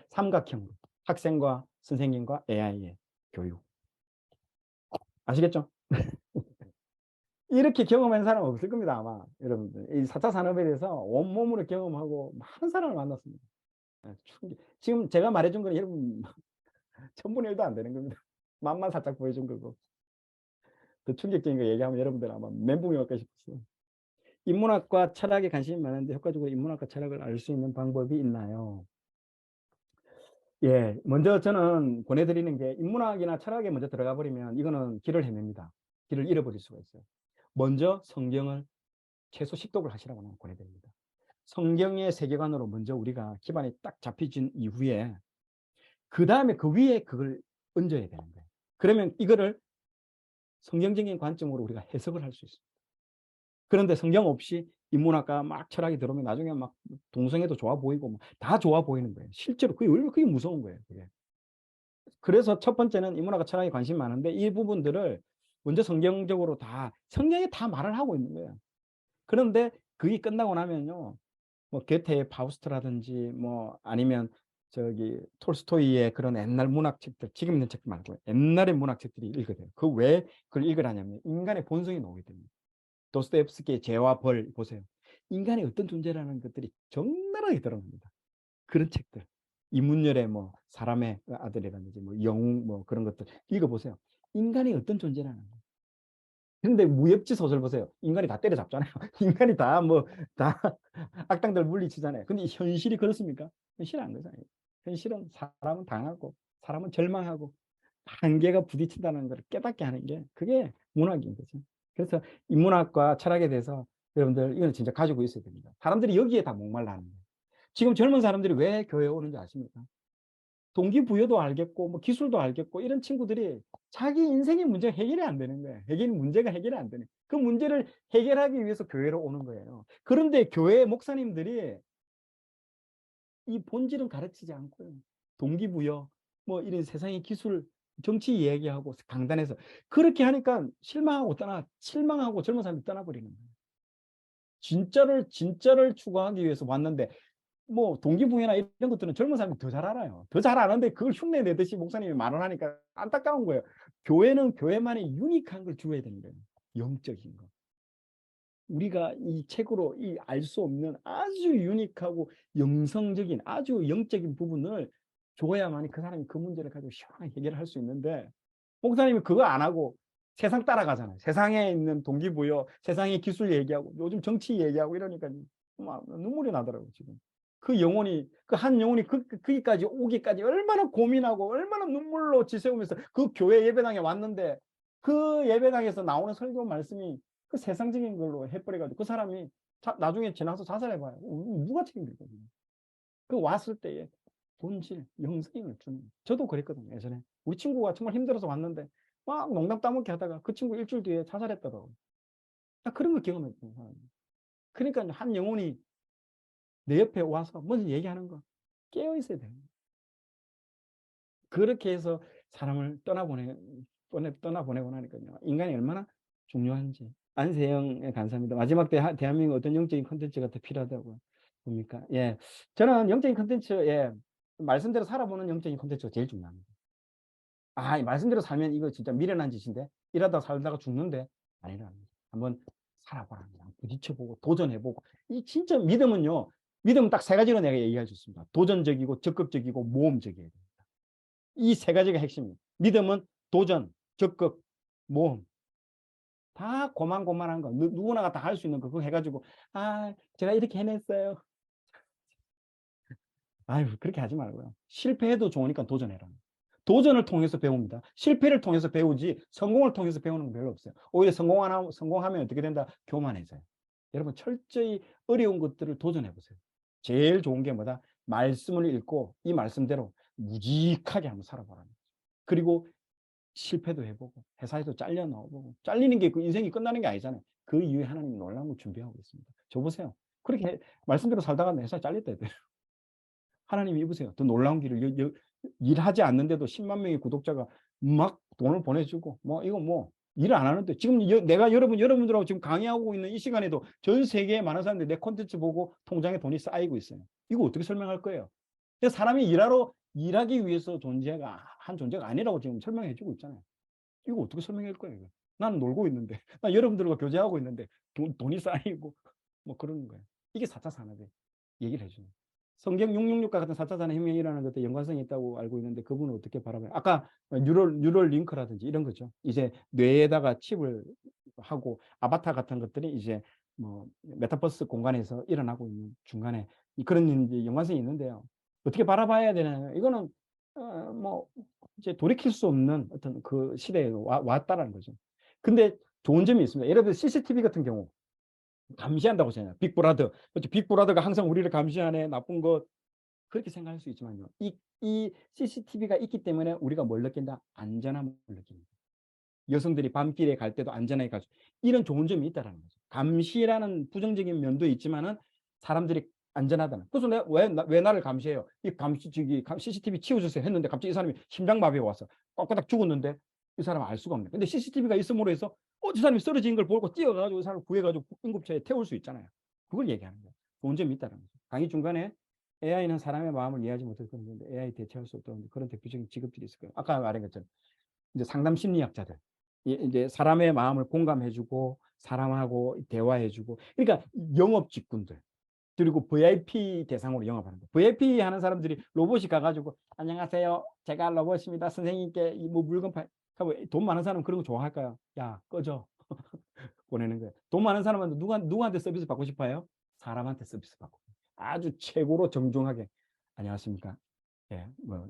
삼각형으로 학생과 선생님과 AI의 교육. 아시겠죠? 이렇게 경험한 사람 없을 겁니다, 아마. 여러분들. 이 4차 산업에 대해서 온몸으로 경험하고 많은 사람을 만났습니다. 지금 제가 말해준 건 여러분 1000분의 1도 안 되는 겁니다. 맛만 살짝 보여준 거고. 더 충격적인 거 얘기하면 여러분들 아마 멘붕이 올까 싶었어요. 인문학과 철학에 관심이 많은데 효과적으로 인문학과 철학을 알 수 있는 방법이 있나요? 예, 먼저 저는 권해드리는 게 인문학이나 철학에 먼저 들어가 버리면 이거는 길을 헤맵니다. 길을 잃어버릴 수가 있어요. 먼저 성경을 최소 식독을 하시라고 권해드립니다. 성경의 세계관으로 먼저 우리가 기반이 딱 잡혀진 이후에 그 다음에 그 위에 그걸 얹어야 되는 거예요. 그러면 이거를 성경적인 관점으로 우리가 해석을 할 수 있습니다. 그런데 성경 없이 인문학과 막 철학이 들어오면 나중에 막 동성애도 좋아 보이고 다 좋아 보이는 거예요. 실제로 그게 무서운 거예요. 그게. 그래서 첫 번째는 인문학과 철학에 관심이 많은데 이 부분들을 먼저 성경적으로 다 성경에 다 말을 하고 있는 거예요. 그런데 그게 끝나고 나면요, 뭐 게테의 파우스트라든지 뭐 아니면 저기 톨스토이의 그런 옛날 문학책들, 지금 있는 책들 말고 옛날의 문학책들이 읽어야 돼요. 그 왜 그걸 읽으라냐면 인간의 본성이 나오게 됩니다. 도스토옙스키의 죄와 벌 보세요. 인간의 어떤 존재라는 것들이 적나라하게 드러납니다. 그런 책들. 이문열의 뭐 사람의 아들이라든지 뭐 영웅 뭐 그런 것들 읽어보세요. 인간이 어떤 존재라는 거예요. 근데 무협지 소설 보세요. 인간이 다 때려잡잖아요. 인간이 다 다 악당들 물리치잖아요. 근데 현실이 그렇습니까? 현실은 안 그렇잖아요. 현실은 사람은 당하고 사람은 절망하고 한계가 부딪힌다는 걸 깨닫게 하는 게 그게 문학인 거죠. 그래서 인문학과 철학에 대해서 여러분들 이건 진짜 가지고 있어야 됩니다. 사람들이 여기에 다 목말라 하는 거예요. 지금 젊은 사람들이 왜 교회에 오는지 아십니까? 동기부여도 알겠고 뭐 기술도 알겠고 이런 친구들이 자기 인생의 문제가 해결이 안 되는 거예요. 문제가 해결이 안 되는 그 문제를 해결하기 위해서 교회로 오는 거예요. 그런데 교회 목사님들이 이 본질은 가르치지 않고요. 동기부여 뭐 이런 세상의 기술 정치 이야기하고 강단에서 그렇게 하니까 실망하고 젊은 사람이 떠나버리는 거예요. 진짜를 추구하기 위해서 왔는데 뭐 동기부여나 이런 것들은 젊은 사람이 더 잘 알아요. 더 잘 아는데 그걸 흉내 내듯이 목사님이 말을 하니까 안타까운 거예요. 교회는 교회만의 유니크한 걸 주어야 되는 거예요. 영적인 거. 우리가 이 책으로 알 수 없는 아주 유니크하고 영성적인 아주 영적인 부분을 줘야만이 그 사람이 그 문제를 가지고 시원하게 해결할 수 있는데 목사님이 그거 안 하고 세상 따라가잖아요. 세상에 있는 동기부여, 세상의 기술 얘기하고 요즘 정치 얘기하고 이러니까 막 눈물이 나더라고요, 지금. 그 영혼이 그 한 영혼이 거기까지 오기까지 얼마나 고민하고 얼마나 눈물로 지새우면서 그 교회 예배당에 왔는데 그 예배당에서 나오는 설교 말씀이 그 세상적인 걸로 해버려가지고 그 사람이 나중에 지나서 자살해봐요. 누가 책임질거든요. 그 왔을 때에 본질, 영성을 주는. 저도 그랬거든요, 예전에. 우리 친구가 정말 힘들어서 왔는데 막 농담 따먹게 하다가 그 친구 일주일 뒤에 자살했더라고요. 그런 걸 경험했던 사람이에요. 그러니까 한 영혼이 내 옆에 와서 먼저 얘기하는 거 깨어 있어야 돼요. 그렇게 해서 사람을 떠나보내고 나니까요. 인간이 얼마나 중요한지. 안세영에 감사합니다. 마지막 때 대한민국 어떤 영적인 콘텐츠가 더 필요하다고 봅니까? 예. 저는 영적인 콘텐츠, 예. 말씀대로 살아보는 영적인 콘텐츠가 제일 중요합니다. 말씀대로 살면 이거 진짜 미련한 짓인데? 이러다 살다가 죽는데? 아니랍니다. 한번 살아보랍니다. 부딪혀보고, 도전해보고. 이 진짜 믿음은요, 믿음은 딱 세 가지로 내가 얘기할 수 있습니다. 도전적이고, 적극적이고, 모험적이어야 됩니다. 이 세 가지가 핵심입니다. 믿음은 도전, 적극, 모험. 다 고만고만한 거. 누구나가 다 할 수 있는 거. 그거 해가지고, 제가 이렇게 해냈어요. 그렇게 하지 말고요. 실패해도 좋으니까 도전해라. 도전을 통해서 배웁니다. 실패를 통해서 배우지 성공을 통해서 배우는 건 별로 없어요. 오히려 성공하면 어떻게 된다? 교만해져요. 여러분 철저히 어려운 것들을 도전해보세요. 제일 좋은 게 뭐다? 말씀을 읽고 이 말씀대로 무직하게 한번 살아보라는 거죠. 그리고 실패도 해보고 회사에도 잘려 나오고 잘리는 게 그 인생이 끝나는 게 아니잖아요. 그 이후에 하나님이 놀라운 걸 준비하고 있습니다. 저 보세요. 그렇게 말씀대로 살다가 회사에 잘렸다 해야 돼요. 하나님이 입으세요. 더 놀라운 길을 일하지 않는데도 10만 명의 구독자가 막 돈을 보내주고 이거 일을 안 하는데 지금 내가 여러분들하고 지금 강의하고 있는 이 시간에도 전 세계에 많은 사람들이 내 콘텐츠 보고 통장에 돈이 쌓이고 있어요. 이거 어떻게 설명할 거예요? 사람이 일하러 일하기 위해서 한 존재가 아니라고 지금 설명해 주고 있잖아요. 이거 어떻게 설명할 거예요? 이거? 나는 놀고 있는데, 나 여러분들과 교제하고 있는데 돈이 쌓이고 뭐 그러는 거예요. 이게 4차 산업에 얘기를 해주는 거예요. 성경 666과 같은 4차 산업혁명이 일어나는 것도 연관성이 있다고 알고 있는데 그분은 어떻게 바라봐요? 아까 뉴럴 링크라든지 이런 거죠. 이제 뇌에다가 칩을 하고 아바타 같은 것들이 이제 뭐 메타버스 공간에서 일어나고 있는 중간에 그런 이제 연관성이 있는데요. 어떻게 바라봐야 되나요? 이거는 뭐 이제 돌이킬 수 없는 어떤 그 시대에 왔다라는 거죠. 근데 좋은 점이 있습니다. 예를 들어 CCTV 같은 경우 감시한다고 하잖아요. 빅브라더. 그렇죠. 빅브라더가 항상 우리를 감시하네. 나쁜 것. 그렇게 생각할 수 있지만요. 이 CCTV가 있기 때문에 우리가 뭘 느낀다? 안전함을 느낍니다. 여성들이 밤길에 갈 때도 안전하게 갈 수, 이런 좋은 점이 있다라는 거죠. 감시라는 부정적인 면도 있지만은 사람들이 안전하다는. 그래서 내가 왜 나를 감시해요? 이 CCTV 치워주세요 했는데 갑자기 이 사람이 심장마비가 와서 꽉꽉 죽었는데 이 사람은 알 수가 없네. 근데 CCTV가 있음으로 해서 저 사람이 쓰러진 걸 보고 뛰어가지고 이 사람을 구해가지고 응급차에 태울 수 있잖아요. 그걸 얘기하는 거예요. 좋은 점이 있다는 거죠. 강의 중간에 AI는 사람의 마음을 이해하지 못할 건데 AI 대체할 수 없다는 그런 대표적인 직업들이 있을 거예요. 아까 말한 것처럼 이제 상담 심리학자들, 이제 사람의 마음을 공감해주고 사람하고 대화해주고, 그러니까 영업 직군들, 그리고 VIP 대상으로 영업하는 거. VIP 하는 사람들이 로봇이 가가지고 안녕하세요, 제가 로봇입니다, 선생님께 뭐 물건 돈 많은 사람은 그런 거 좋아할까요? 야, 꺼져. 보내는 거예요. 돈 많은 사람은 누구한테 서비스 받고 싶어요? 사람한테 서비스 받고. 아주 최고로 정중하게 안녕하십니까? 예, 뭐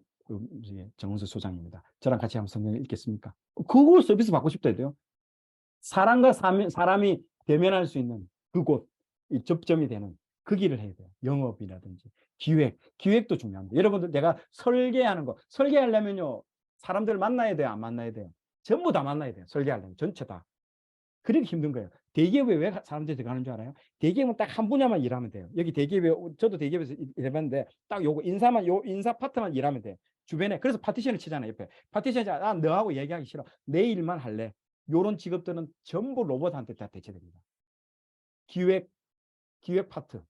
정은수 소장입니다. 저랑 같이 한번 성경 읽겠습니까? 그거 서비스 받고 싶다 해도요. 사람과 사람이 대면할 수 있는 그곳, 이 접점이 되는 그 길을 해야 돼요. 영업이라든지 기획도 중요합니다. 여러분들 내가 설계하는 거, 설계하려면요 사람들 만나야 돼요, 안 만나야 돼요? 전부 다 만나야 돼요. 설계하려면 전체 다. 그렇게 힘든 거예요. 대기업에 왜 사람들이 들어가는 줄 알아요? 대기업은 딱 한 분야만 일하면 돼요. 여기 대기업에, 저도 대기업에서 일해봤는데 딱 요거 인사 파트만 일하면 돼요. 주변에. 그래서 파티션을 치잖아요. 옆에 파티션이 너하고 얘기하기 싫어, 내 일만 할래. 요런 직업들은 전부 로봇한테 다 대체됩니다. 기획 파트,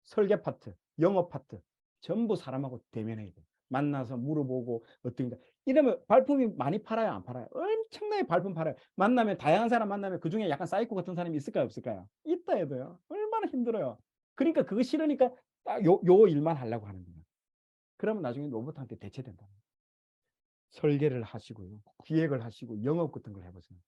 설계 파트, 영업 파트 전부 사람하고 대면해야 돼요. 만나서 물어보고 어떻게 이러면 발품이 많이 팔아요, 안 팔아요? 엄청나게 발품 팔아요. 만나면 다양한 사람 만나면 그중에 약간 사이코 같은 사람이 있을까요, 없을까요? 있다 해도요. 얼마나 힘들어요. 그러니까 그거 싫으니까 딱 요 일만 하려고 하는 거예요. 그러면 나중에 로봇한테 대체된다. 설계를 하시고요, 기획을 하시고 영업 같은 걸 해보세요.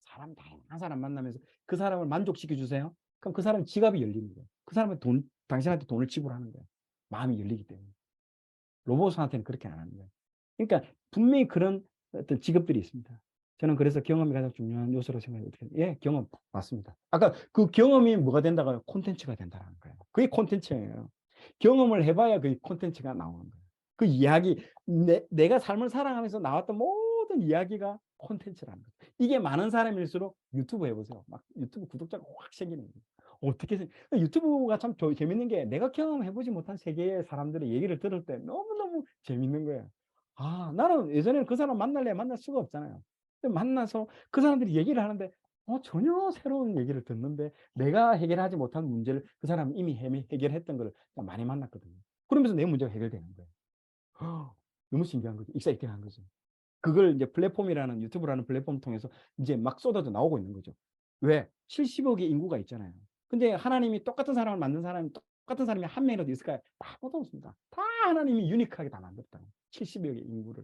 다양한 사람 만나면서 그 사람을 만족시켜 주세요. 그럼 그 사람 지갑이 열리는 거예요. 그 사람은 당신한테 돈을 지불하는 거예요. 마음이 열리기 때문에. 로봇한테는 그렇게 안 하는 거예요. 그러니까 분명히 그런 어떤 직업들이 있습니다. 저는 그래서 경험이 가장 중요한 요소로 생각해요. 예, 경험 맞습니다. 아까 그 경험이 뭐가 된다고요? 콘텐츠가 된다는 거예요. 그게 콘텐츠예요. 경험을 해봐야 그게 콘텐츠가 나오는 거예요. 그 이야기, 내가 삶을 살아가면서 나왔던 모든 이야기가 콘텐츠라는 거예요. 이게 많은 사람일수록 유튜브 해보세요. 막 유튜브 구독자가 확 생기는 거예요. 어떻게 유튜브가 참 재밌는 게 내가 경험해보지 못한 세계의 사람들의 얘기를 들을 때 너무너무 재밌는 거예요. 아, 나는 예전에는 그 사람 만날 수가 없잖아요. 근데 만나서 그 사람들이 얘기를 하는데 전혀 새로운 얘기를 듣는데 내가 해결하지 못한 문제를 그 사람은 이미 해결했던 걸 많이 만났거든요. 그러면서 내 문제가 해결되는 거예요. 너무 신기한 거죠. 익사이팅한 거죠. 그걸 이제 플랫폼이라는, 유튜브라는 플랫폼 통해서 이제 막 쏟아져 나오고 있는 거죠. 왜? 70억의 인구가 있잖아요. 근데 하나님이 똑같은 사람을 만든 사람이 똑같은 사람이 한 명이라도 있을까요? 아무도 없습니다. 다 하나님이 유니크하게 다 만들었다. 70억의 인구를.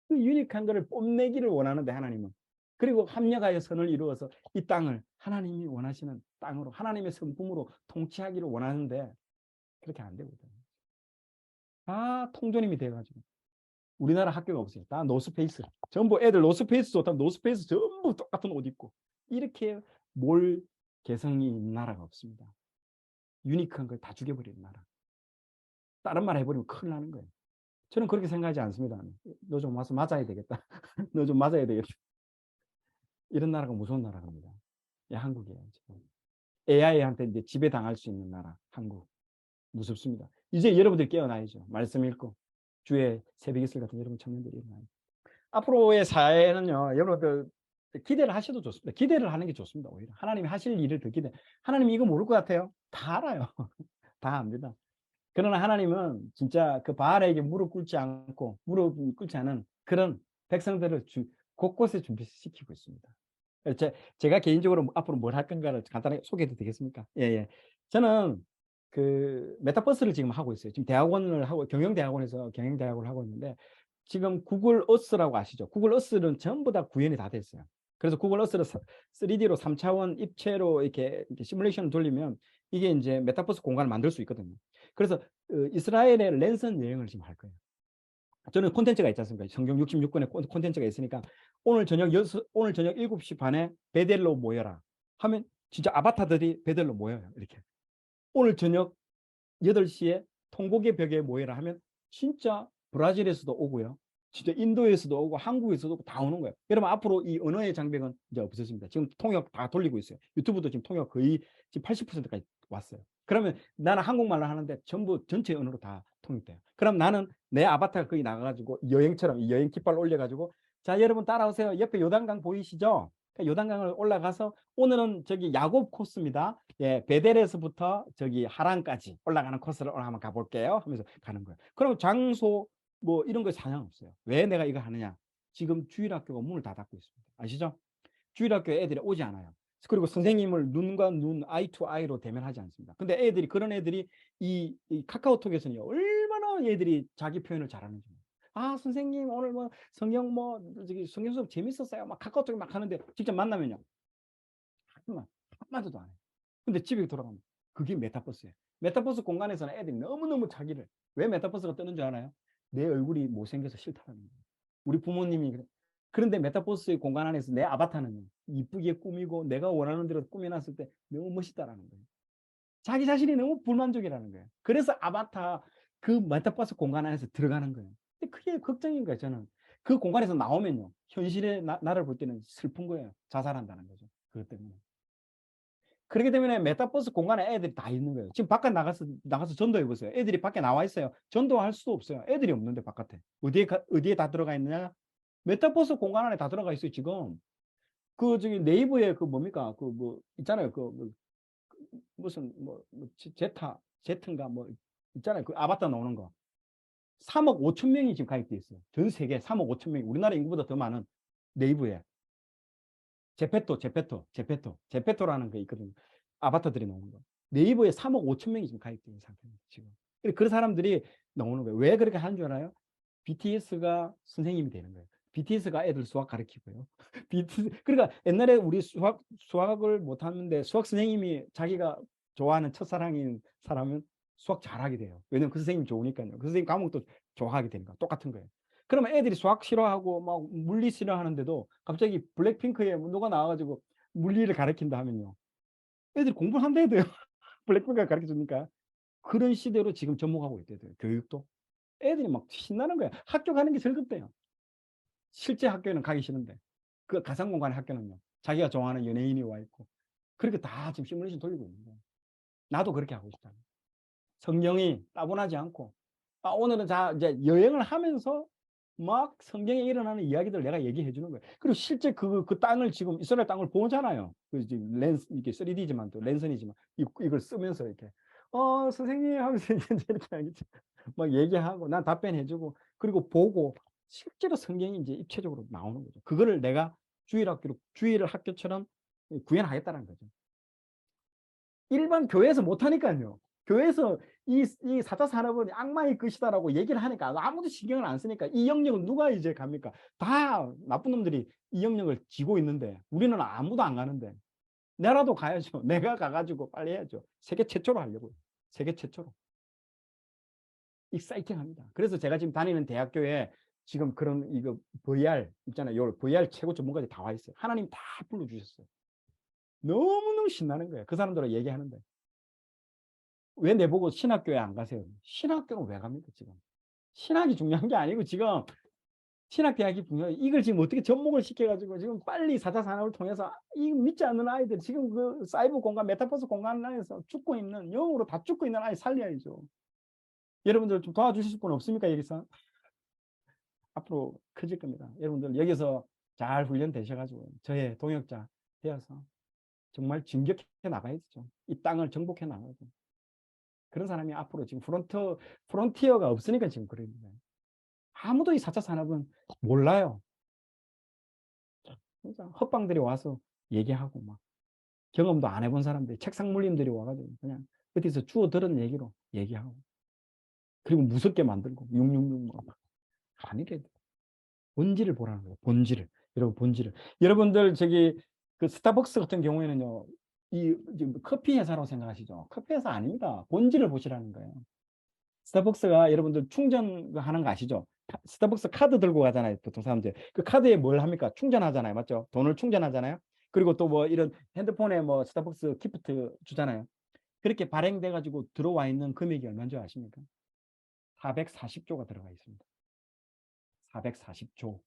그 유니크한 거를 뽐내기를 원하는데 하나님은. 그리고 합력하여 선을 이루어서 이 땅을 하나님이 원하시는 땅으로, 하나님의 성품으로 통치하기를 원하는데 그렇게 안 되거든요. 다 통조림이 돼가지고. 우리나라 학교가 없어요. 다 노스페이스. 전부 애들 노스페이스 좋다면 노스페이스 전부 똑같은 옷 입고. 이렇게 뭘 개성이 있는 나라가 없습니다. 유니크한 걸 다 죽여버리는 나라. 다른 말 해버리면 큰일 나는 거예요. 저는 그렇게 생각하지 않습니다. 너 좀 와서 맞아야 되겠다. 너 좀 맞아야 되겠다. 이런 나라가 무서운 나라입니다. 예, 한국이에요. 지금. AI한테 이제 지배당할 수 있는 나라, 한국. 무섭습니다. 이제 여러분들 깨어나야죠. 말씀 읽고 주의 새벽 이슬 같은 여러분 청년들이 일어나야죠. 앞으로의 사회는요, 여러분들 기대를 하셔도 좋습니다. 기대를 하는 게 좋습니다. 오히려 하나님이 하실 일을 더 하나님이 이거 모를 것 같아요? 다 알아요. 다 압니다. 그러나 하나님은 진짜 그 바알에게 무릎 꿇지 않고 무릎 꿇지 않은 그런 백성들을 곳곳에 준비시키고 있습니다. 제가 개인적으로 앞으로 뭘 할 건가를 간단하게 소개해도 되겠습니까? 예, 예. 저는 그 메타버스를 지금 하고 있어요. 지금 대학원을 하고 경영대학원에서 경영대학원을 하고 있는데 지금 구글 어스라고 아시죠? 구글 어스는 전부 다 구현이 다 됐어요. 그래서 구글 어스를 3D로 3차원 입체로 이렇게 시뮬레이션을 돌리면 이게 이제 메타버스 공간을 만들 수 있거든요. 그래서 이스라엘의 랜선 여행을 지금 할 거예요. 저는 콘텐츠가 있지 않습니까? 성경 66권의 콘텐츠가 있으니까 오늘 저녁 7시 반에 베델로 모여라 하면 진짜 아바타들이 베델로 모여요. 이렇게. 오늘 저녁 8시에 통곡의 벽에 모여라 하면 진짜 브라질에서도 오고요. 진짜 인도에서도 오고 한국에서도 오고 다 오는 거예요. 여러분 앞으로 이 언어의 장벽은 이제 없어집니다. 지금 통역 다 돌리고 있어요. 유튜브도 지금 통역 거의 지금 80%까지 왔어요. 그러면 나는 한국말로 하는데 전부 전체 언어로 다 통역돼요. 그럼 나는 내 아바타가 거기 나가가지고 여행처럼 이 여행 깃발 올려가지고 자 여러분 따라오세요. 옆에 요단강 보이시죠? 요단강을 올라가서 오늘은 저기 야곱 코스입니다. 예, 베델에서부터 저기 하란까지 올라가는 코스를 오늘 한번 가볼게요. 하면서 가는 거예요. 그럼 장소 뭐 이런 거 상관없어요. 왜 내가 이거 하느냐? 지금 주일학교가 문을 다 닫고 있습니다. 아시죠? 주일학교에 애들이 오지 않아요. 그리고 선생님을 눈과 눈, 아이 투 아이로 대면하지 않습니다. 근데 애들이 그런 애들이 이 카카오톡에서는 얼마나 애들이 자기 표현을 잘하는지. 아 선생님 오늘 뭐 성경 뭐 저기 성경 수업 재밌었어요. 막 카카오톡에 막 하는데 직접 만나면요 한마디도 안 해요. 근데 집에 돌아가면 그게 메타버스예요. 메타버스 공간에서는 애들이 너무너무 자기를 왜 메타버스가 뜨는 줄 알아요? 내 얼굴이 못생겨서 싫다는 거예요. 우리 부모님이 그래. 그런데 메타버스의 공간 안에서 내 아바타는 이쁘게 꾸미고 내가 원하는 대로 꾸며놨을 때 너무 멋있다라는 거예요. 자기 자신이 너무 불만족이라는 거예요. 그래서 아바타 그 메타버스 공간 안에서 들어가는 거예요. 근데 그게 걱정인 거예요. 저는 그 공간에서 나오면요 현실의 나를 볼 때는 슬픈 거예요. 자살한다는 거죠. 그것 때문에. 그렇기 때문에 메타버스 공간에 애들이 다 있는 거예요. 지금 바깥 나가서 전도해 보세요. 애들이 밖에 나와 있어요. 전도할 수도 없어요. 애들이 없는데 바깥에. 어디에 다 들어가 있느냐? 메타버스 공간 안에 다 들어가 있어요, 지금. 그 저기 네이버에 그 뭡니까? 그 뭐 있잖아요. 그 무슨 제트인가 뭐 있잖아요. 그 아바타 나오는 거. 3억 5천 명이 지금 가입돼 있어요. 전 세계 3억 5천 명이. 우리나라 인구보다 더 많은 네이버에. 제페토라는 게 있거든요. 아바타들이 나오는 거. 네이버에 3억 5천 명이 지금 가입되어 있는 상태입니다. 지금. 그런 사람들이 나오는 거예요. 왜 그렇게 하는 줄 알아요? BTS가 선생님이 되는 거예요. BTS가 애들 수학 가르치고요. 그러니까 옛날에 우리 수학을 못하는데 수학 선생님이 자기가 좋아하는 첫사랑인 사람은 수학 잘하게 돼요. 왜냐면 그 선생님이 좋으니까요. 그 선생님 과목도 좋아하게 되니까 똑같은 거예요. 그러면 애들이 수학 싫어하고 막 물리 싫어하는데도 갑자기 블랙핑크에 누가 나와가지고 물리를 가르친다 하면요. 애들이 공부를 한다 돼요. 블랙핑크가 가르쳐 주니까. 그런 시대로 지금 접목하고 있대요. 교육도. 애들이 막 신나는 거야. 학교 가는 게 즐겁대요. 실제 학교에는 가기 싫은데. 그 가상공간의 학교는요. 자기가 좋아하는 연예인이 와 있고. 그렇게 다 지금 시뮬레이션 돌리고 있는 거예요. 나도 그렇게 하고 싶다. 성경이 따분하지 않고. 오늘은 이제 여행을 하면서 막 성경에 일어나는 이야기들 내가 얘기해 주는 거예요. 그리고 실제 그 땅을 지금 이스라엘 땅을 보잖아요. 그 지금 렌스 이게 3D지만 또 랜선이지만 이걸 쓰면서 이렇게 선생님 하면서 이렇게 하겠지. 막 얘기하고 난 답변해 주고 그리고 보고 실제로 성경이 이제 입체적으로 나오는 거죠. 그거를 내가 주일을 학교처럼 구현하겠다는 거죠. 일반 교회에서 못 하니까요. 교회에서 이 4차 산업은 악마의 것이다라고 얘기를 하니까 아무도 신경을 안 쓰니까 이 영역은 누가 이제 갑니까? 다 나쁜 놈들이 이 영역을 쥐고 있는데 우리는 아무도 안 가는데 내라도 가야죠. 내가 가가지고 빨리 해야죠. 세계 최초로 하려고요. 세계 최초로. 익사이팅합니다. 그래서 제가 지금 다니는 대학교에 지금 그런 이거 VR 있잖아요. VR 최고 전문가들이 다 와 있어요. 하나님 다 불러주셨어요. 너무너무 신나는 거예요. 그 사람들하고 얘기하는데. 왜 내보고 신학교에 안 가세요? 신학교는 왜 갑니까, 지금? 신학이 중요한 게 아니고 지금 신학대학이 중요해요. 이걸 지금 어떻게 접목을 시켜가지고 지금 빨리 4차 산업을 통해서 이 믿지 않는 아이들 지금 그 사이버 공간, 메타버스 공간 안에서 죽고 있는 영으로 다 죽고 있는 아이 살려야죠. 여러분들 좀 도와주실 분 없습니까, 여기서? 앞으로 커질 겁니다. 여러분들 여기서 잘 훈련되셔가지고 저의 동역자 되어서 정말 진격해 나가야죠. 이 땅을 정복해 나가야죠. 그런 사람이 앞으로 지금 프론티어가 없으니까 지금 그런 거예요. 아무도 이 4차 산업은 몰라요. 진짜 헛방들이 와서 얘기하고 막 경험도 안 해본 사람들이 책상 물림들이 와가지고 그냥 어디서 주워 들은 얘기로 얘기하고 그리고 무섭게 만들고 666 막 아니래. 본질을 보라는 거예요. 본질을. 여러분 본질을. 여러분들 저기 그 스타벅스 같은 경우에는요. 이 커피 회사라고 생각하시죠? 커피 회사 아닙니다. 본질을 보시라는 거예요. 스타벅스가 여러분들 충전하는 거 아시죠? 스타벅스 카드 들고 가잖아요. 보통 사람들. 그 카드에 뭘 합니까? 충전하잖아요. 맞죠? 돈을 충전하잖아요. 그리고 또 뭐 이런 핸드폰에 뭐 스타벅스 기프트 주잖아요. 그렇게 발행돼 가지고 들어와 있는 금액이 얼마인 줄 아십니까? 440조가 들어가 있습니다. 440조.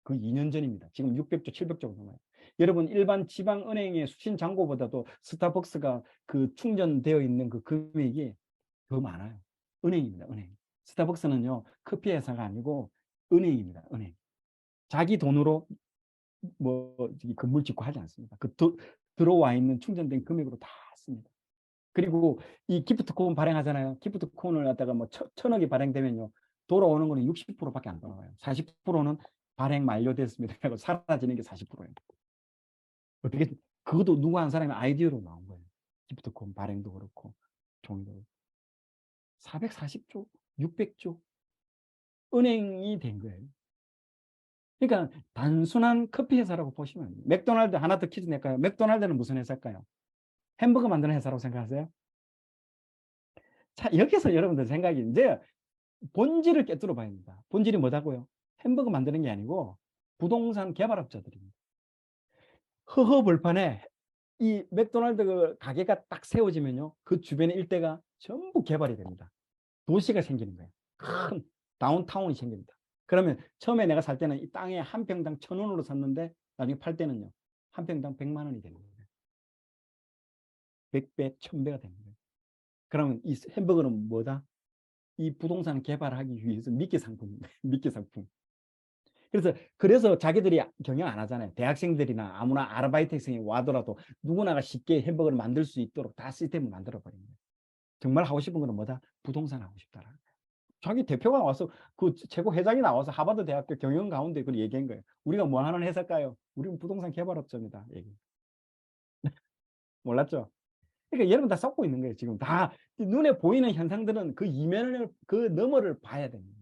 그 2년 전입니다. 지금 600조, 700조가 넘어요. 여러분 일반 지방은행의 수신 잔고보다도 스타벅스가 그 충전되어 있는 그 금액이 더 많아요. 은행입니다. 은행. 스타벅스는요. 커피 회사가 아니고 은행입니다. 은행. 자기 돈으로 뭐 건물 짓고 하지 않습니다. 그 들어와 있는 충전된 금액으로 다 씁니다. 그리고 이 기프트콘 발행하잖아요. 기프트콘을 갖다가 뭐 천억이 발행되면요. 돌아오는 거는 60%밖에 안 돌아와요. 40%는 발행 만료됐습니다. 하고 사라지는 게 40%예요. 어떻게 그것도 누구 한 사람의 아이디어로 나온 거예요. 기프트콘 발행도 그렇고 종이도 그렇고. 440조, 600조 은행이 된 거예요. 그러니까 단순한 커피 회사라고 보시면 돼요. 맥도날드 하나 더 퀴즈 낼까요? 맥도날드는 무슨 회사일까요? 햄버거 만드는 회사라고 생각하세요? 자, 여기서 여러분들 생각이 이제 본질을 깨뜨려 봐야 합니다. 본질이 뭐다고요? 햄버거 만드는 게 아니고 부동산 개발업자들입니다. 허허벌판에 이 맥도날드 그 가게가 딱 세워지면요. 그 주변의 일대가 전부 개발이 됩니다. 도시가 생기는 거예요. 큰 다운타운이 생깁니다. 그러면 처음에 내가 살 때는 이 땅에 한 평당 1,000원으로 샀는데 나중에 팔 때는요. 한 평당 100만 원이 되는 거예요. 100배, 1000배가 되는 거예요. 그러면 이 햄버거는 뭐다? 이 부동산 개발하기 위해서 미끼 상품입니다. 미끼 상품. 그래서 자기들이 경영 안 하잖아요. 대학생들이나 아무나 아르바이트생이 와더라도 누구나가 쉽게 햄버거를 만들 수 있도록 다 시스템을 만들어 버린 거예요. 정말 하고 싶은 거는 뭐다? 부동산 하고 싶다라. 자기 대표가 나와서 그 최고 회장이 나와서 하버드 대학교 경영 가운데 그걸 얘기한 거예요. 우리가 뭐 하는 회사일까요? 우리는 부동산 개발업자입니다. 얘기. 몰랐죠? 그러니까 여러분 다 섞고 있는 거예요. 지금 다 눈에 보이는 현상들은 그 이면을 그 너머를 봐야 됩니다.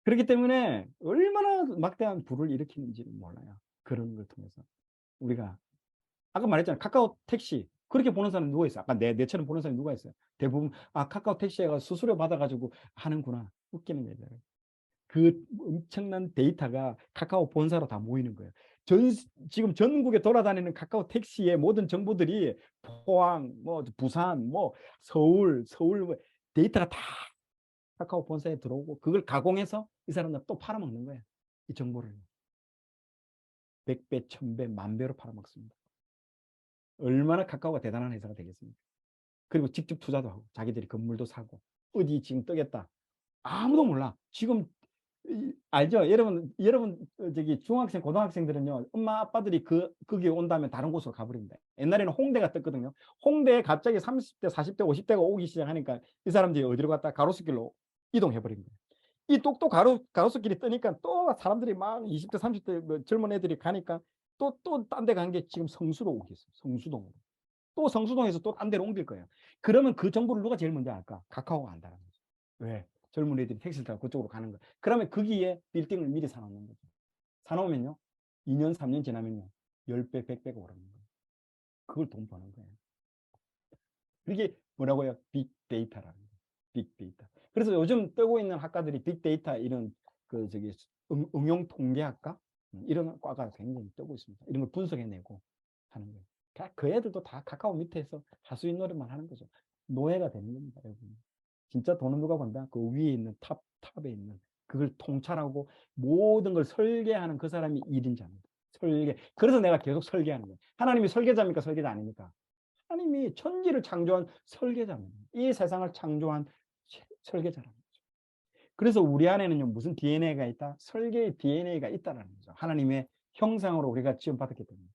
그렇기 때문에 얼마나 막대한 불을 일으키는지는 몰라요. 그런 걸 통해서 우리가 아까 말했잖아요. 카카오 택시 그렇게 보는 사람 누가 있어요? 아까 내처럼 보는 사람이 누가 있어요? 대부분 카카오 택시가 수수료 받아가지고 하는구나. 웃기는 거죠. 그 엄청난 데이터가 카카오 본사로 다 모이는 거예요. 지금 전국에 돌아다니는 카카오 택시의 모든 정보들이 포항, 뭐 부산, 뭐 서울 뭐 데이터가 다 카카오 본사에 들어오고 그걸 가공해서 이 사람들 또 팔아먹는 거예요. 이 정보를 100배, 1000배, 만배로 팔아먹습니다. 얼마나 카카오가 대단한 회사가 되겠습니까? 그리고 직접 투자도 하고 자기들이 건물도 사고 어디 지금 뜨겠다. 아무도 몰라. 지금 알죠? 여러분 저기 중학생, 고등학생들은요. 엄마 아빠들이 거기에 온다면 다른 곳으로 가버립니다. 옛날에는 홍대가 떴거든요. 홍대에 갑자기 30대, 40대, 50대가 오기 시작하니까 이 사람들이 어디로 갔다 가로수길로 이동해버린 거예요. 이 똑똑 가로수길이 뜨니까 또 사람들이 막 20대, 30대 뭐 젊은 애들이 가니까 또 딴 데 간 게 지금 성수로 오겠어요. 성수동으로. 또 성수동에서 또 딴 데로 옮길 거예요. 그러면 그 정보를 누가 제일 먼저 알까? 카카오가 안다는 거죠. 왜? 젊은 애들이 택시를 타고 그쪽으로 가는 거예요. 그러면 거기에 빌딩을 미리 사놓는 거죠. 사놓으면요. 2년, 3년 지나면요. 10배, 100배가 오르는 거예요. 그걸 돈 버는 거예요. 그게 뭐라고요? 빅데이터라는 거예요. 빅데이터. 그래서 요즘 뜨고 있는 학과들이 빅데이터 이런 응용 통계학과 이런 과가 굉장히 뜨고 있습니다. 이런 걸 분석해내고 하는 거예요. 그 애들도 다 카카오 밑에서 하수인 노릇만 하는 거죠. 노예가 되는 겁니다, 여러분. 진짜 돈은 누가 번다? 그 위에 있는 탑에 있는 그걸 통찰하고 모든 걸 설계하는 그 사람이 1인자입니다. 설계. 그래서 내가 계속 설계하는 거예요. 하나님이 설계자입니까? 설계자 아닙니까? 하나님이 천지를 창조한 설계자입니다. 이 세상을 창조한 설계자라는 거죠. 그래서 우리 안에는요, 무슨 DNA가 있다? 설계의 DNA가 있다라는 거죠. 하나님의 형상으로 우리가 지원받았기 때문에.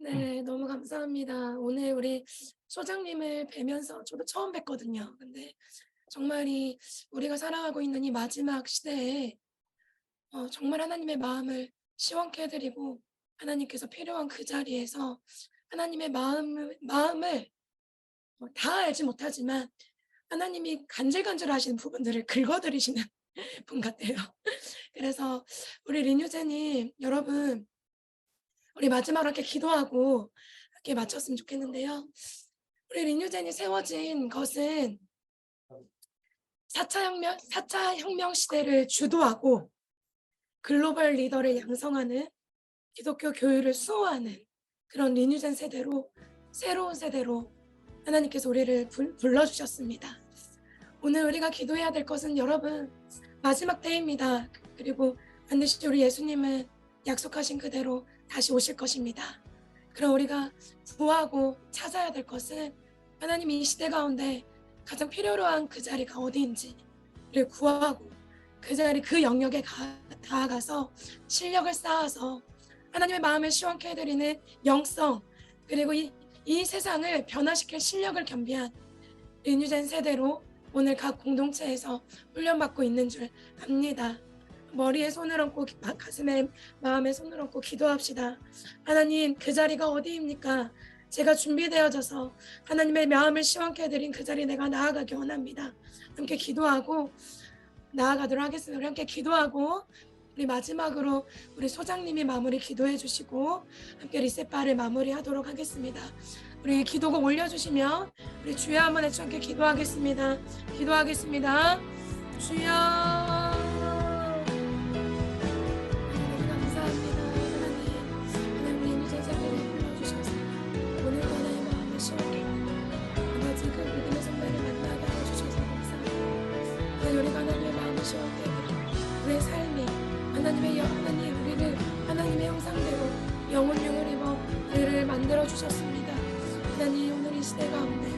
네, 너무 감사합니다. 오늘 우리 소장님을 뵈면서 저도 처음 뵀거든요. 근데 정말 우리가 살아가고 있는 이 마지막 시대에 정말 하나님의 마음을 시원케 해드리고 하나님께서 필요한 그 자리에서 하나님의 마음을 다 알지 못하지만 하나님이 간질간질하시는 부분들을 긁어들이시는 분 같아요. 그래서 우리 린유제님 여러분 우리 마지막으로 이렇게 기도하고 이렇게 마쳤으면 좋겠는데요. 우리 린유젠이 세워진 것은 4차 혁명 시대를 주도하고 글로벌 리더를 양성하는 기독교 교회를 수호하는 그런 린유젠 세대로 새로운 세대로 하나님께서 우리를 불러주셨습니다. 오늘 우리가 기도해야 될 것은 여러분 마지막 때입니다. 그리고 반드시 우리 예수님은 약속하신 그대로 다시 오실 것입니다. 그럼 우리가 구하고 찾아야 될 것은 하나님이 이 시대 가운데 가장 필요로 한 그 자리가 어디인지를 구하고 그 자리 그 영역에 다가가서 실력을 쌓아서 하나님의 마음을 시원케 해드리는 영성 그리고 이 세상을 변화시킬 실력을 겸비한 린유젠 세대로 오늘 각 공동체에서 훈련받고 있는 줄 압니다. 머리에 손을 얹고 가슴에 마음에 손을 얹고 기도합시다. 하나님 그 자리가 어디입니까? 제가 준비되어져서 하나님의 마음을 시원케 해드린 그 자리 내가 나아가기 원합니다. 함께 기도하고 나아가도록 하겠습니다. 우리 함께 기도하고 우리 마지막으로 우리 소장님이 마무리 기도해 주시고 함께 리셋바를 마무리하도록 하겠습니다. 우리 기도곡 올려주시면 우리 주여 한번 해서 함께 기도하겠습니다. 기도하겠습니다. 주여 감사합니다. 하나님 우리 인생사를 불러주셔서 오늘도 나의 마음을 시원케 아버지 그 믿음의 선배를 만나게 해주셔서 감사합니다. 하나님 우리가 하나님의 마음을 시원케 우리의 삶이 하나님 우리를 하나님의 형상대로 영혼명을 입어 우리를 만들어 주셨습니다. 하나님 오늘 이 시대 가운데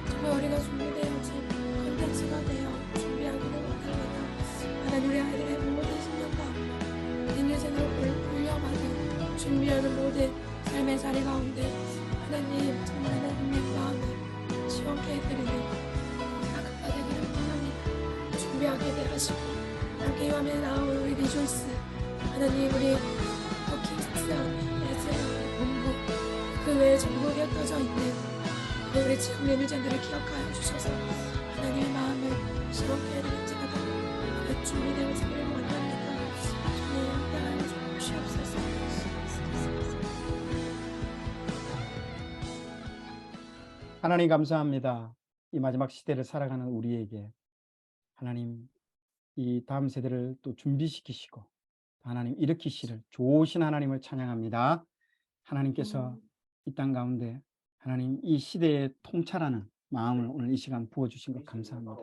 정말 우리가 준비되어진 컨텐츠가 되어 준비하기를 원합니다. 하나님 우리 아이들의 모든 신령과 린유젠으로 훈련하는 준비하는 모든 삶의 자리 가운데 하나님 정말 하나님의 마음을 시원케 해드리는 나그가 되기를 원합니다. 준비하게 하시고 함께 이 화면에 나온 우리 리조이스 하나님 우리 버킹스트 에즈라 본부 그 외에 전국에 흩어져 있는 우리 지역 린유젠들을 기억하여 주셔서 하나님의 마음을 시원케 해드리는 자가 되어 준비되는 자기를 원합니다. 주님 함께하여 주시옵소서. 하나님 감사합니다. 이 마지막 시대를 살아가는 우리에게 하나님 이 다음 세대를 또 준비시키시고 하나님 일으키시를 좋으신 하나님을 찬양합니다. 하나님께서 이 땅 가운데 하나님 이 시대에 통찰하는 마음을 오늘 이 시간 부어주신 것 감사합니다.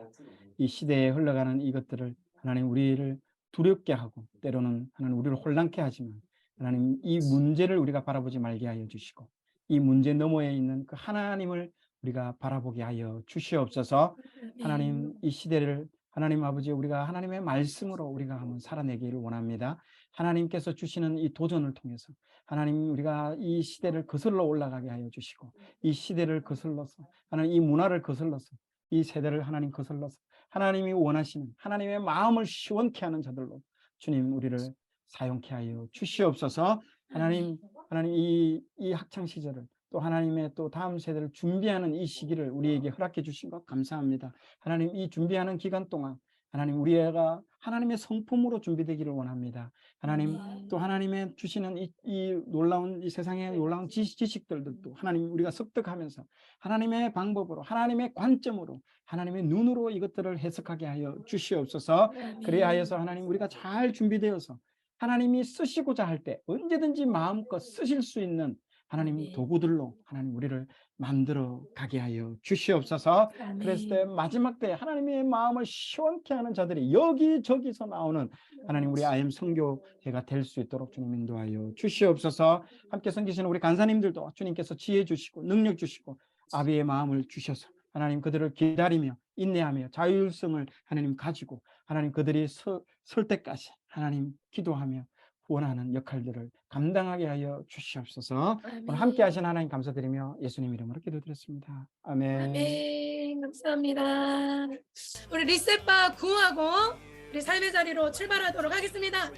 이 시대에 흘러가는 이것들을 하나님 우리를 두렵게 하고 때로는 하나님 우리를 혼란케 하지만 하나님 이 문제를 우리가 바라보지 말게 하여 주시고 이 문제 너머에 있는 그 하나님을 우리가 바라보게 하여 주시옵소서. 하나님 이 시대를 하나님 아버지 우리가 하나님의 말씀으로 우리가 한번 살아내기를 원합니다. 하나님께서 주시는 이 도전을 통해서 하나님 우리가 이 시대를 거슬러 올라가게 하여 주시고 이 시대를 거슬러서 하나님 이 문화를 거슬러서 이 세대를 하나님 거슬러서 하나님이 원하시는 하나님의 마음을 시원케 하는 자들로 주님 우리를 사용케 하여 주시옵소서. 하나님 이 학창 시절을 또 하나님의 또 다음 세대를 준비하는 이 시기를 우리에게 허락해 주신 것 감사합니다. 하나님 이 준비하는 기간 동안 하나님 우리가 하나님의 성품으로 준비되기를 원합니다. 하나님 또 하나님의 주시는 이 놀라운 이 세상의 놀라운 지식들도 하나님 우리가 습득하면서 하나님의 방법으로 하나님의 관점으로 하나님의 눈으로 이것들을 해석하게 하여 주시옵소서. 그래야 하여서 하나님 우리가 잘 준비되어서 하나님이 쓰시고자 할 때 언제든지 마음껏 쓰실 수 있는 하나님 도구들로 하나님 우리를 만들어 가게 하여 주시옵소서. 그랬을 때 마지막 때 하나님의 마음을 시원케 하는 자들이 여기저기서 나오는 하나님 우리 IM 선교회가 될 수 있도록 주님 인도하여 주시옵소서. 함께 섬기시는 우리 간사님들도 주님께서 지혜 주시고 능력 주시고 아비의 마음을 주셔서 하나님 그들을 기다리며 인내하며 자율성을 하나님 가지고 하나님 그들이 설 때까지 하나님 기도하며 원하는 역할들을 감당하게 하여 주시옵소서. 아멘. 오늘 함께 하신 하나님 감사드리며 예수님 이름으로 기도드렸습니다. 아멘. 아멘. 감사합니다. 우리 리셋바 구하고 우리 삶의 자리로 출발하도록 하겠습니다.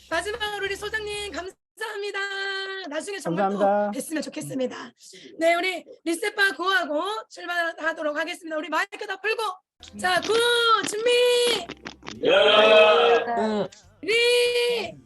마지막으로 우리 소장님 감사합니다. 나중에 정말 감사합니다. 또 뵀으면 좋겠습니다. 네, 우리 리셋바 구하고 출발하도록 하겠습니다. 우리 마이크 다 풀고 자, 구 준비. 리.